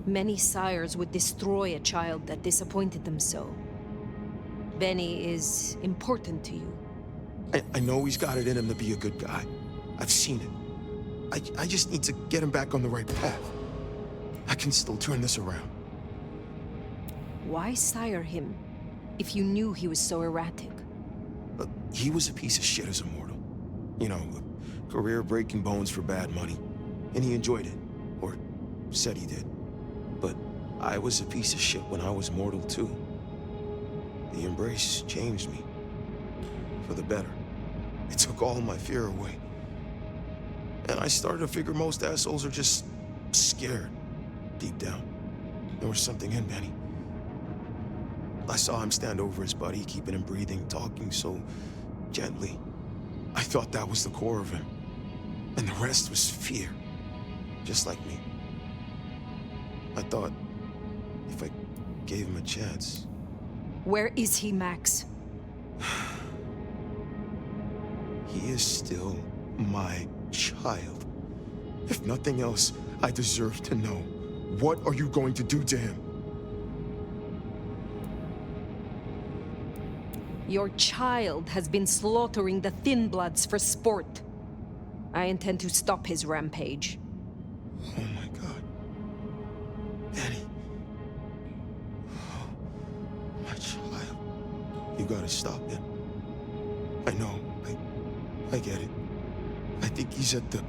Many sires would destroy a child that disappointed them so. Benny is important to you. I know he's got it in him to be a good guy. I've seen it. I just need to get him back on the right path. I can still turn this around. Why sire him, if you knew he was so erratic? He was a piece of shit as a mortal. Career breaking bones for bad money. And he enjoyed it. Or said he did. But I was a piece of shit when I was mortal too. The embrace changed me. For the better. It took all my fear away. And I started to figure most assholes are just scared. Deep down. There was something in Benny. I saw him stand over his buddy, keeping him breathing, talking so gently. I thought that was the core of him. And the rest was fear. Just like me. I thought if I gave him a chance. Where is he, Max? He is still my child. If nothing else, I deserve to know. What are you going to do to him? Your child has been slaughtering the Thin Bloods for sport. I intend to stop his rampage. Oh my God. Benny. Oh, my child. You gotta stop him. I know. I get it. I think he's at the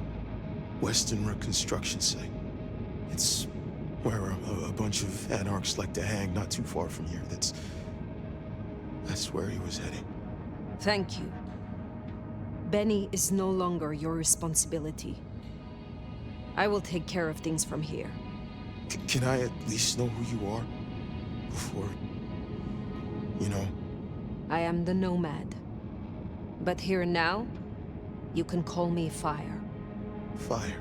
Western Reconstruction site. It's where a bunch of anarchs like to hang not too far from here. That's where he was heading. Thank you. Benny is no longer your responsibility. I will take care of things from here. Can I at least know who you are? Before, I am the Nomad. But here now, you can call me Fire. Fire.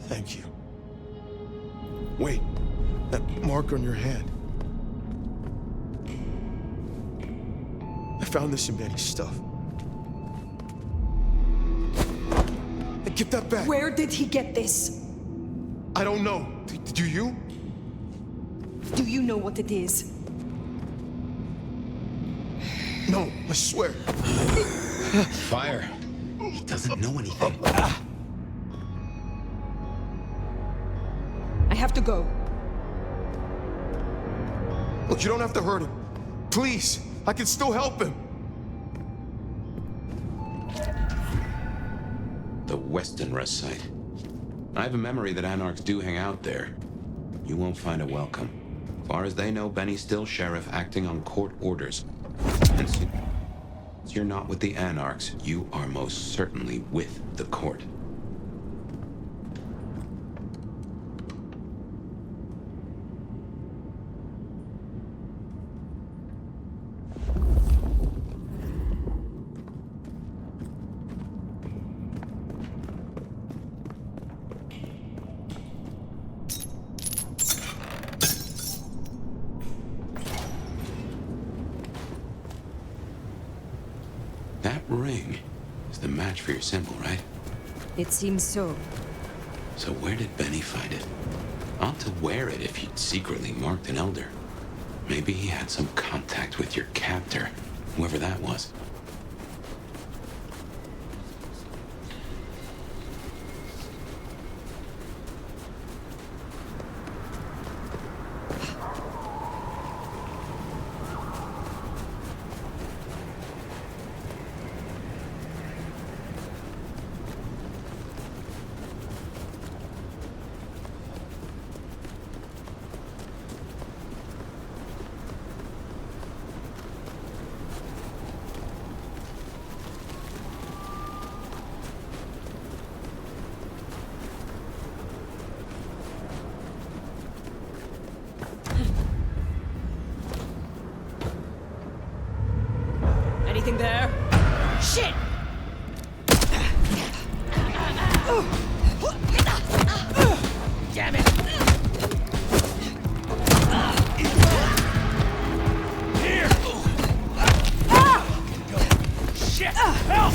Thank you. Wait, that mark on your hand. I found this in Benny's stuff. Hey, get that back! Where did he get this? I don't know. Do you? Do you know what it is? No, I swear. Fire. He doesn't know anything. I have to go. Look, you don't have to hurt him. Please, I can still help him. The Western Rest Site. I have a memory that Anarchs do hang out there. You won't find a welcome. As far as they know, Benny's still sheriff acting on court orders. And since you're not with the Anarchs, you are most certainly with the court. That ring is the match for your symbol, right? It seems so. So where did Benny find it? Ought to wear it if he'd secretly marked an elder. Maybe he had some contact with your captor, whoever that was. Anything there? Shit! Damn it! Here! Shit! Help!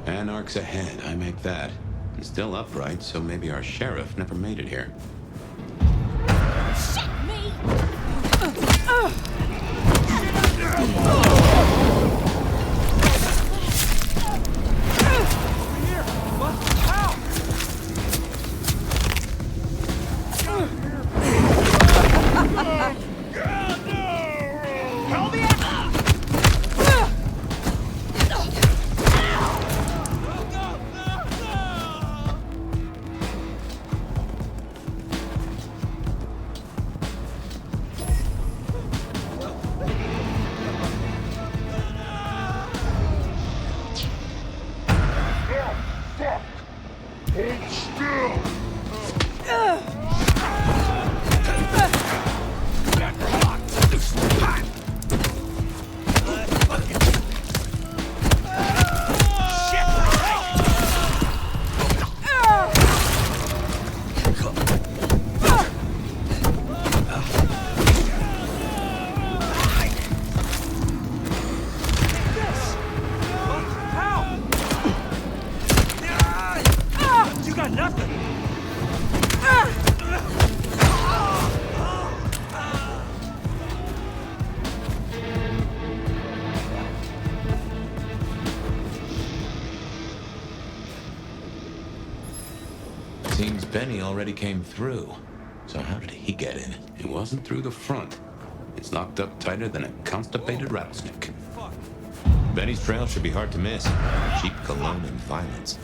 Anarchs ahead, I make that. He's still upright, so maybe our sheriff never made it here. Shit me! Seems Benny already came through. So how did he get in? It wasn't through the front. It's locked up tighter than a constipated rattlesnake. Benny's trail should be hard to miss. Cheap cologne and violence.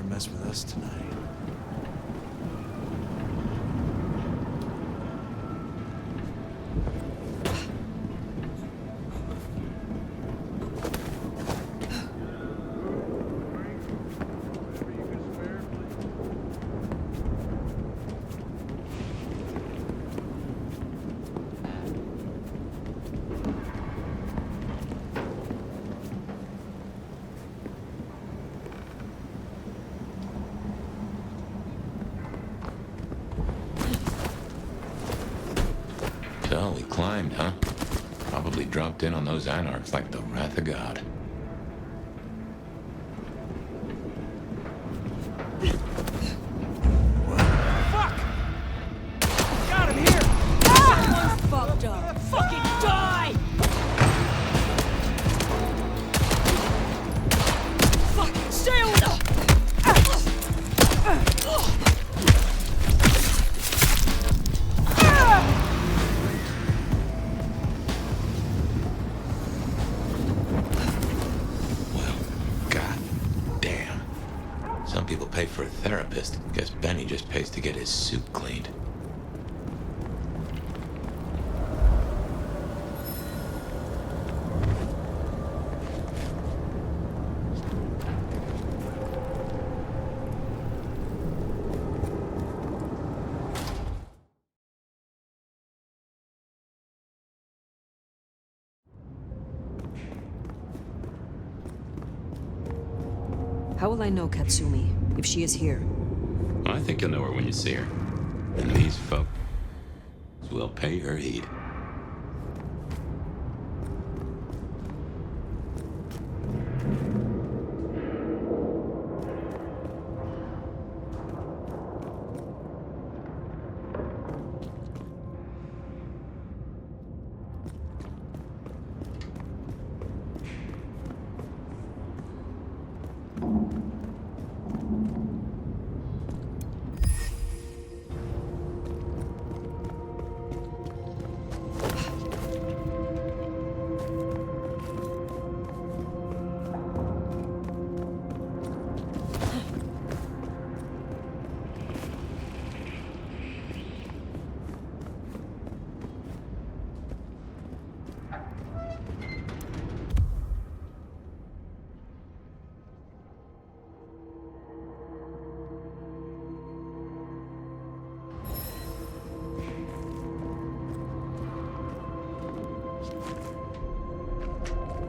Mess with us tonight. So we climbed, huh? Probably dropped in on those anarchs like the wrath of God. Fuck! Got him here! Someone's fucked up. pay for a therapist. Guess Benny just pays to get his suit cleaned. How will I know Katsumi, if she is here? I think you'll know her when you see her. And these folks will pay her heed.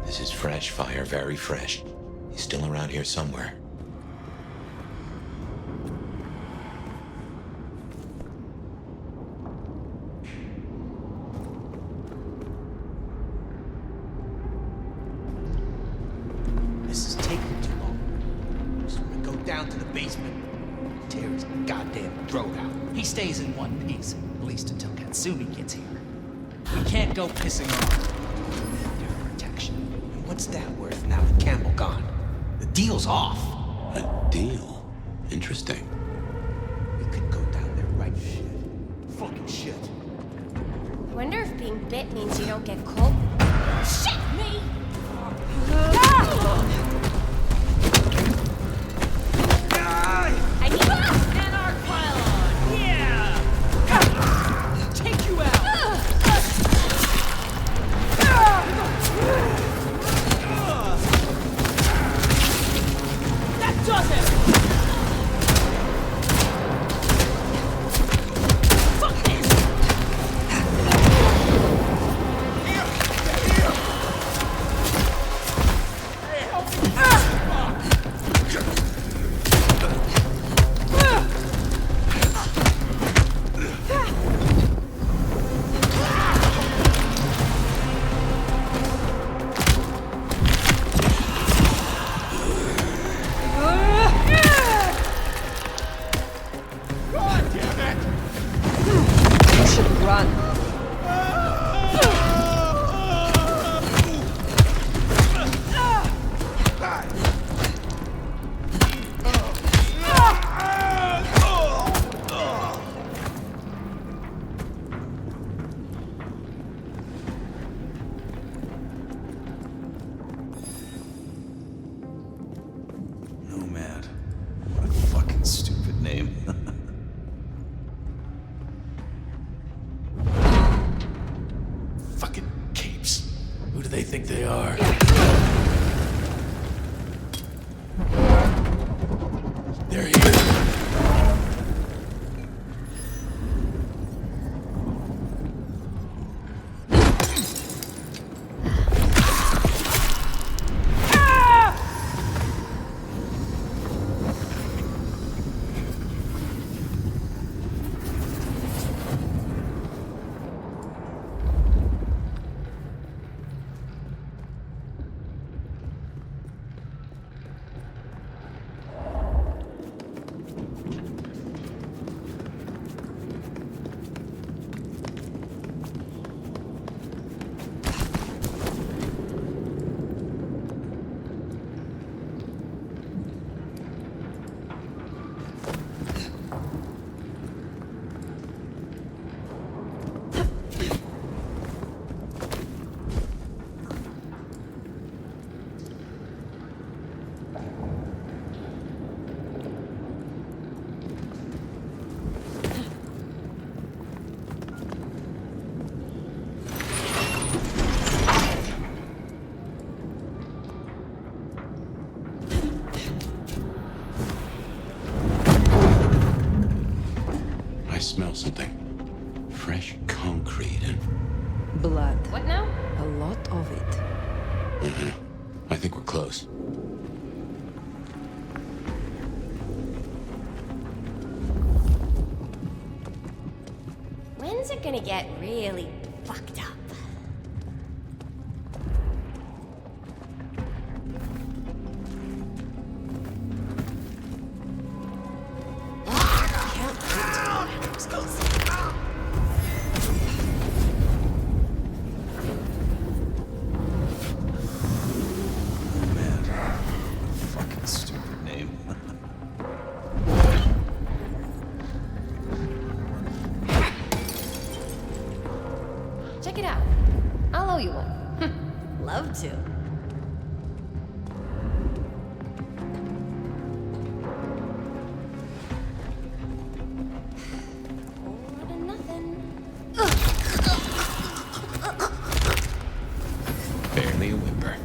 This is fresh fire, very fresh. He's still around here somewhere. This is taking too long. Just wanna go down to the basement and tear his goddamn throat out. He stays in one piece, at least until Katsumi gets here. We can't go pissing off. Their protection. And what's that worth now that Campbell gone? The deal's off. A deal? Interesting. We could go down there right shit. Fucking shit. I wonder if being bit means you don't get cold. Shit, me! I need Anarch pylon! Yeah! Take you out! That does it! Fuck this! You should run. Nomad. What a fucking stupid name. Fucking capes. Who do they think they are? They're here. I think we're close. When's it gonna get really fucked up? Fucking stupid name. Check it out. I'll owe you one. Love to. More than nothing. Barely a whimper.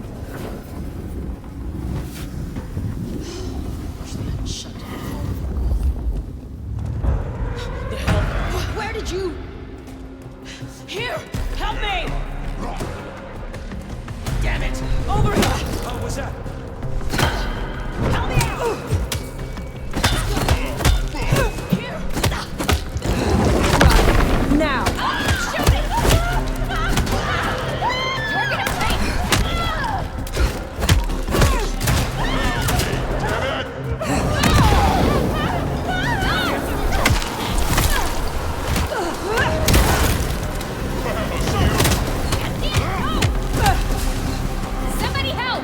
Shut down. The hell? Where did you? Here! Help me! Damn it! Over here! Oh, what's that? Help me out! Here! Now! Shoot it! You're gonna Somebody help!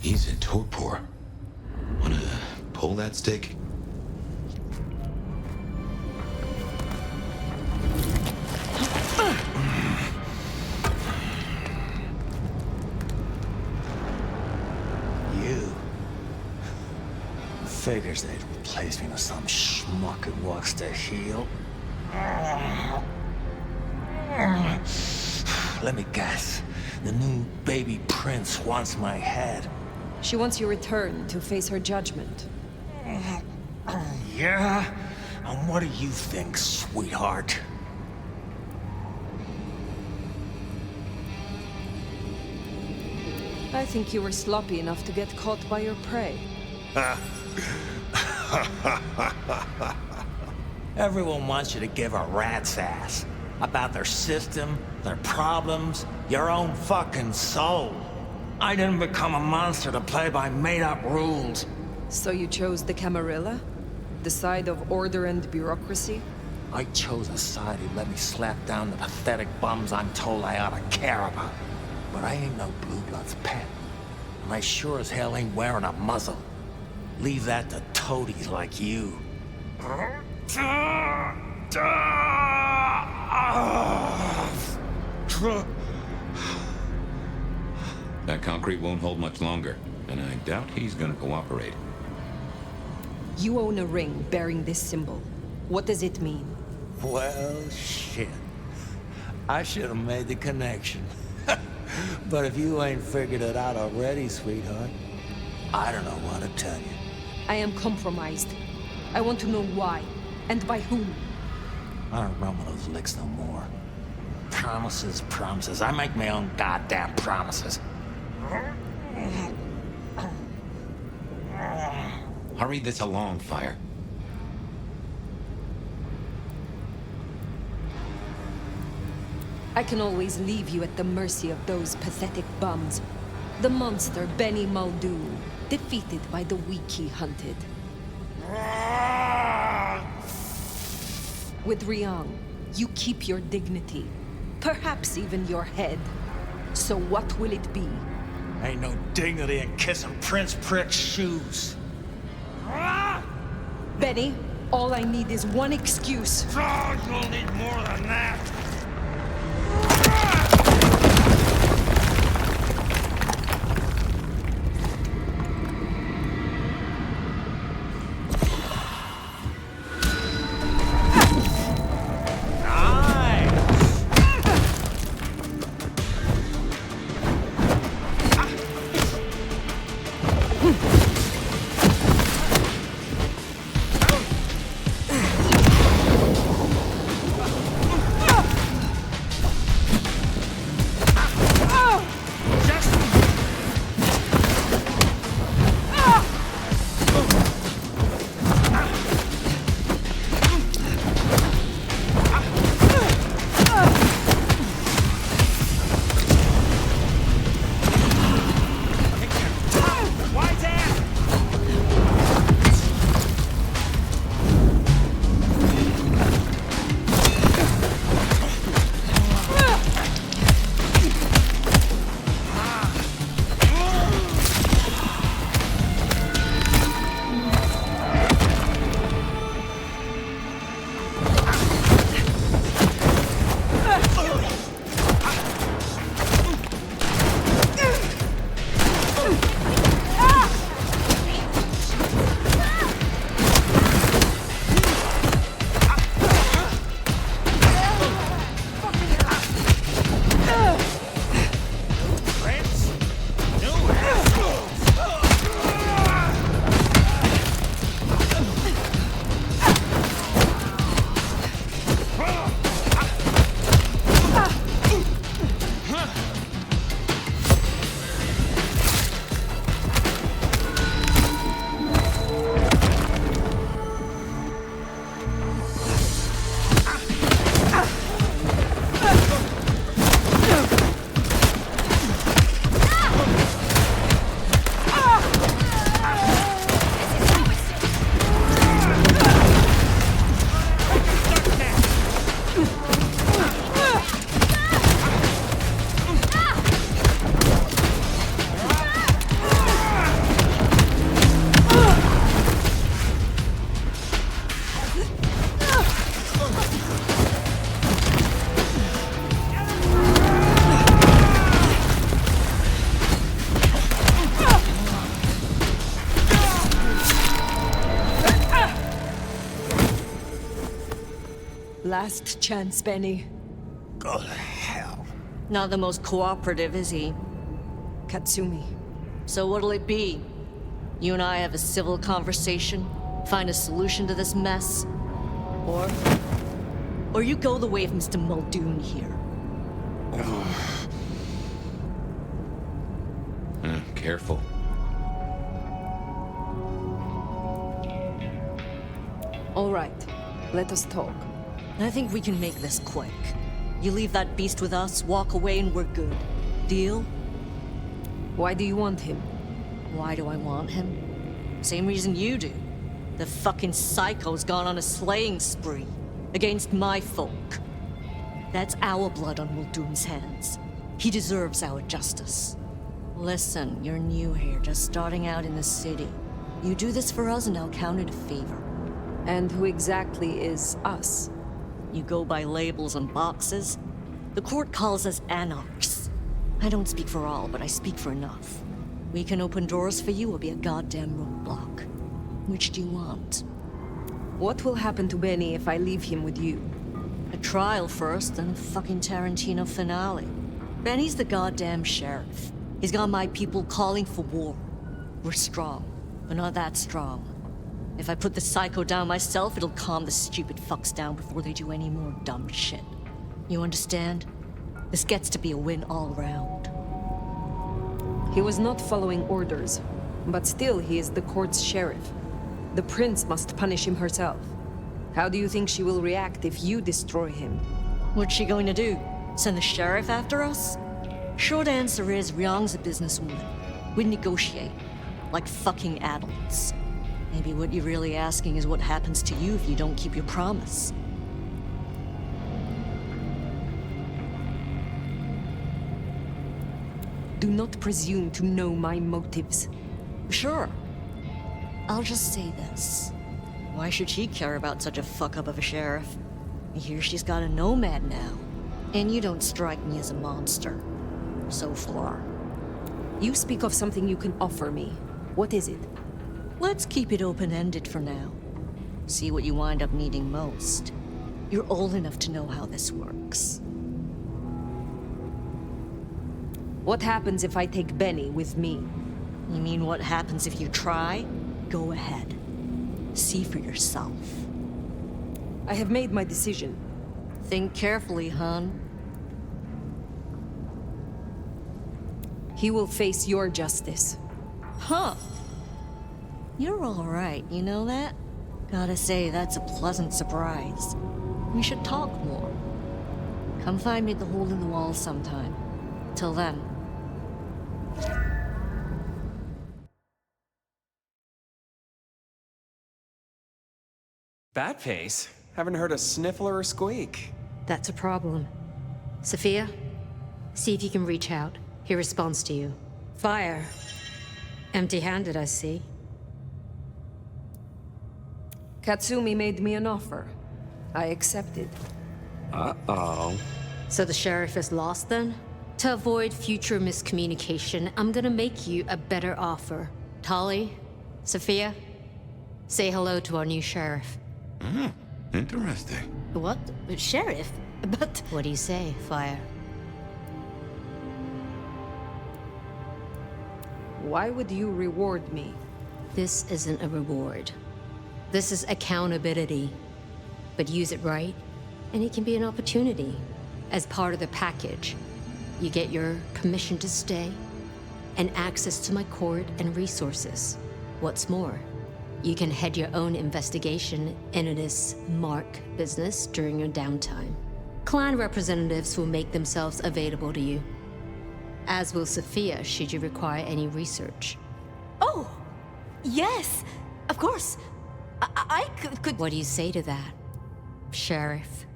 He's in torpor. Wanna pull that stick? You. Figures they'd replace me with some schmuck who walks to heal. Let me guess. The new baby prince wants my head. She wants you returned to face her judgment. Yeah? And what do you think, sweetheart? I think you were sloppy enough to get caught by your prey. Everyone wants you to give a rat's ass about their system, their problems, your own fucking soul. I didn't become a monster to play by made-up rules. So you chose the Camarilla? The side of order and bureaucracy? I chose a side who let me slap down the pathetic bums I'm told I ought to care about. But I ain't no Blue Blood's pet. And I sure as hell ain't wearing a muzzle. Leave that to toadies like you. That concrete won't hold much longer, and I doubt he's gonna cooperate. You own a ring bearing this symbol. What does it mean? Well, shit. I should have made the connection. But if you ain't figured it out already, sweetheart, I don't know what to tell you. I am compromised. I want to know why, and by whom. I don't run with those licks no more. Promises, promises. I make my own goddamn promises. Hurry this along, Fire. I can always leave you at the mercy of those pathetic bums. The monster Benny Muldoon, defeated by the weak he hunted. With Ryang, you keep your dignity, perhaps even your head. So what will it be? Ain't no dignity in kissing Prince Prick's shoes. Benny, all I need is one excuse. Oh, you'll need more than that. Last chance, Benny. Go to hell. Not the most cooperative, is he? Katsumi. So what'll it be? You and I have a civil conversation? Find a solution to this mess? Or you go the way of Mr. Muldoon here? Careful. All right. Let us talk. I think we can make this quick. You leave that beast with us, walk away, and we're good. Deal? Why do you want him? Why do I want him? Same reason you do. The fucking psycho's gone on a slaying spree. Against my folk. That's our blood on Muldoon's hands. He deserves our justice. Listen, you're new here, just starting out in the city. You do this for us and I'll count it a favor. And who exactly is us? You go by labels and boxes. The court calls us anarchs. I don't speak for all, but I speak for enough. We can open doors for you or be a goddamn roadblock. Which do you want? What will happen to Benny if I leave him with you? A trial first, then a fucking Tarantino finale. Benny's the goddamn sheriff. He's got my people calling for war. We're strong, but not that strong. If I put the psycho down myself, it'll calm the stupid fucks down before they do any more dumb shit. You understand? This gets to be a win all round. He was not following orders, but still he is the court's sheriff. The prince must punish him herself. How do you think she will react if you destroy him? What's she going to do? Send the sheriff after us? Short answer is Ryang's a businesswoman. We'd negotiate. like fucking adults. Maybe what you're really asking is what happens to you if you don't keep your promise. Do not presume to know my motives. Sure. I'll just say this. Why should she care about such a fuck-up of a sheriff? I hear she's got a Nomad now. And you don't strike me as a monster. So far. You speak of something you can offer me. What is it? Let's keep it open-ended for now. See what you wind up needing most. You're old enough to know how this works. What happens if I take Benny with me? You mean what happens if you try? Go ahead. See for yourself. I have made my decision. Think carefully, hon. He will face your justice. Huh. You're all right, you know that? Gotta say, that's a pleasant surprise. We should talk more. Come find me at the hole in the wall sometime. Till then. Bat face? Haven't heard a sniffler or squeak. That's a problem. Sophia, see if you can reach out. He responds to you. Fire. Empty-handed, I see. Katsumi made me an offer. I accepted. Uh-oh. So the sheriff is lost then? To avoid future miscommunication, I'm gonna make you a better offer. Tali, Sophia, say hello to our new sheriff. Interesting. What? Sheriff? But... What do you say, Fire? Why would you reward me? This isn't a reward. This is accountability. But use it right, and it can be an opportunity. As part of the package, you get your permission to stay, and access to my court and resources. What's more, you can head your own investigation into this Mark business during your downtime. Clan representatives will make themselves available to you. As will Sophia, should you require any research. Oh! Yes! Of course! I could... What do you say to that, Sheriff?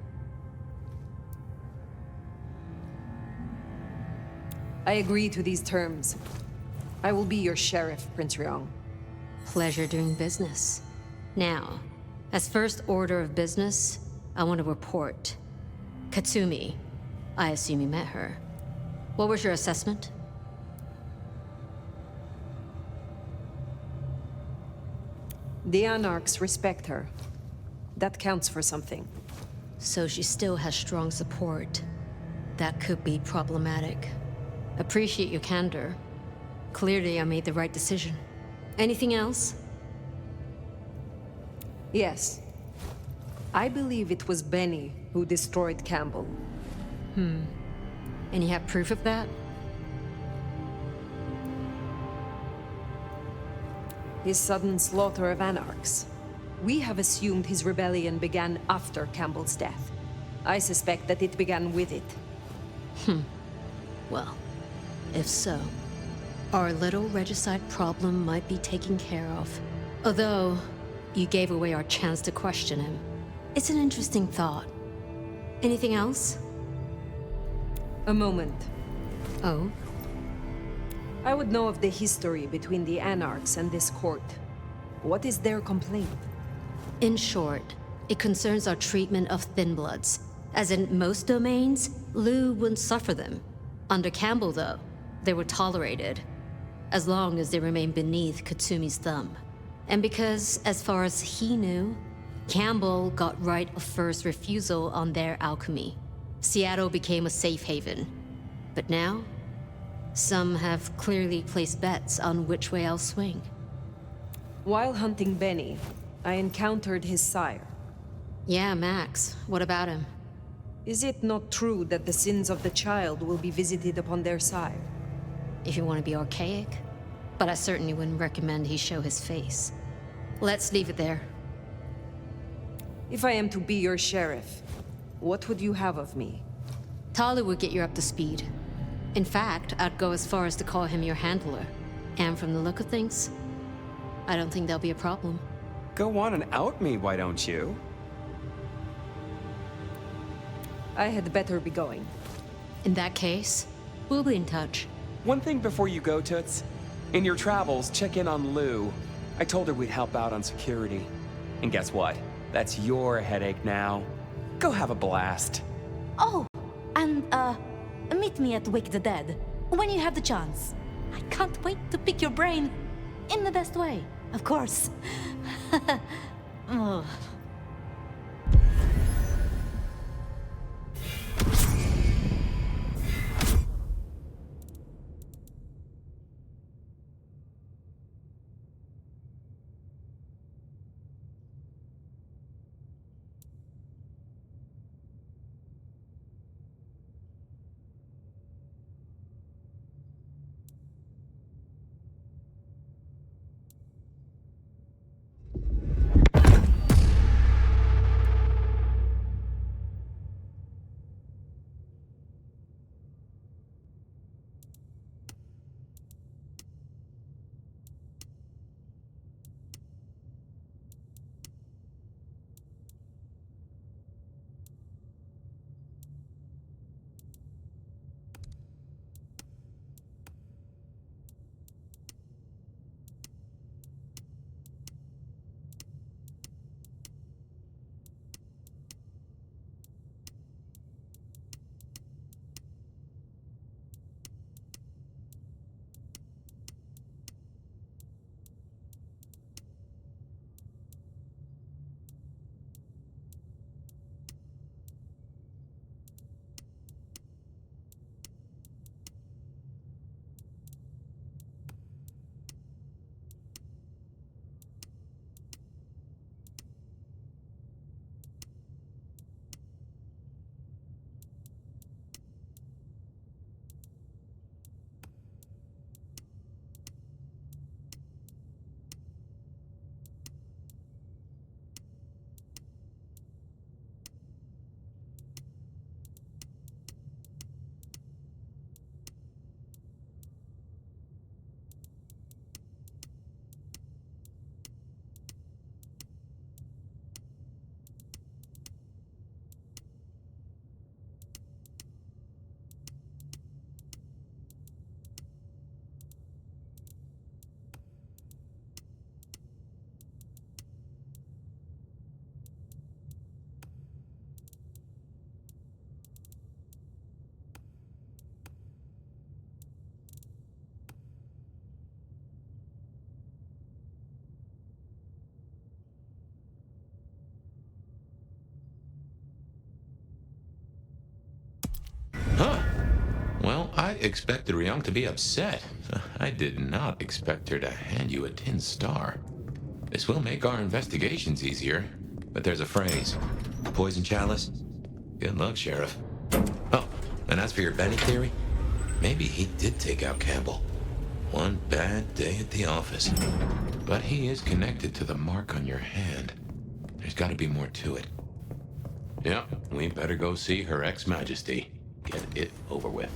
I agree to these terms. I will be your sheriff, Prince Ryong. Pleasure doing business. Now, as first order of business, I want to report. Katsumi, I assume you met her. What was your assessment? The Anarchs respect her. That counts for something. So she still has strong support. That could be problematic. Appreciate your candor. Clearly, I made the right decision. Anything else? Yes. I believe it was Benny who destroyed Campbell. And you have proof of that? His sudden slaughter of Anarchs. We have assumed his rebellion began after Campbell's death. I suspect that it began with it. Well, if so, our little regicide problem might be taken care of. Although, you gave away our chance to question him. It's an interesting thought. Anything else? A moment. Oh? I would know of the history between the Anarchs and this court. What is their complaint? In short, it concerns our treatment of thin bloods. As in most domains, Liu wouldn't suffer them. Under Campbell, though, they were tolerated, as long as they remained beneath Katsumi's thumb. And because, as far as he knew, Campbell got right of first refusal on their alchemy. Seattle became a safe haven. But now, some have clearly placed bets on which way I'll swing. While hunting Benny, I encountered his sire. Yeah, Max. What about him? Is it not true that the sins of the child will be visited upon their sire? If you want to be archaic. But I certainly wouldn't recommend he show his face. Let's leave it there. If I am to be your sheriff, what would you have of me? Tali would get you up to speed. In fact, I'd go as far as to call him your handler. And from the look of things, I don't think there'll be a problem. Go on and out me, why don't you? I had better be going. In that case, we'll be in touch. One thing before you go, Toots. In your travels, check in on Lou. I told her we'd help out on security. And guess what? That's your headache now. Go have a blast. Oh, and, meet me at Wake the Dead, when you have the chance. I can't wait to pick your brain. In the best way, of course. Oh. Huh. Well, I expected Ryong to be upset. I did not expect her to hand you a tin star. This will make our investigations easier, but there's a phrase. Poison chalice? Good luck, Sheriff. Oh, and as for your Benny theory, maybe he did take out Campbell. One bad day at the office. But he is connected to the mark on your hand. There's got to be more to it. Yeah, we better go see Her Ex-Majesty. Get it over with.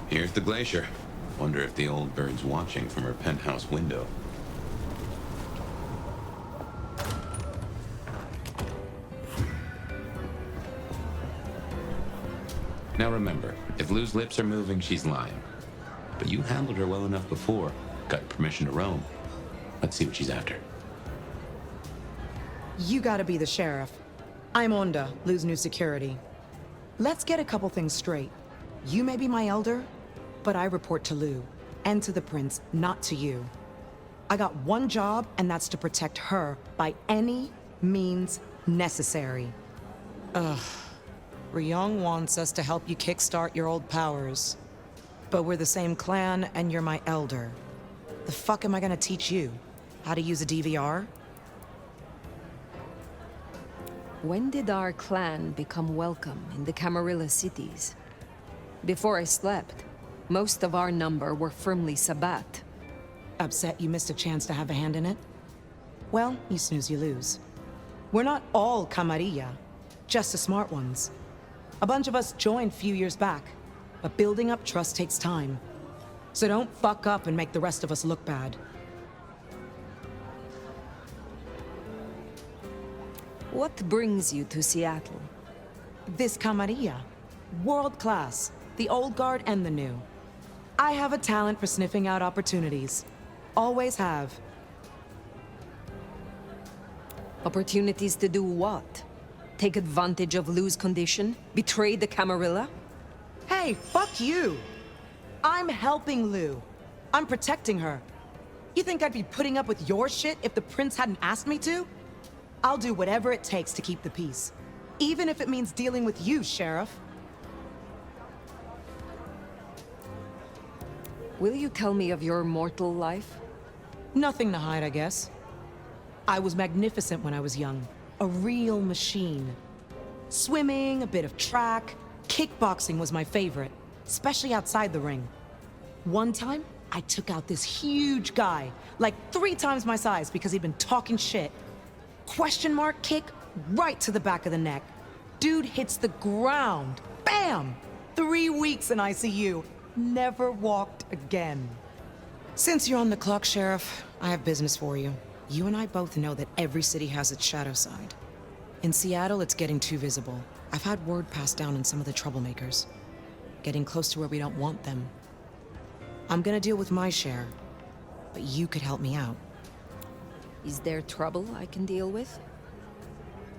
Here's the glacier. Wonder if the old bird's watching from her penthouse window. Now remember, if Lou's lips are moving, she's lying. But you handled her well enough before. Got permission to roam. Let's see what she's after. You gotta be the sheriff. I'm Onda, Lou's new security. Let's get a couple things straight. You may be my elder, but I report to Lou. And to the prince, not to you. I got one job, and that's to protect her by any means necessary. Ugh. Ryong wants us to help you kickstart your old powers. But we're the same clan, and you're my elder. The fuck am I gonna teach you? How to use a DVR? When did our clan become welcome in the Camarilla cities? Before I slept, most of our number were firmly Sabbat. Upset you missed a chance to have a hand in it? Well, you snooze, you lose. We're not all Camarilla, just the smart ones. A bunch of us joined a few years back, but building up trust takes time. So don't fuck up and make the rest of us look bad. What brings you to Seattle? This Camarilla. World class. The old guard and the new. I have a talent for sniffing out opportunities. Always have. Opportunities to do what? Take advantage of Lou's condition? Betray the Camarilla? Hey, fuck you! I'm helping Lou. I'm protecting her. You think I'd be putting up with your shit if the prince hadn't asked me to? I'll do whatever it takes to keep the peace. Even if it means dealing with you, Sheriff. Will you tell me of your mortal life? Nothing to hide, I guess. I was magnificent when I was young. A real machine. Swimming, a bit of track, kickboxing was my favorite, especially outside the ring. One time, I took out this huge guy, like 3 times my size because he'd been talking shit. Question mark kick right to the back of the neck. Dude hits the ground. Bam! 3 weeks in ICU. Never walked again. Since you're on the clock, Sheriff, I have business for you. You and I both know that every city has its shadow side. In Seattle, it's getting too visible. I've had word passed down on some of the troublemakers. Getting close to where we don't want them. I'm gonna deal with my share, but you could help me out. Is there trouble I can deal with?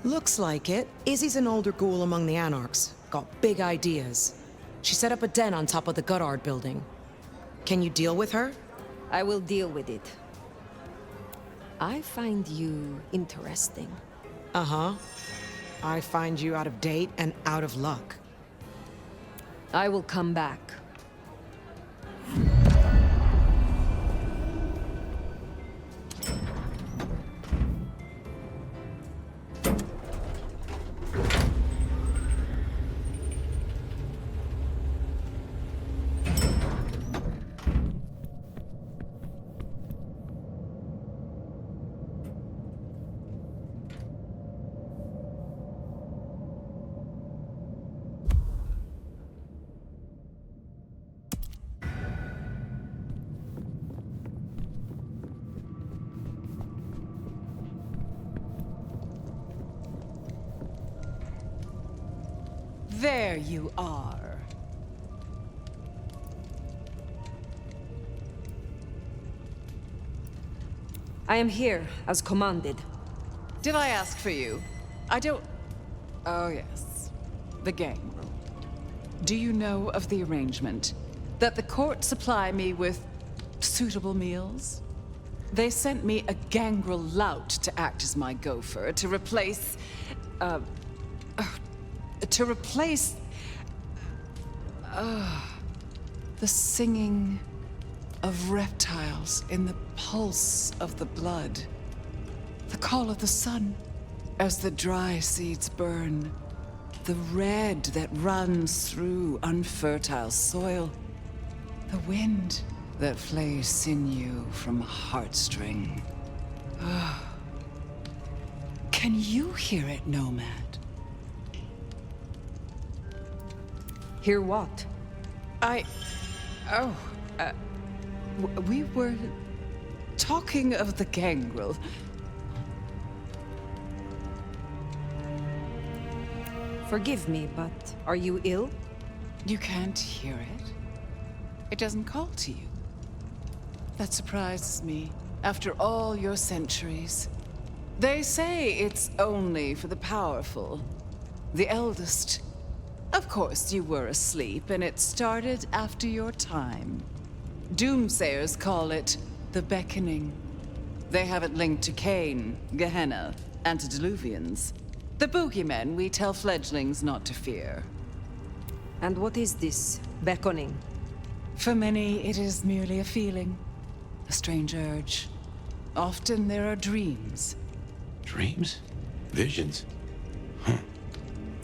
Looks like it. Izzy's an older ghoul among the Anarchs. Got big ideas. She set up a den on top of the Goddard building. Can you deal with her? I will deal with it. I find you interesting. Uh-huh. I find you out of date and out of luck. I will come back. There you are. I am here, as commanded. Did I ask for you? I don't... Oh, yes. The game room. Do you know of the arrangement that the court supply me with suitable meals? They sent me a gangrel lout to act as my gopher, to replace... the singing of reptiles in the pulse of the blood. The call of the sun as the dry seeds burn. The red that runs through unfertile soil. The wind that flays sinew from heartstring. Can you hear it, Nomad? Hear what? We were talking of the gangrel. Forgive me, but are you ill? You can't hear it? It doesn't call to you. That surprises me, after all your centuries. They say it's only for the powerful, the eldest. Of course, you were asleep, and it started after your time. Doomsayers call it the Beckoning. They have it linked to Cain, Gehenna, antediluvians. The boogeymen we tell fledglings not to fear. And what is this beckoning? For many, it is merely a feeling, a strange urge. Often there are dreams. Dreams? Visions?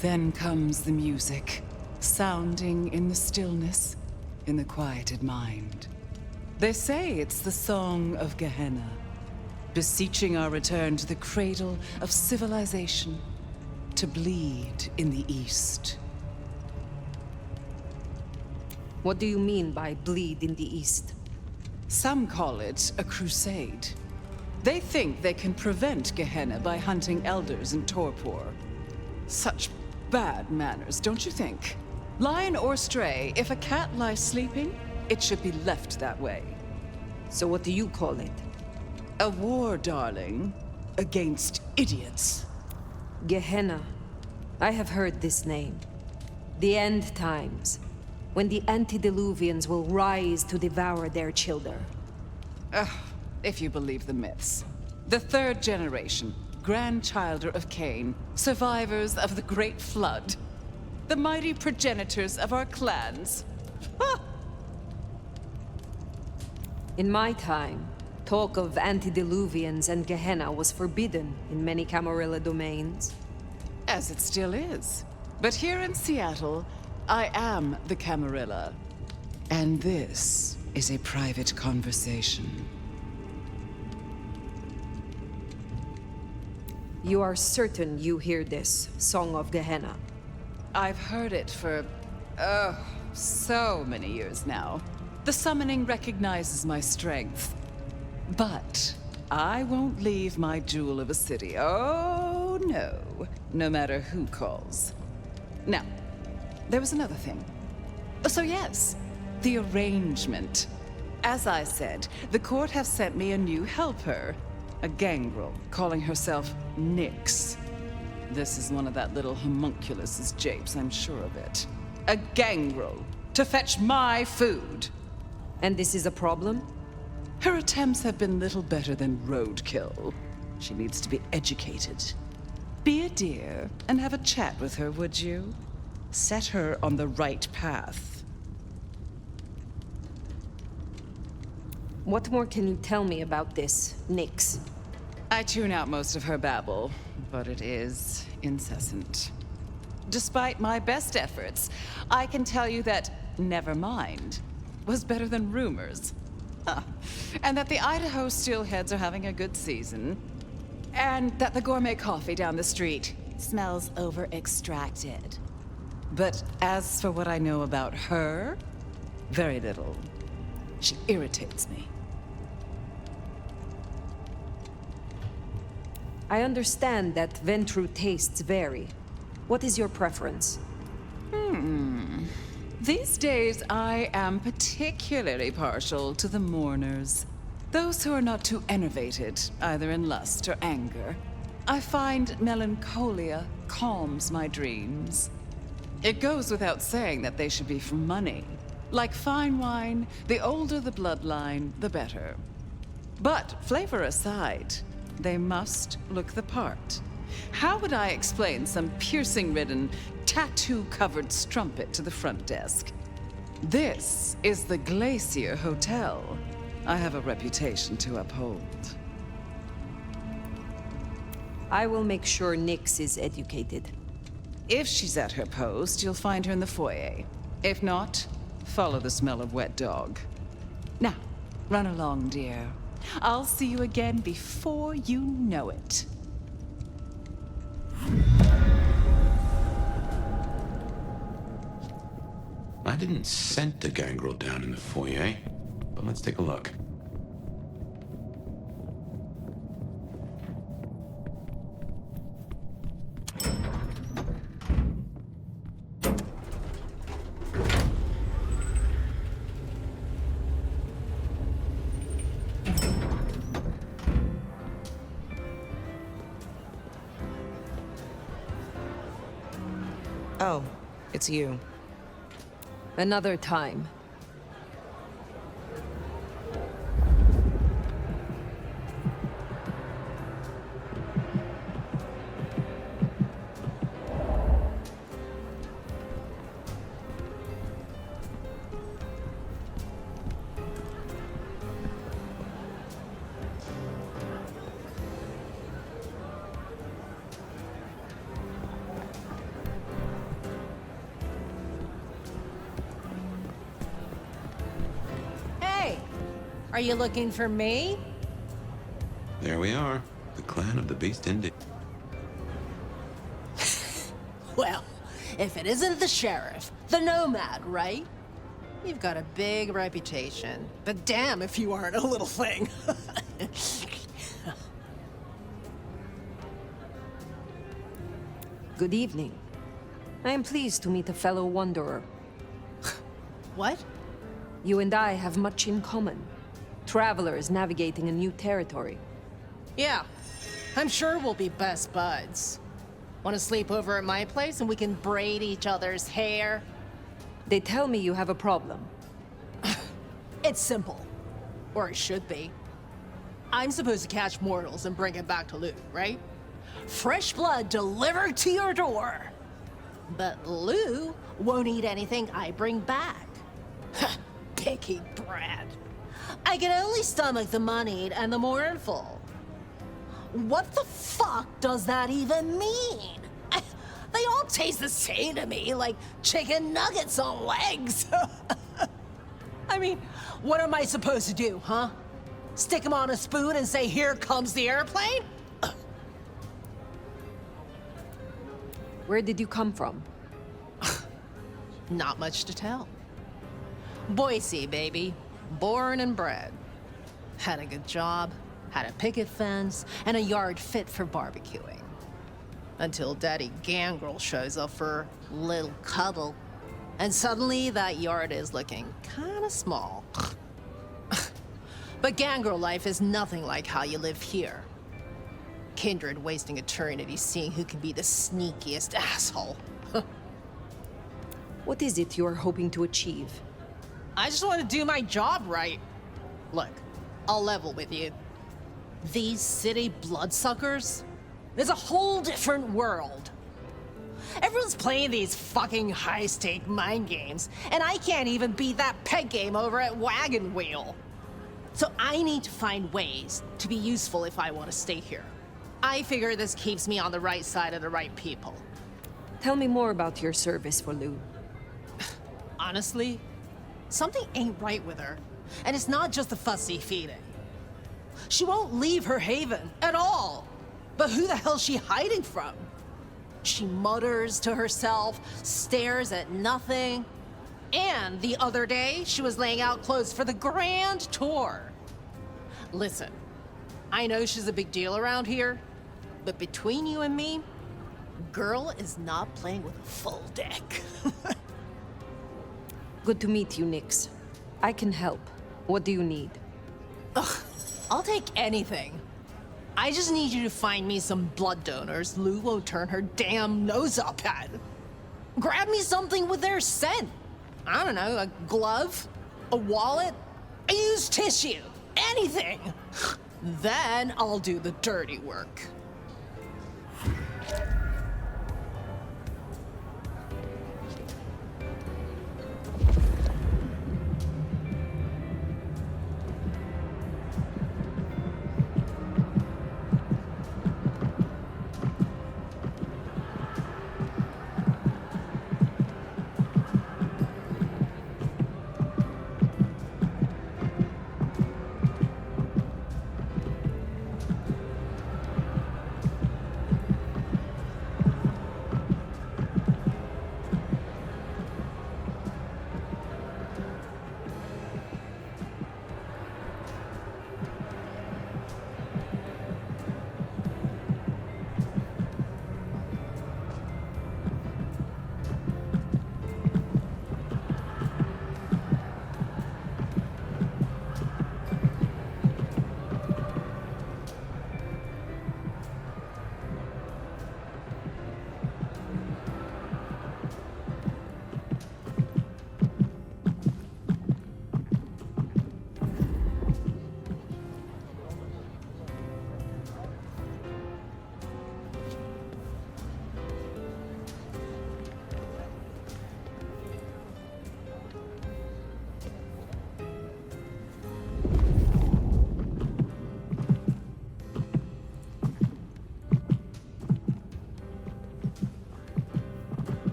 Then comes the music, sounding in the stillness, in the quieted mind. They say it's the song of Gehenna, beseeching our return to the cradle of civilization, to bleed in the east. What do you mean by bleed in the east? Some call it a crusade. They think they can prevent Gehenna by hunting elders in Torpor. Such bad manners, don't you think? Lion or stray, if a cat lies sleeping, it should be left that way. So what do you call it? A war, darling, against idiots. Gehenna. I have heard this name. The end times, when the antediluvians will rise to devour their children. If you believe the myths. The third generation, grandchilder of Cain, survivors of the Great Flood. The mighty progenitors of our clans. In my time, talk of antediluvians and Gehenna was forbidden in many Camarilla domains. As it still is. But here in Seattle, I am the Camarilla. And this is a private conversation. You are certain you hear this, Song of Gehenna? I've heard it for, so many years now. The summoning recognizes my strength. But I won't leave my jewel of a city. Oh, no. No matter who calls. Now, there was another thing. So yes, the arrangement. As I said, the court have sent me a new helper. A gangrel, calling herself Nyx. This is one of that little homunculus's japes, I'm sure of it. A gangrel, to fetch my food. And this is a problem? Her attempts have been little better than roadkill. She needs to be educated. Be a dear and have a chat with her, would you? Set her on the right path. What more can you tell me about this, Nyx? I tune out most of her babble, but it is incessant. Despite my best efforts, I can tell you that nevermind was better than rumors. And that the Idaho steelheads are having a good season. And that the gourmet coffee down the street smells over-extracted. But as for what I know about her, very little. She irritates me. I understand that Ventru tastes vary. What is your preference? These days, I am particularly partial to the mourners. Those who are not too enervated, either in lust or anger. I find melancholia calms my dreams. It goes without saying that they should be for money. Like fine wine, the older the bloodline, the better. But flavor aside, they must look the part. How would I explain some piercing-ridden, tattoo-covered strumpet to the front desk? This is the Glacier Hotel. I have a reputation to uphold. I will make sure Nyx is educated. If she's at her post, you'll find her in the foyer. If not, follow the smell of wet dog. Now, run along, dear. I'll see you again before you know it. didn't scent the gangrel down in the foyer, but let's take a look. Oh, it's you. Another time. Are you looking for me? There we are. The clan of the Beast Indeed. Well, if it isn't the sheriff, the Nomad, right? You've got a big reputation, but damn if you aren't a little thing. Good evening. I am pleased to meet a fellow wanderer. What? You and I have much in common. Travelers navigating a new territory. Yeah, I'm sure we'll be best buds. Want to sleep over at my place and we can braid each other's hair? They tell me you have a problem. It's simple. Or it should be. I'm supposed to catch mortals and bring it back to Lou, right? Fresh blood delivered to your door. But Lou won't eat anything I bring back. Picky brat. I can only stomach the moneyed and the mournful. What the fuck does that even mean? They all taste the same to me, like chicken nuggets on legs. I mean, what am I supposed to do, huh? Stick them on a spoon and say, here comes the airplane? Where did you come from? Not much to tell. Boise, baby. Born and bred. Had a good job, had a picket fence, and a yard fit for barbecuing. Until Daddy Gangrel shows up for a little cuddle. And suddenly that yard is looking kinda small. But Gangrel life is nothing like how you live here. Kindred wasting eternity seeing who can be the sneakiest asshole. What is it you are hoping to achieve? I just want to do my job right. Look, I'll level with you. These city bloodsuckers, there's a whole different world. Everyone's playing these fucking high-stake mind games, and I can't even beat that peg game over at Wagon Wheel. So I need to find ways to be useful if I want to stay here. I figure this keeps me on the right side of the right people. Tell me more about your service for Lou. Honestly, something ain't right with her. And it's not just the fussy feeding. She won't leave her haven at all. But who the hell's she hiding from? She mutters to herself, stares at nothing. And the other day, she was laying out clothes for the grand tour. Listen, I know she's a big deal around here, but between you and me, girl is not playing with a full deck. Good to meet you, Nix. I can help. What do you need? Ugh, I'll take anything. I just need you to find me some blood donors Lou won't turn her damn nose up at. Grab me something with their scent. I don't know, a glove, a wallet, a used tissue, anything. Then I'll do the dirty work.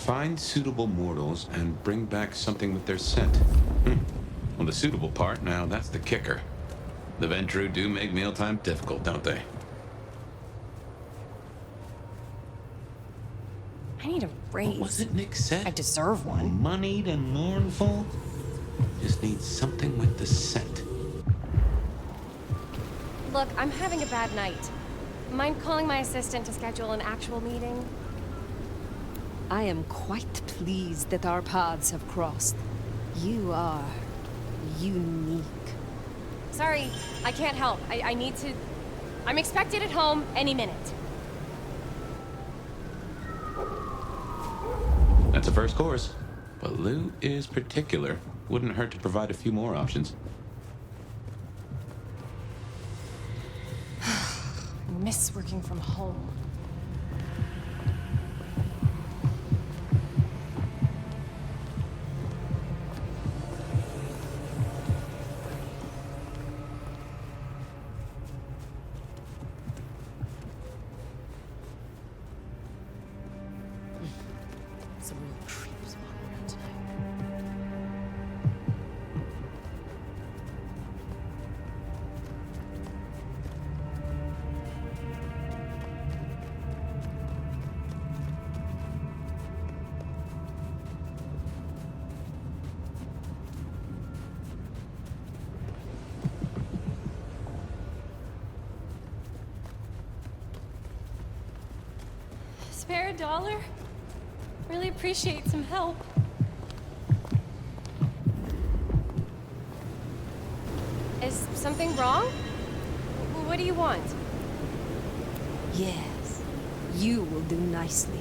Find suitable mortals and bring back something with their scent. Well, the suitable part, now that's the kicker. The Ventru do make mealtime difficult, don't they? I need a raise. What was it Nick said? I deserve one. Moneyed and mournful? Just need something with the scent. Look, I'm having a bad night. Mind calling my assistant to schedule an actual meeting? I am quite pleased that our paths have crossed. You are unique. Sorry, I can't help. I need to... I'm expected at home any minute. That's a first course. But Lou is particular. Wouldn't hurt to provide a few more options. I miss working from home. Some real creeps walking around tonight. Spare $1? Really appreciate some help. Is something wrong? What do you want? Yes, you will do nicely.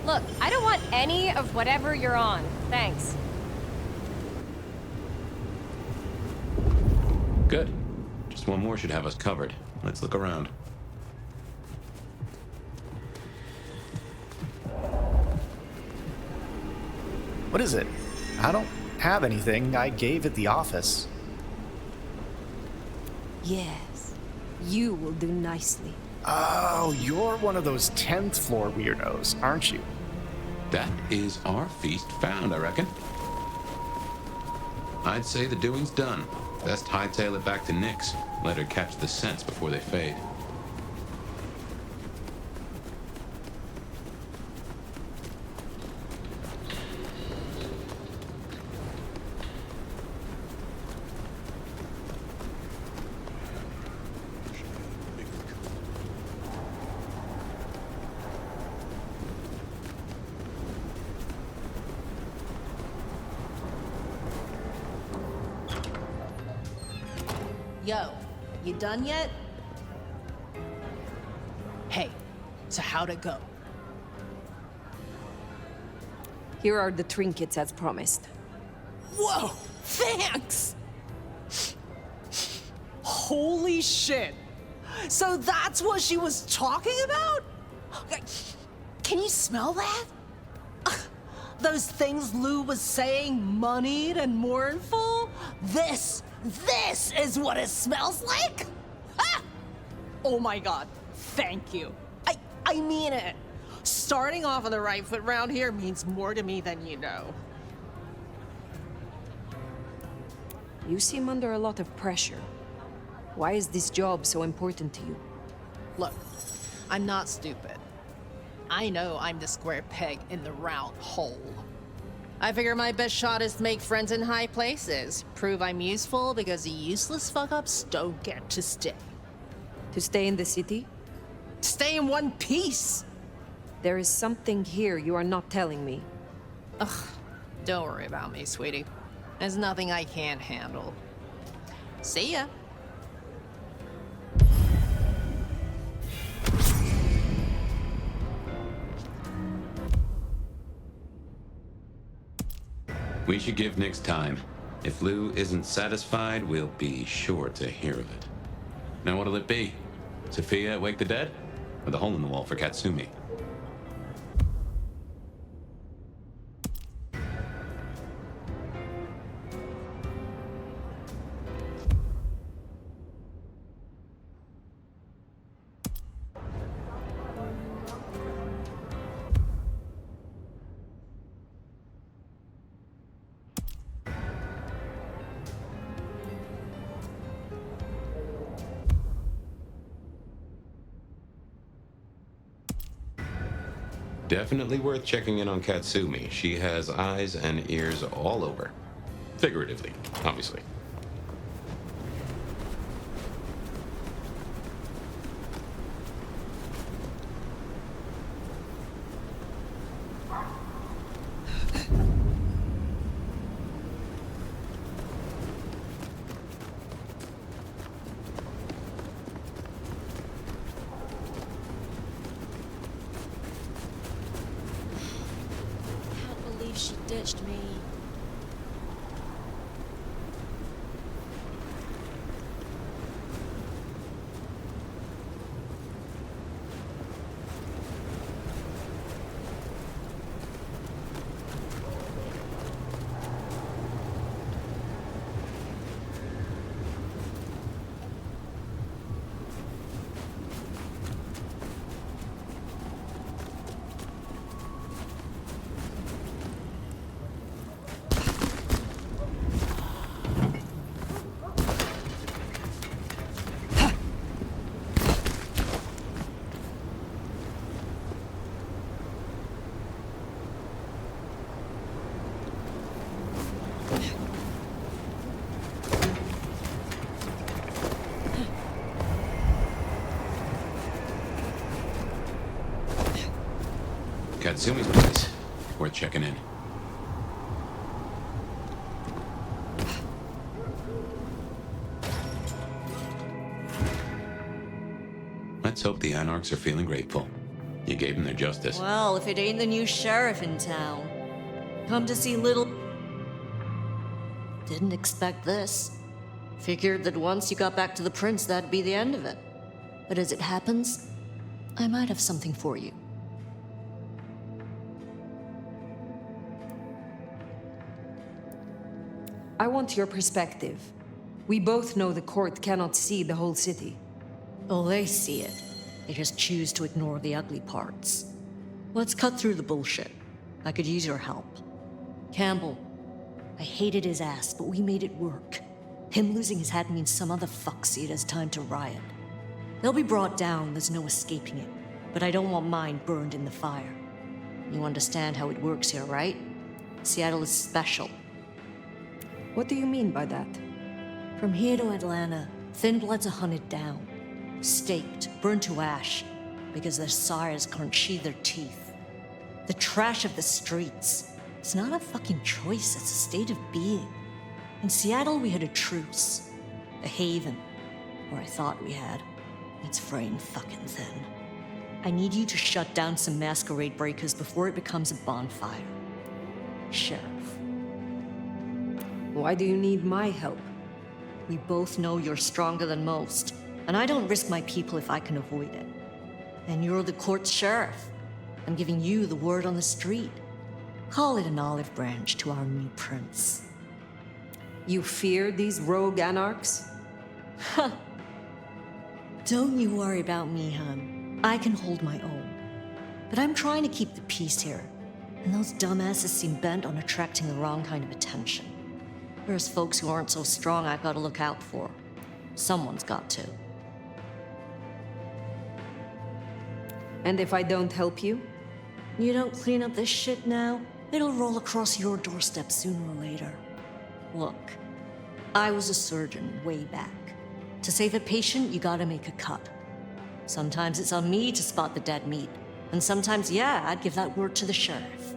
Look, I don't want any of whatever you're on. Thanks. Good. Just one more should have us covered. Let's look around. What is it? I don't have anything. I gave at the office. Yes, you will do nicely. Oh, you're one of those 10th floor weirdos, aren't you? That is our feast found, I reckon. I'd say the doing's done. Best hightail it back to Nyx. Let her catch the scents before they fade. Yo, you done yet? Hey, so how'd it go? Here are the trinkets as promised. Whoa, thanks! Holy shit! So that's what she was talking about? Can you smell that? Those things Lou was saying, moneyed and mournful? This is what it smells like? Ah! Oh my god, thank you. I mean it. Starting off on the right foot round here means more to me than you know. You seem under a lot of pressure. Why is this job so important to you? Look, I'm not stupid. I know I'm the square peg in the round hole. I figure my best shot is to make friends in high places. Prove I'm useful because the useless fuck-ups don't get to stay. To stay in the city? Stay in one piece! There is something here you are not telling me. Ugh, don't worry about me, sweetie. There's nothing I can't handle. See ya. We should give Nyx time. If Lou isn't satisfied, we'll be sure to hear of it. Now what'll it be? Sophia wake the dead? Or the hole in the wall for Katsumi? Definitely worth checking in on Katsumi. She has eyes and ears all over. Figuratively, obviously. Can't believe she ditched me. Katsumi's place. Worth checking in. Let's hope the Anarchs are feeling grateful. You gave them their justice. Well, if it ain't the new sheriff in town. Come to see little... Didn't expect this. Figured that once you got back to the prince, that'd be the end of it. But as it happens, I might have something for you. I want your perspective. We both know the court cannot see the whole city. Oh, they see it. They just choose to ignore the ugly parts. Let's cut through the bullshit. I could use your help. Campbell. I hated his ass, but we made it work. Him losing his head means some other fuck see it as time to riot. They'll be brought down, there's no escaping it. But I don't want mine burned in the fire. You understand how it works here, right? Seattle is special. What do you mean by that? From here to Atlanta, thin bloods are hunted down, staked, burned to ash, because their sires can't sheathe their teeth. The trash of the streets. It's not a fucking choice, it's a state of being. In Seattle, we had a truce. A haven. Or I thought we had. It's fraying fucking thin. I need you to shut down some Masquerade breakers before it becomes a bonfire. Sheriff. Why do you need my help? We both know you're stronger than most, and I don't risk my people if I can avoid it. And you're the court's sheriff. I'm giving you the word on the street. Call it an olive branch to our new prince. You fear these rogue anarchs? Ha! Don't you worry about me, hon. I can hold my own. But I'm trying to keep the peace here, and those dumbasses seem bent on attracting the wrong kind of attention. There's folks who aren't so strong I gotta look out for. Someone's got to. And if I don't help you? You don't clean up this shit now, it'll roll across your doorstep sooner or later. Look, I was a surgeon way back. To save a patient, you gotta make a cut. Sometimes it's on me to spot the dead meat, and sometimes, yeah, I'd give that word to the sheriff.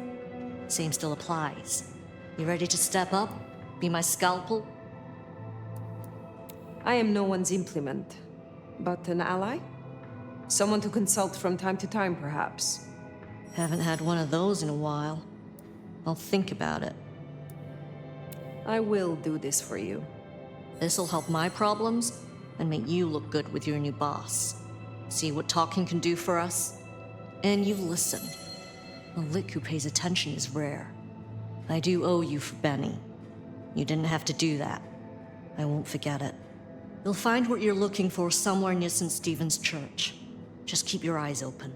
Same still applies. You ready to step up? Be my scalpel? I am no one's implement, but an ally? Someone to consult from time to time, perhaps. Haven't had one of those in a while. I'll think about it. I will do this for you. This'll help my problems and make you look good with your new boss. See what talking can do for us? And you listen. A lick who pays attention is rare. I do owe you for Benny. You didn't have to do that. I won't forget it. You'll find what you're looking for somewhere near St. Stephen's Church. Just keep your eyes open.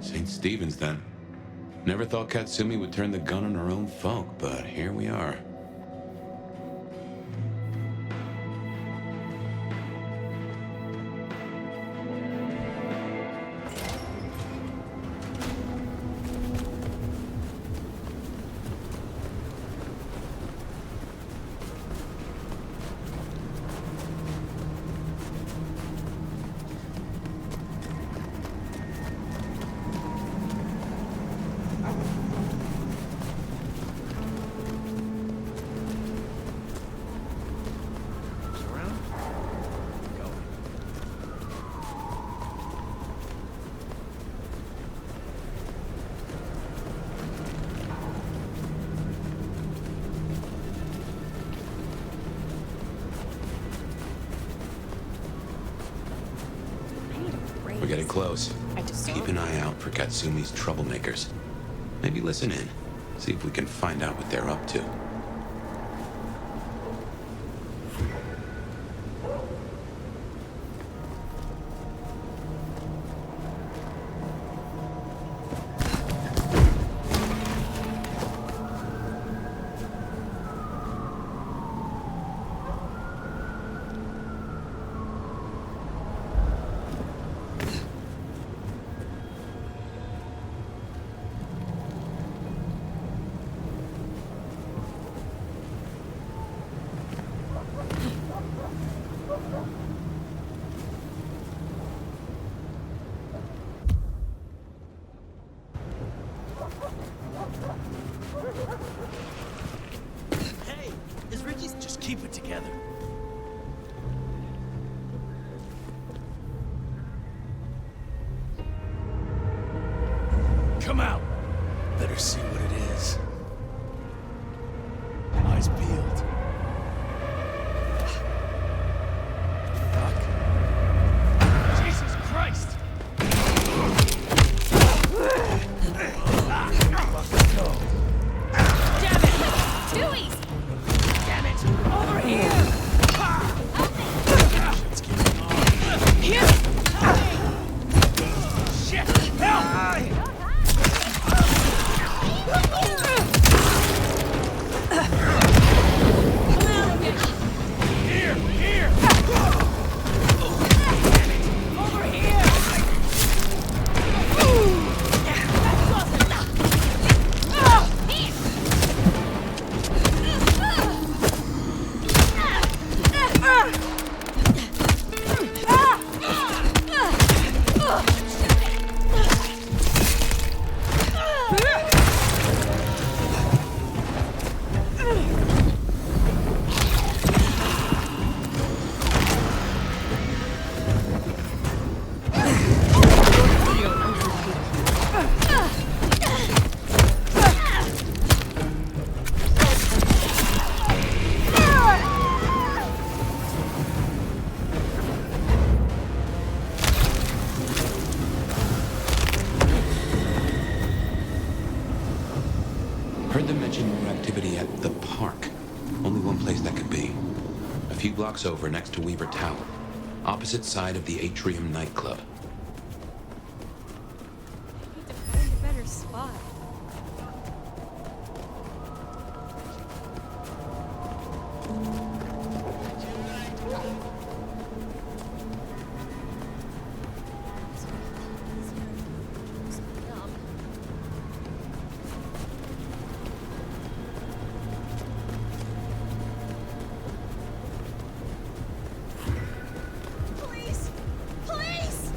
St. Stephen's, then. Never thought Katsumi would turn the gun on her own folk, but here we are. close. Keep an eye out for Katsumi's troublemakers. Maybe listen in. See if we can find out what they're up to. Hey, is Richie's just keep it together? Come out. Better see what it is. Eyes peeled. Fuck. Jesus Christ! Dewey's! Damn it! Over here! Shit's getting on. Here! Shit! Help! Here! Here! Over here! Heard them mention more activity at the park. Only one place that could be. A few blocks over next to Weaver Tower. Opposite side of the Atrium nightclub. Find a better spot. Police! Police!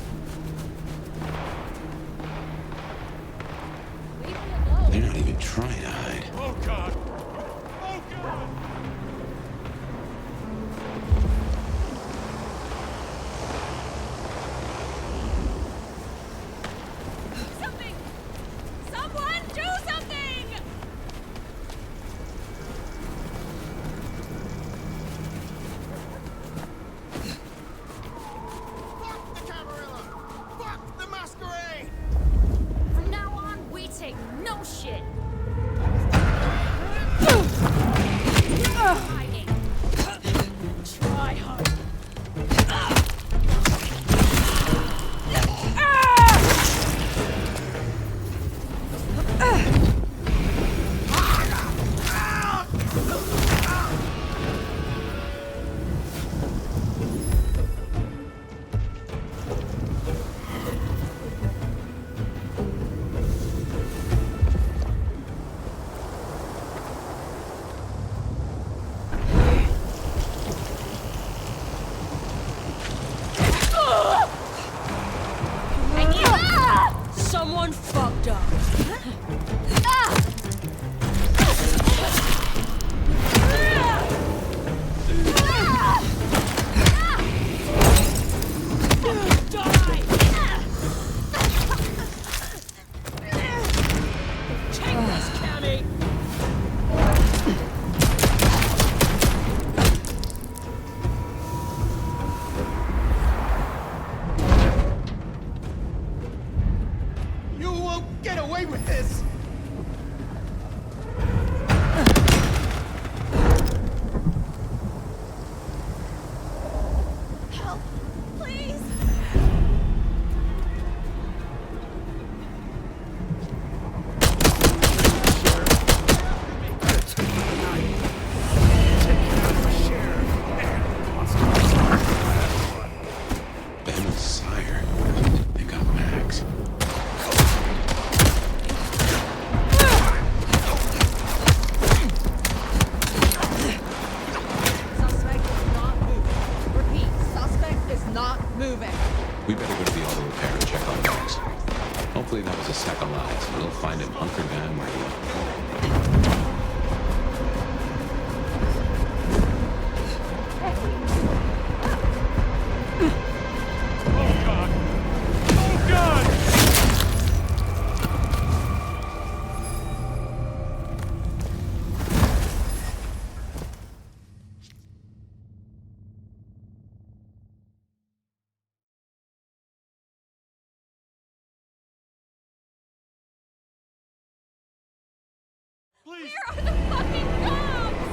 please! Where are the fucking cops?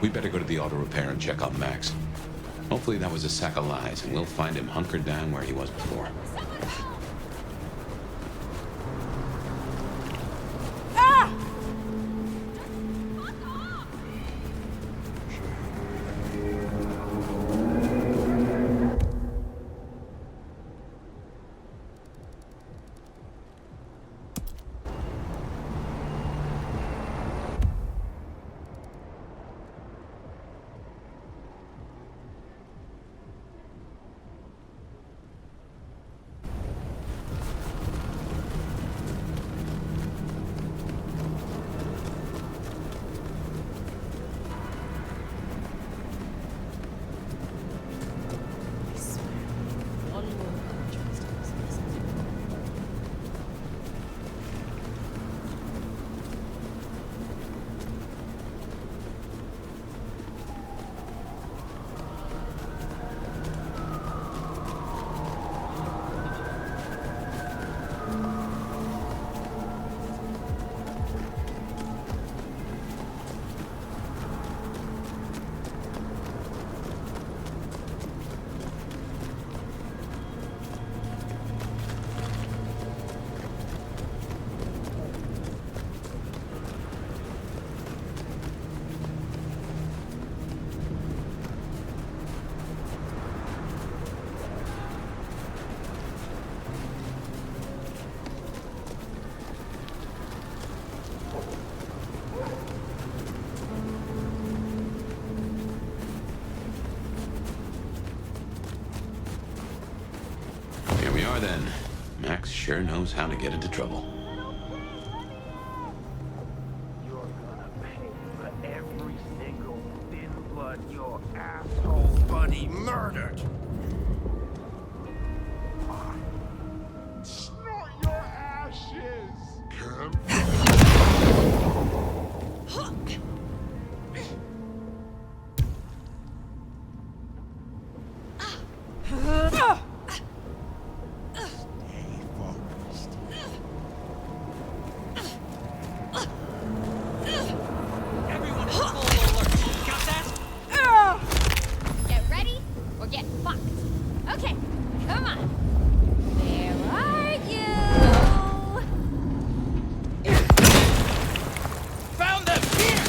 We better go to the auto repair and check on Max. Hopefully that was a sack of lies, and we'll find him hunkered down where he was before. Here we are then. Max sure knows how to get into trouble. You're gonna pay for every single thin blood your asshole buddy murdered. Snort your ashes. Get ready or get fucked. Okay, come on. Where are you? Found them! Here!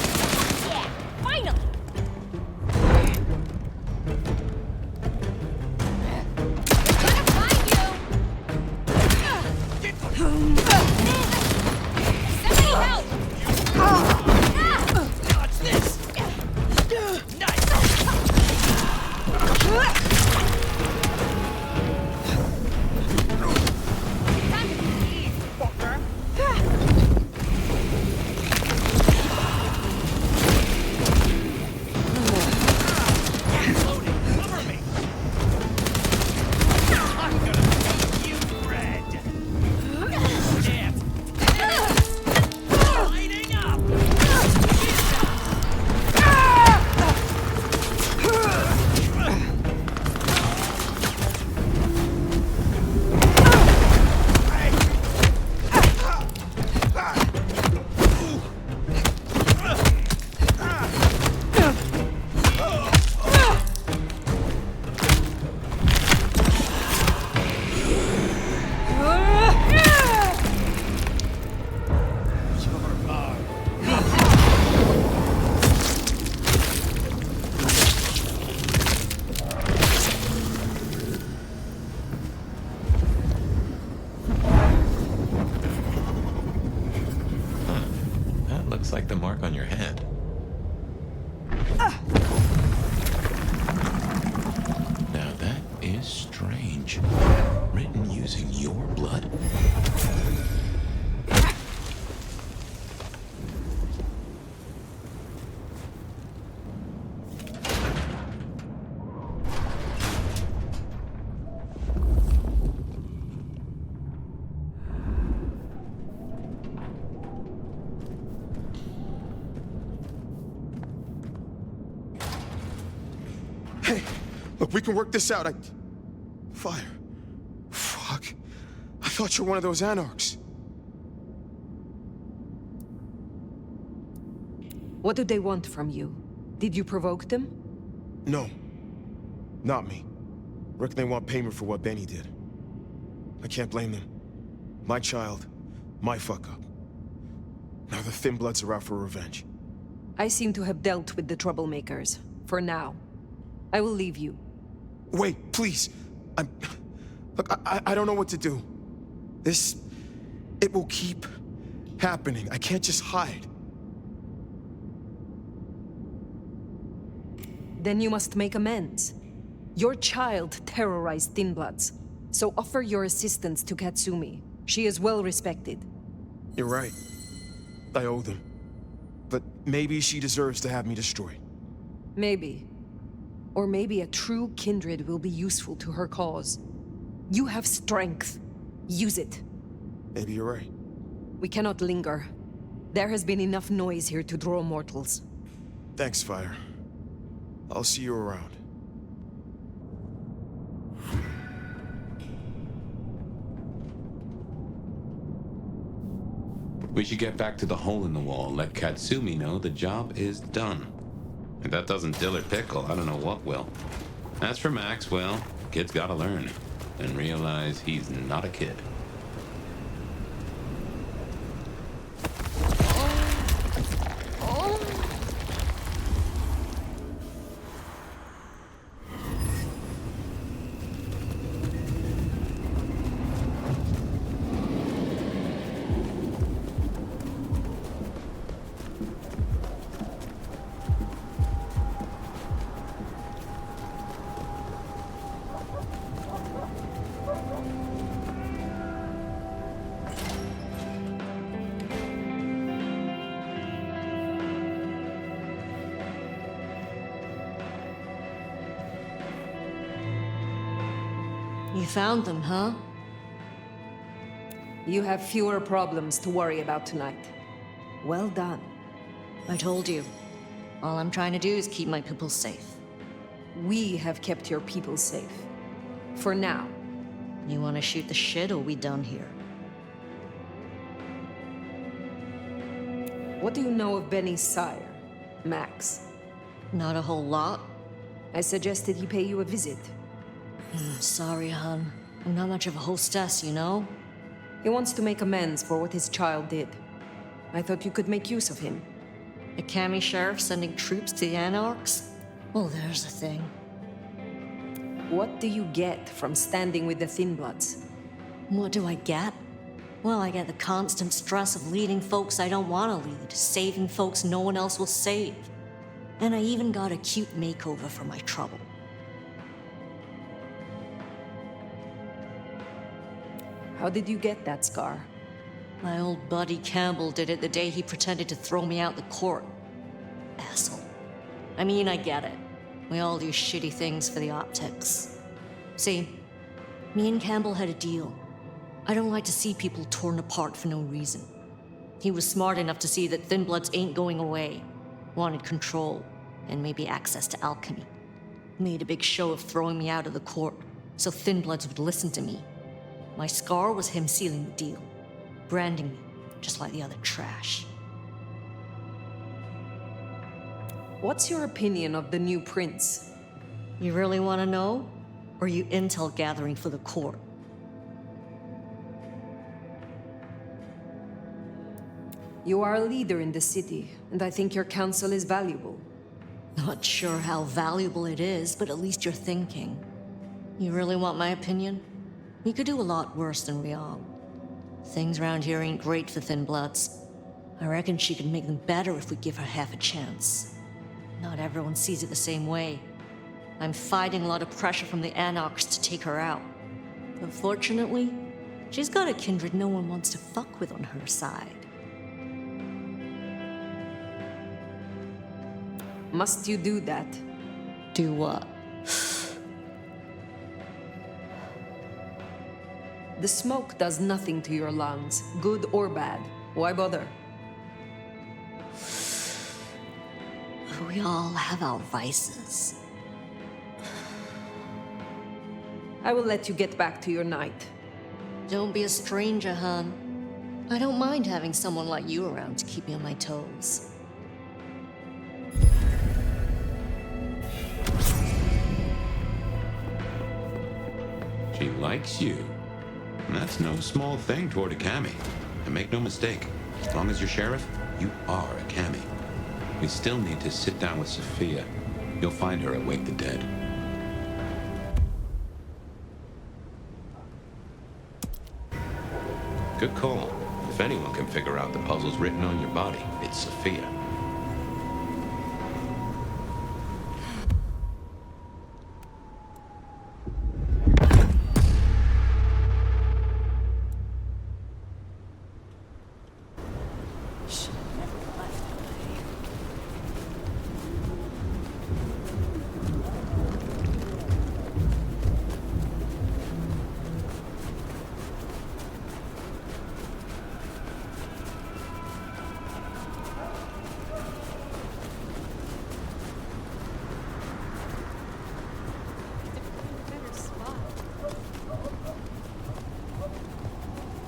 Yeah, finally. Gonna find you. Somebody help! Dodge this! Nice! Looks like the mark on your hand. Now that is strange. Written using your blood? Hey, look, we can work this out. Fire. Fuck. I thought you were one of those anarchs. What do they want from you? Did you provoke them? No. Not me. Reckon they want payment for what Benny did. I can't blame them. My child, my fuck-up. Now the Thin Bloods are out for revenge. I seem to have dealt with the troublemakers. For now. I will leave you. Wait, please. Look, I don't know what to do. It will keep happening. I can't just hide. Then you must make amends. Your child terrorized Thin Bloods, so offer your assistance to Katsumi. She is well respected. You're right. I owe them. But maybe she deserves to have me destroyed. Maybe. Or maybe a true kindred will be useful to her cause. You have strength. Use it. Maybe you're right. We cannot linger. There has been enough noise here to draw mortals. Thanks, Fire. I'll see you around. We should get back to the hole in the wall, let Katsumi know the job is done. If that doesn't dill or pickle, I don't know what will. As for Max, well, kid's gotta learn and realize he's not a kid. You found them, huh? You have fewer problems to worry about tonight. Well done. I told you. All I'm trying to do is keep my people safe. We have kept your people safe. For now. You want to shoot the shit, or we done here? What do you know of Benny's sire, Max? Not a whole lot. I suggested he pay you a visit. Sorry, hon. I'm not much of a hostess, you know? He wants to make amends for what his child did. I thought you could make use of him. A Kami sheriff sending troops to the Anarchs? Well, there's the thing. What do you get from standing with the Thin Bloods? What do I get? Well, I get the constant stress of leading folks I don't want to lead, saving folks no one else will save. And I even got a cute makeover for my trouble. How did you get that scar? My old buddy Campbell did it the day he pretended to throw me out the court. Asshole. I mean, I get it. We all do shitty things for the optics. See, me and Campbell had a deal. I don't like to see people torn apart for no reason. He was smart enough to see that Thin Bloods ain't going away. Wanted control, and maybe access to alchemy. Made a big show of throwing me out of the court, so Thin Bloods would listen to me. My scar was him sealing the deal, branding me, just like the other trash. What's your opinion of the new prince? You really want to know? Or are you intel gathering for the court? You are a leader in the city, and I think your counsel is valuable. Not sure how valuable it is, but at least you're thinking. You really want my opinion? We could do a lot worse than we are. Things around here ain't great for Thin Bloods. I reckon she could make them better if we give her half a chance. Not everyone sees it the same way. I'm fighting a lot of pressure from the Anarchs to take her out. But fortunately, she's got a kindred no one wants to fuck with on her side. Must you do that? Do what? The smoke does nothing to your lungs, good or bad. Why bother? We all have our vices. I will let you get back to your night. Don't be a stranger, hon. I don't mind having someone like you around to keep me on my toes. She likes you. And that's no small thing toward a Cammy. And make no mistake, as long as you're sheriff, you are a Cammy. We still need to sit down with Sophia. You'll find her at Wake the Dead. Good call. If anyone can figure out the puzzles written on your body, it's Sophia.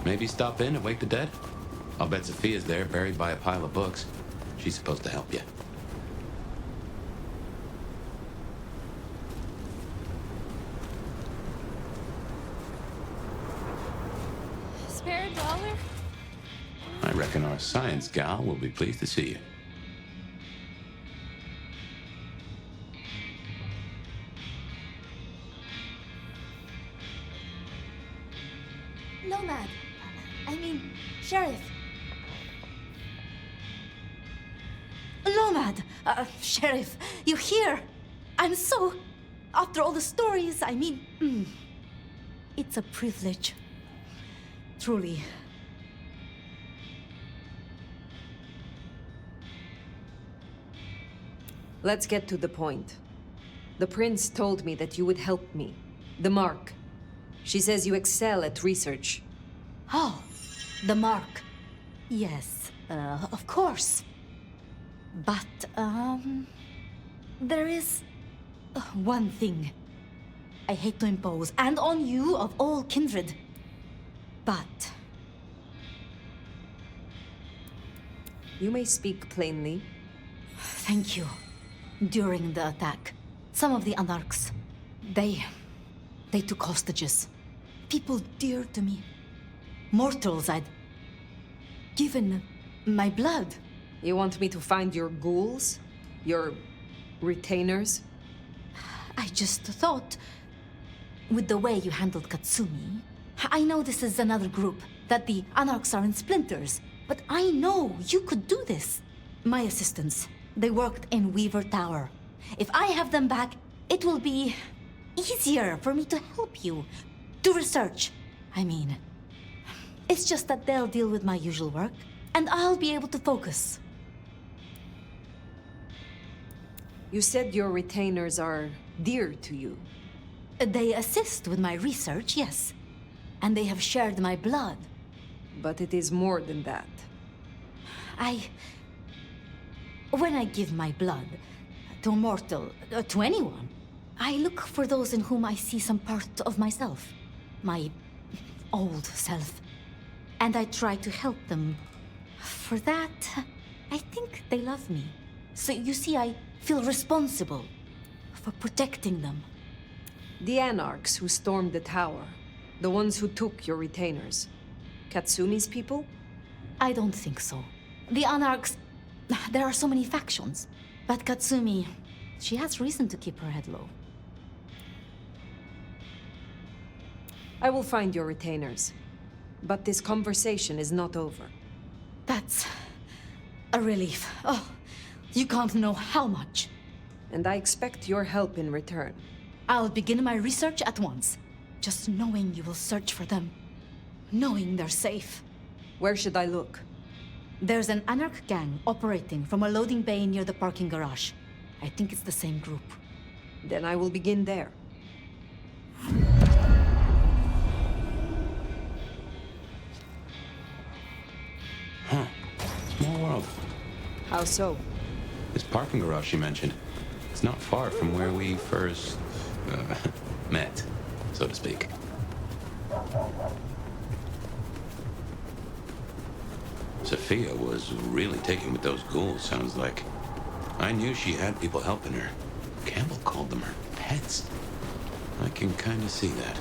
Maybe stop in and Wake the Dead? I'll bet Sophia's there, buried by a pile of books. She's supposed to help you. Spare a dollar? I reckon our science gal will be pleased to see you. Nomad. I mean, Sheriff. Nomad! Sheriff, you here? I'm so... After all the stories, I mean... It's a privilege. Truly. Let's get to the point. The prince told me that you would help me. The Mark. She says you excel at research. Oh, the Mark. Yes, of course. But, there is one thing I hate to impose, and on you of all kindred. But... You may speak plainly. Thank you. During the attack, some of the Anarchs, they took hostages. People dear to me. Mortals I'd given my blood. You want me to find your ghouls? Your retainers? I just thought, with the way you handled Katsumi, I know this is another group, that the Anarchs are in splinters, but I know you could do this. My assistants, they worked in Weaver Tower. If I have them back, it will be easier for me to help you. To research, I mean. It's just that they'll deal with my usual work, and I'll be able to focus. You said your retainers are dear to you. They assist with my research, yes. And they have shared my blood. But it is more than that. When I give my blood to a mortal, to anyone, I look for those in whom I see some part of myself. My old self. And I try to help them. For that, I think they love me. So you see, I feel responsible for protecting them. The Anarchs who stormed the tower. The ones who took your retainers. Katsumi's people? I don't think so. The Anarchs... There are so many factions. But Katsumi, she has reason to keep her head low. I will find your retainers. But this conversation is not over. That's a relief. Oh, you can't know how much. And I expect your help in return. I'll begin my research at once. Just knowing you will search for them. Knowing they're safe. Where should I look? There's an Anarch gang operating from a loading bay near the parking garage. I think it's the same group. Then I will begin there. Huh. Small world. How so? This parking garage you mentioned, it's not far from where we first met, so to speak. Sophia was really taken with those ghouls, sounds like. I knew she had people helping her. Campbell called them her pets. I can kind of see that.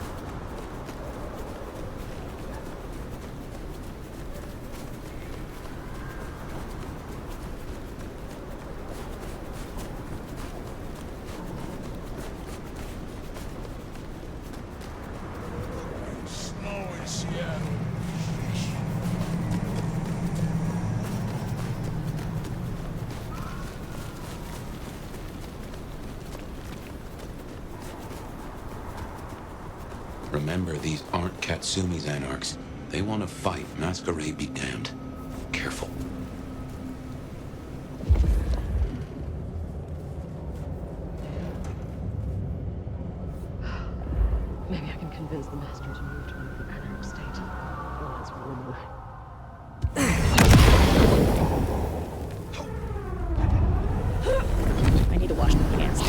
Remember, these aren't Katsumi's anarchs. They want to fight. Masquerade be damned. Careful. Maybe I can convince the master to move to an anarch state. Well, that's rumor. I need to wash my hands.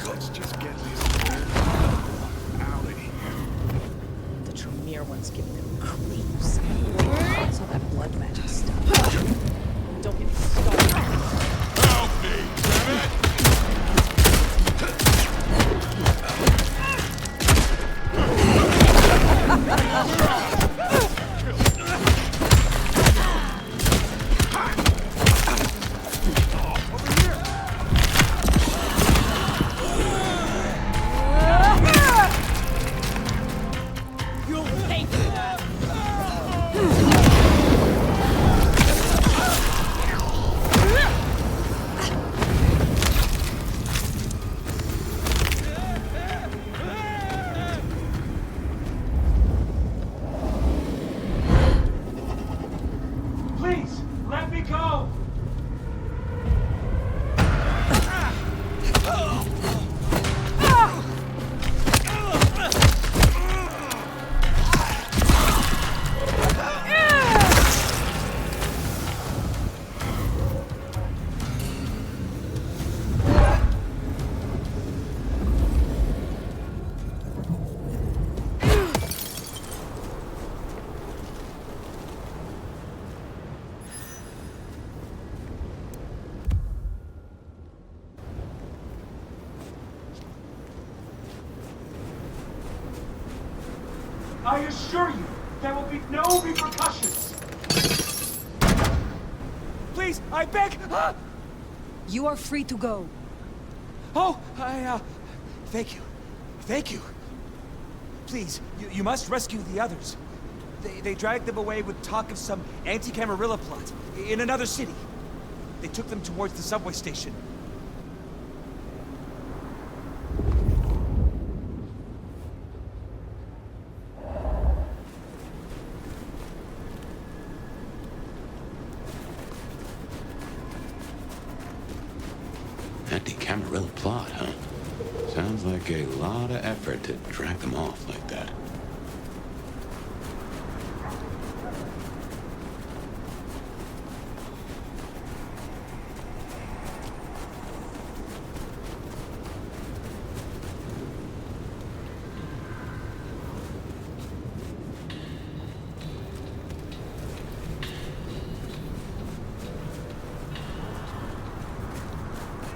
Let's just get this out of here. The Tremere one's giving them creeps. It's all that blood magic stuff. Don't get me started. Help me, damn it! Please, let me go! I assure you, there will be no repercussions. Please, I beg! You are free to go. Oh, thank you. Thank you. Please, you must rescue the others. They dragged them away with talk of some anti-Camarilla plot in another city. They took them towards the subway station. Anti-Camarilla plot, huh? Sounds like a lot of effort to drag them off like that.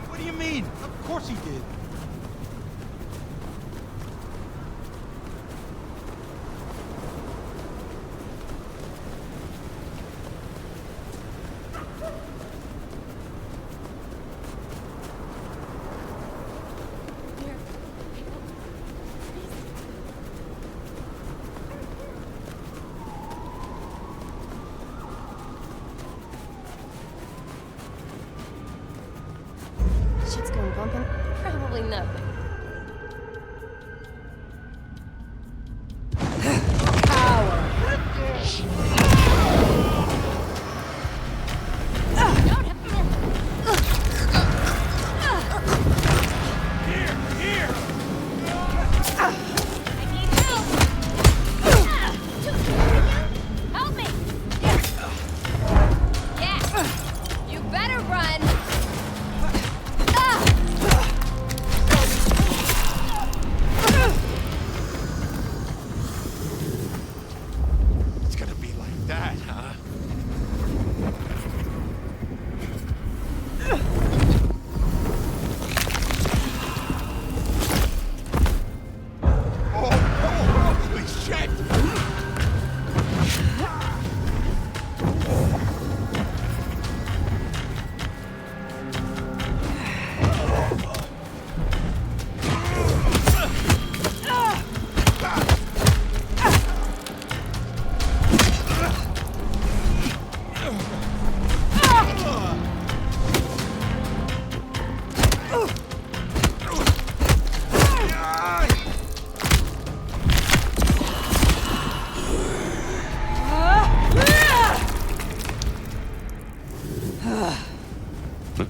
What do you mean? Of course he did. Shit's going bumping. Probably nothing. Help me! Yeah! You better run!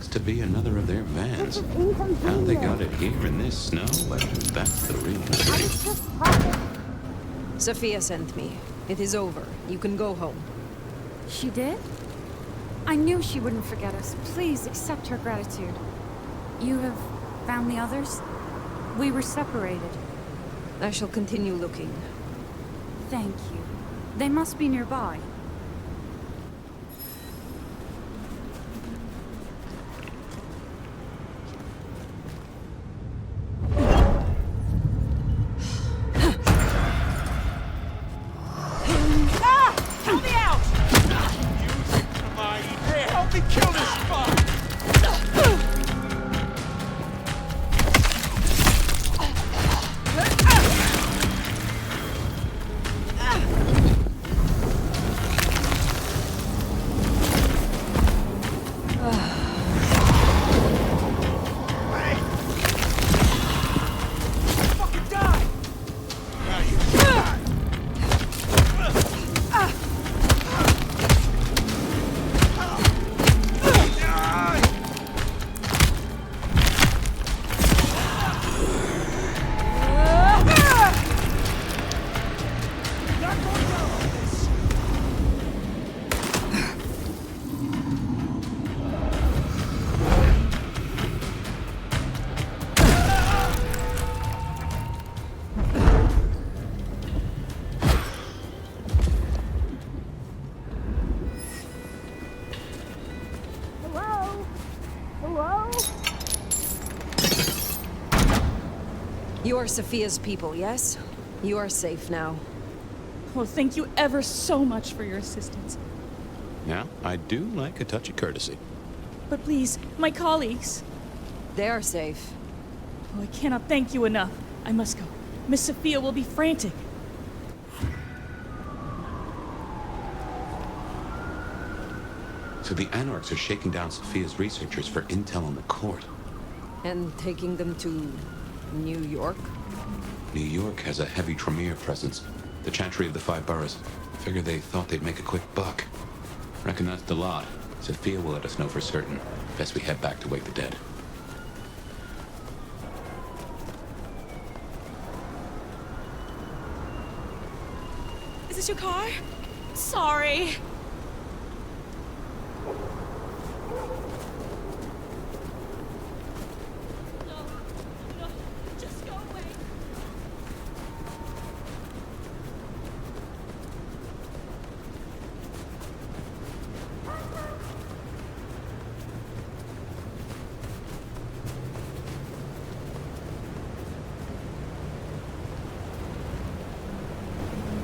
looks to be another of their vans. How they got it here in this snow, well, that's the real mystery. Sophia sent me. It is over. You can go home. She did? I knew she wouldn't forget us. Please accept her gratitude. You have found the others? We were separated. I shall continue looking. Thank you. They must be nearby. Help me out! Help me kill this fuck! You are Sophia's people, yes? You are safe now. Well, thank you ever so much for your assistance. Now, I do like a touch of courtesy. But please, my colleagues. They are safe. Oh, I cannot thank you enough. I must go. Miss Sophia will be frantic. So the Anarchs are shaking down Sophia's researchers for intel on the court. And taking them to New York? New York has a heavy Tremere presence. The Chantry of the Five Boroughs. Figure they thought they'd make a quick buck. Reckon that's the lot. Sophia will let us know for certain. Best we head back to wake the dead. Is this your car? Sorry.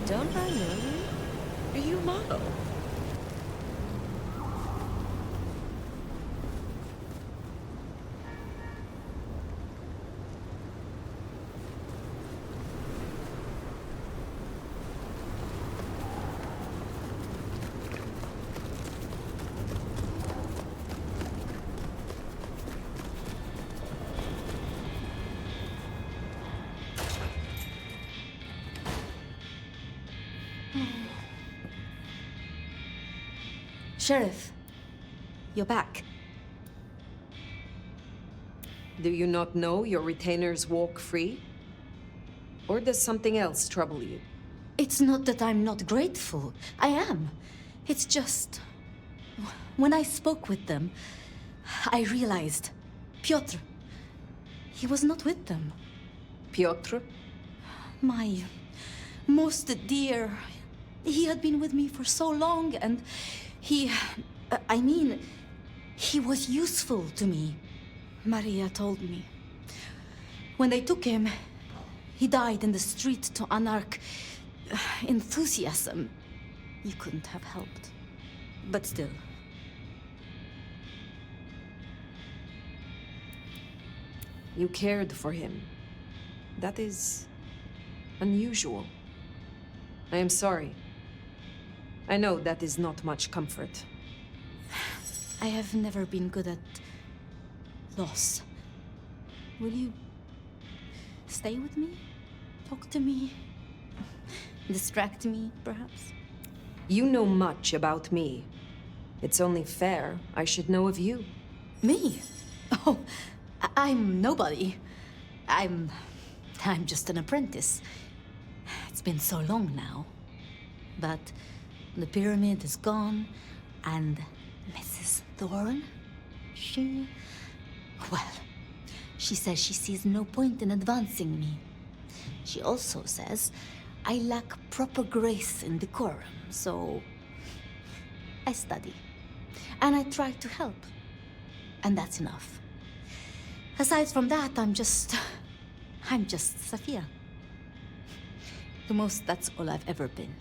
Don't I know you? Are you a model? Sheriff, you're back. Do you not know your retainers walk free? Or does something else trouble you? It's not that I'm not grateful. I am. It's just... when I spoke with them, I realized Piotr, he was not with them. Piotr? My most dear. He had been with me for so long, and he... I mean, he was useful to me. Maria told me. When they took him, he died in the street to Anarch enthusiasm. You couldn't have helped. But still. You cared for him. That is unusual. I am sorry. I know that is not much comfort. I have never been good at loss. Will you stay with me? Talk to me? Distract me, perhaps? You know much about me. It's only fair I should know of you. Me? Oh, I'm nobody. I'm just an apprentice. It's been so long now. But the pyramid is gone, and Mrs. Thorne, she says she sees no point in advancing me. She also says I lack proper grace and decorum, so I study. And I try to help. And that's enough. Aside from that, I'm just Sophia. The most, that's all I've ever been.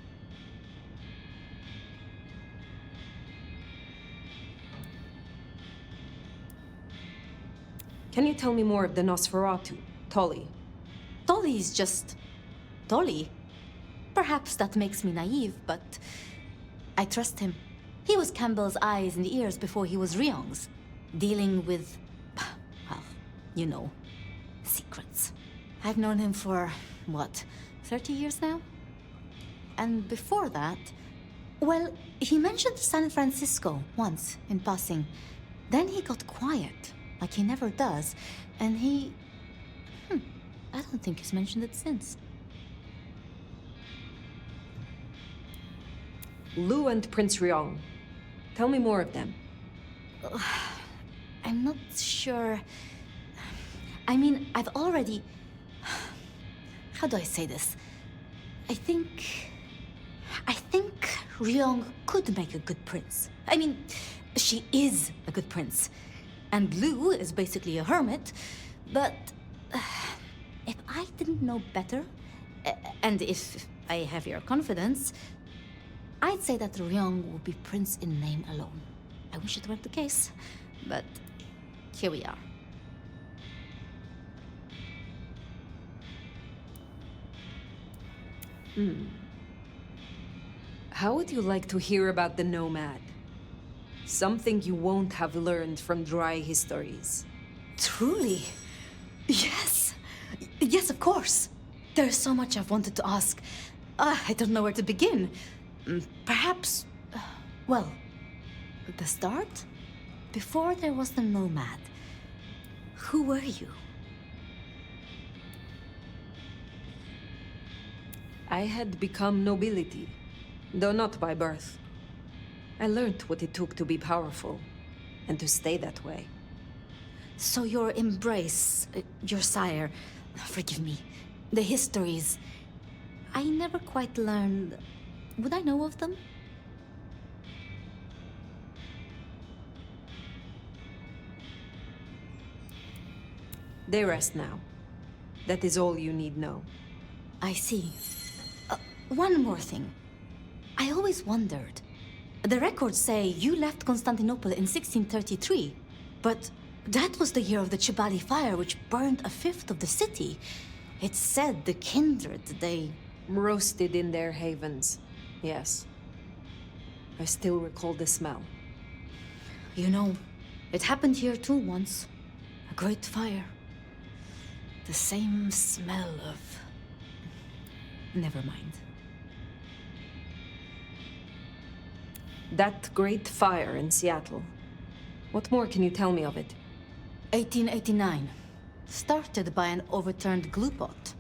Can you tell me more of the Nosferatu, Tolly? Tolly is just Tolly. Perhaps that makes me naive, but I trust him. He was Campbell's eyes and ears before he was Ryong's, dealing with, well, you know, secrets. I've known him for, what, 30 years now? And before that, well, he mentioned San Francisco once, in passing. Then he got quiet, like he never does, and he... I don't think he's mentioned it since. Lu and Prince Ryong. Tell me more of them. I'm not sure... I mean, I've already... How do I say this? I think Ryong could make a good prince. I mean, she is a good prince. And Lu is basically a hermit. But if I didn't know better, and if I have your confidence, I'd say that Ryong would be prince in name alone. I wish it weren't the case, but here we are. How would you like to hear about the Nomad? Something you won't have learned from dry histories. Truly? Yes! Yes, of course! There's so much I've wanted to ask. I don't know where to begin. Perhaps... well, the start? Before there was the Nomad, who were you? I had become nobility, though not by birth. I learned what it took to be powerful, and to stay that way. So your embrace, your sire, forgive me, the histories, I never quite learned... Would I know of them? They rest now. That is all you need know. I see. One more thing. I always wondered. The records say you left Constantinople in 1633, but that was the year of the Chibali fire, which burned a fifth of the city. It's said the kindred, they... roasted in their havens, yes. I still recall the smell. You know, it happened here too once. A great fire. The same smell of... Never mind. That great fire in Seattle. What more can you tell me of it? 1889. Started by an overturned glue pot.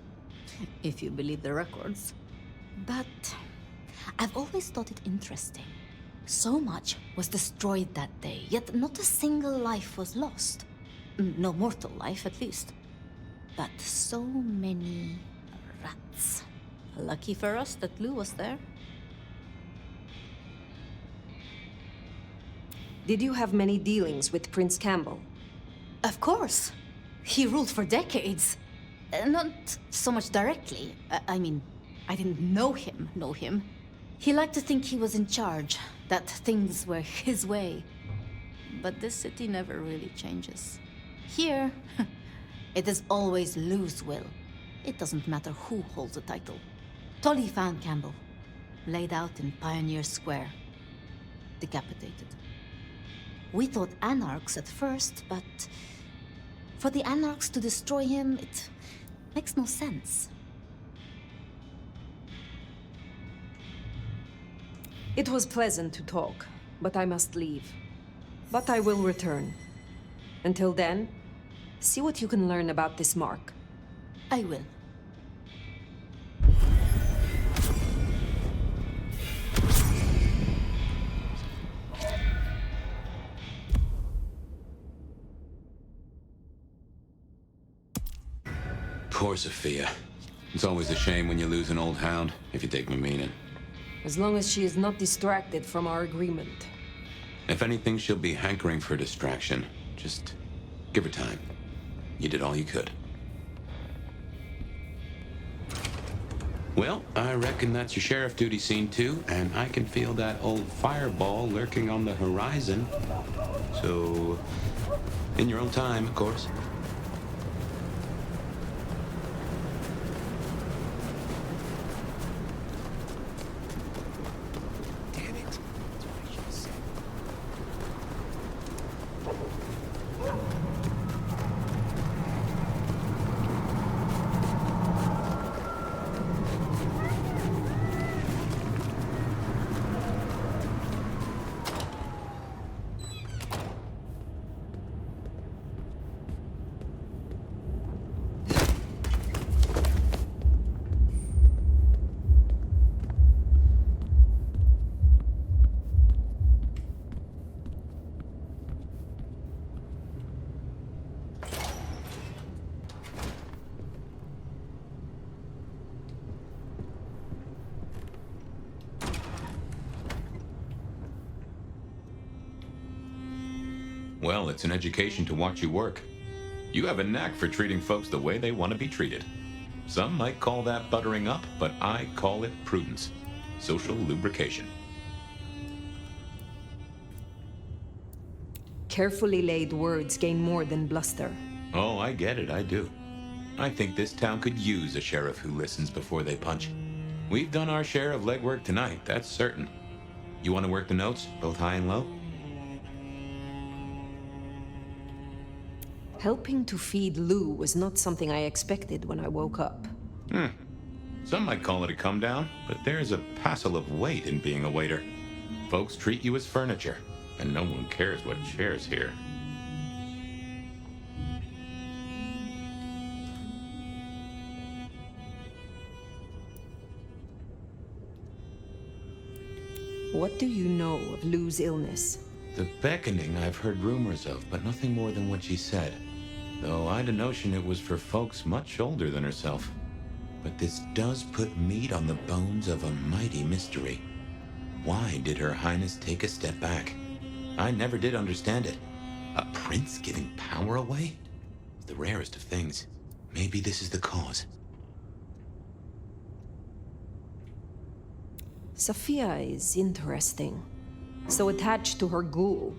If you believe the records. But I've always thought it interesting. So much was destroyed that day, yet not a single life was lost. No mortal life, at least. But so many rats. Lucky for us that Lou was there. Did you have many dealings with Prince Campbell? Of course. He ruled for decades. Not so much directly. I mean, I didn't know him. He liked to think he was in charge, that things were his way. But this city never really changes. Here, it is always Lou's will. It doesn't matter who holds the title. Tolly found Campbell, laid out in Pioneer Square, decapitated. We thought anarchs at first, but for the anarchs to destroy him, it makes no sense. It was pleasant to talk, but I must leave. But I will return. Until then, see what you can learn about this mark. I will. Poor Sophia. It's always a shame when you lose an old hound, if you take my meaning. As long as she is not distracted from our agreement. If anything, she'll be hankering for distraction. Just give her time. You did all you could. Well, I reckon that's your sheriff duty scene too, and I can feel that old fireball lurking on the horizon. So, in your own time, of course. Well, it's an education to watch you work. You have a knack for treating folks the way they want to be treated. Some might call that buttering up, but I call it prudence. Social lubrication. Carefully laid words gain more than bluster. Oh, I get it, I do. I think this town could use a sheriff who listens before they punch. We've done our share of legwork tonight, that's certain. You want to work the notes, both high and low? Helping to feed Lou was not something I expected when I woke up. Some might call it a come down, but there's a passel of weight in being a waiter. Folks treat you as furniture, and no one cares what shares here. What do you know of Lou's illness? The beckoning I've heard rumors of, but nothing more than what she said. Though I'd a notion it was for folks much older than herself. But this does put meat on the bones of a mighty mystery. Why did Her Highness take a step back? I never did understand it. A prince giving power away? The rarest of things. Maybe this is the cause. Sophia is interesting. So attached to her ghoul.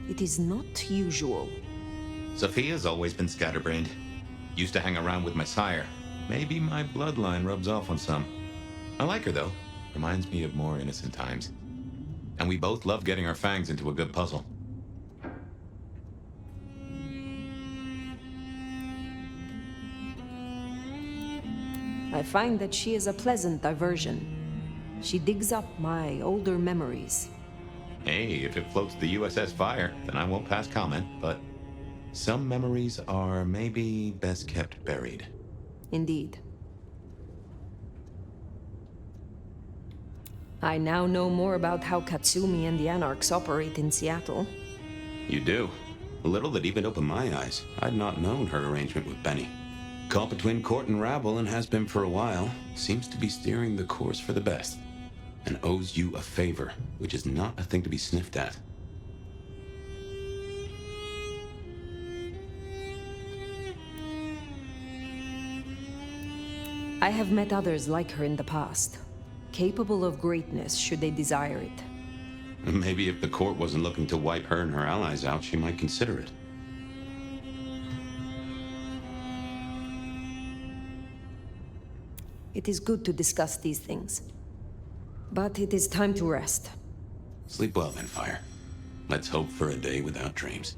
It is not usual. Sophia's always been scatterbrained. Used to hang around with my sire. Maybe my bloodline rubs off on some. I like her, though. Reminds me of more innocent times. And we both love getting our fangs into a good puzzle. I find that she is a pleasant diversion. She digs up my older memories. Hey, if it floats the USS Fire, then I won't pass comment, but some memories are maybe best kept buried. Indeed. I now know more about how Katsumi and the Anarchs operate in Seattle. You do. A little that even opened my eyes. I'd not known her arrangement with Benny. Caught between court and rabble and has been for a while. Seems to be steering the course for the best. And owes you a favor, which is not a thing to be sniffed at. I have met others like her in the past, capable of greatness should they desire it. Maybe if the court wasn't looking to wipe her and her allies out, she might consider it. It is good to discuss these things. But it is time to rest. Sleep well then, Fire. Let's hope for a day without dreams.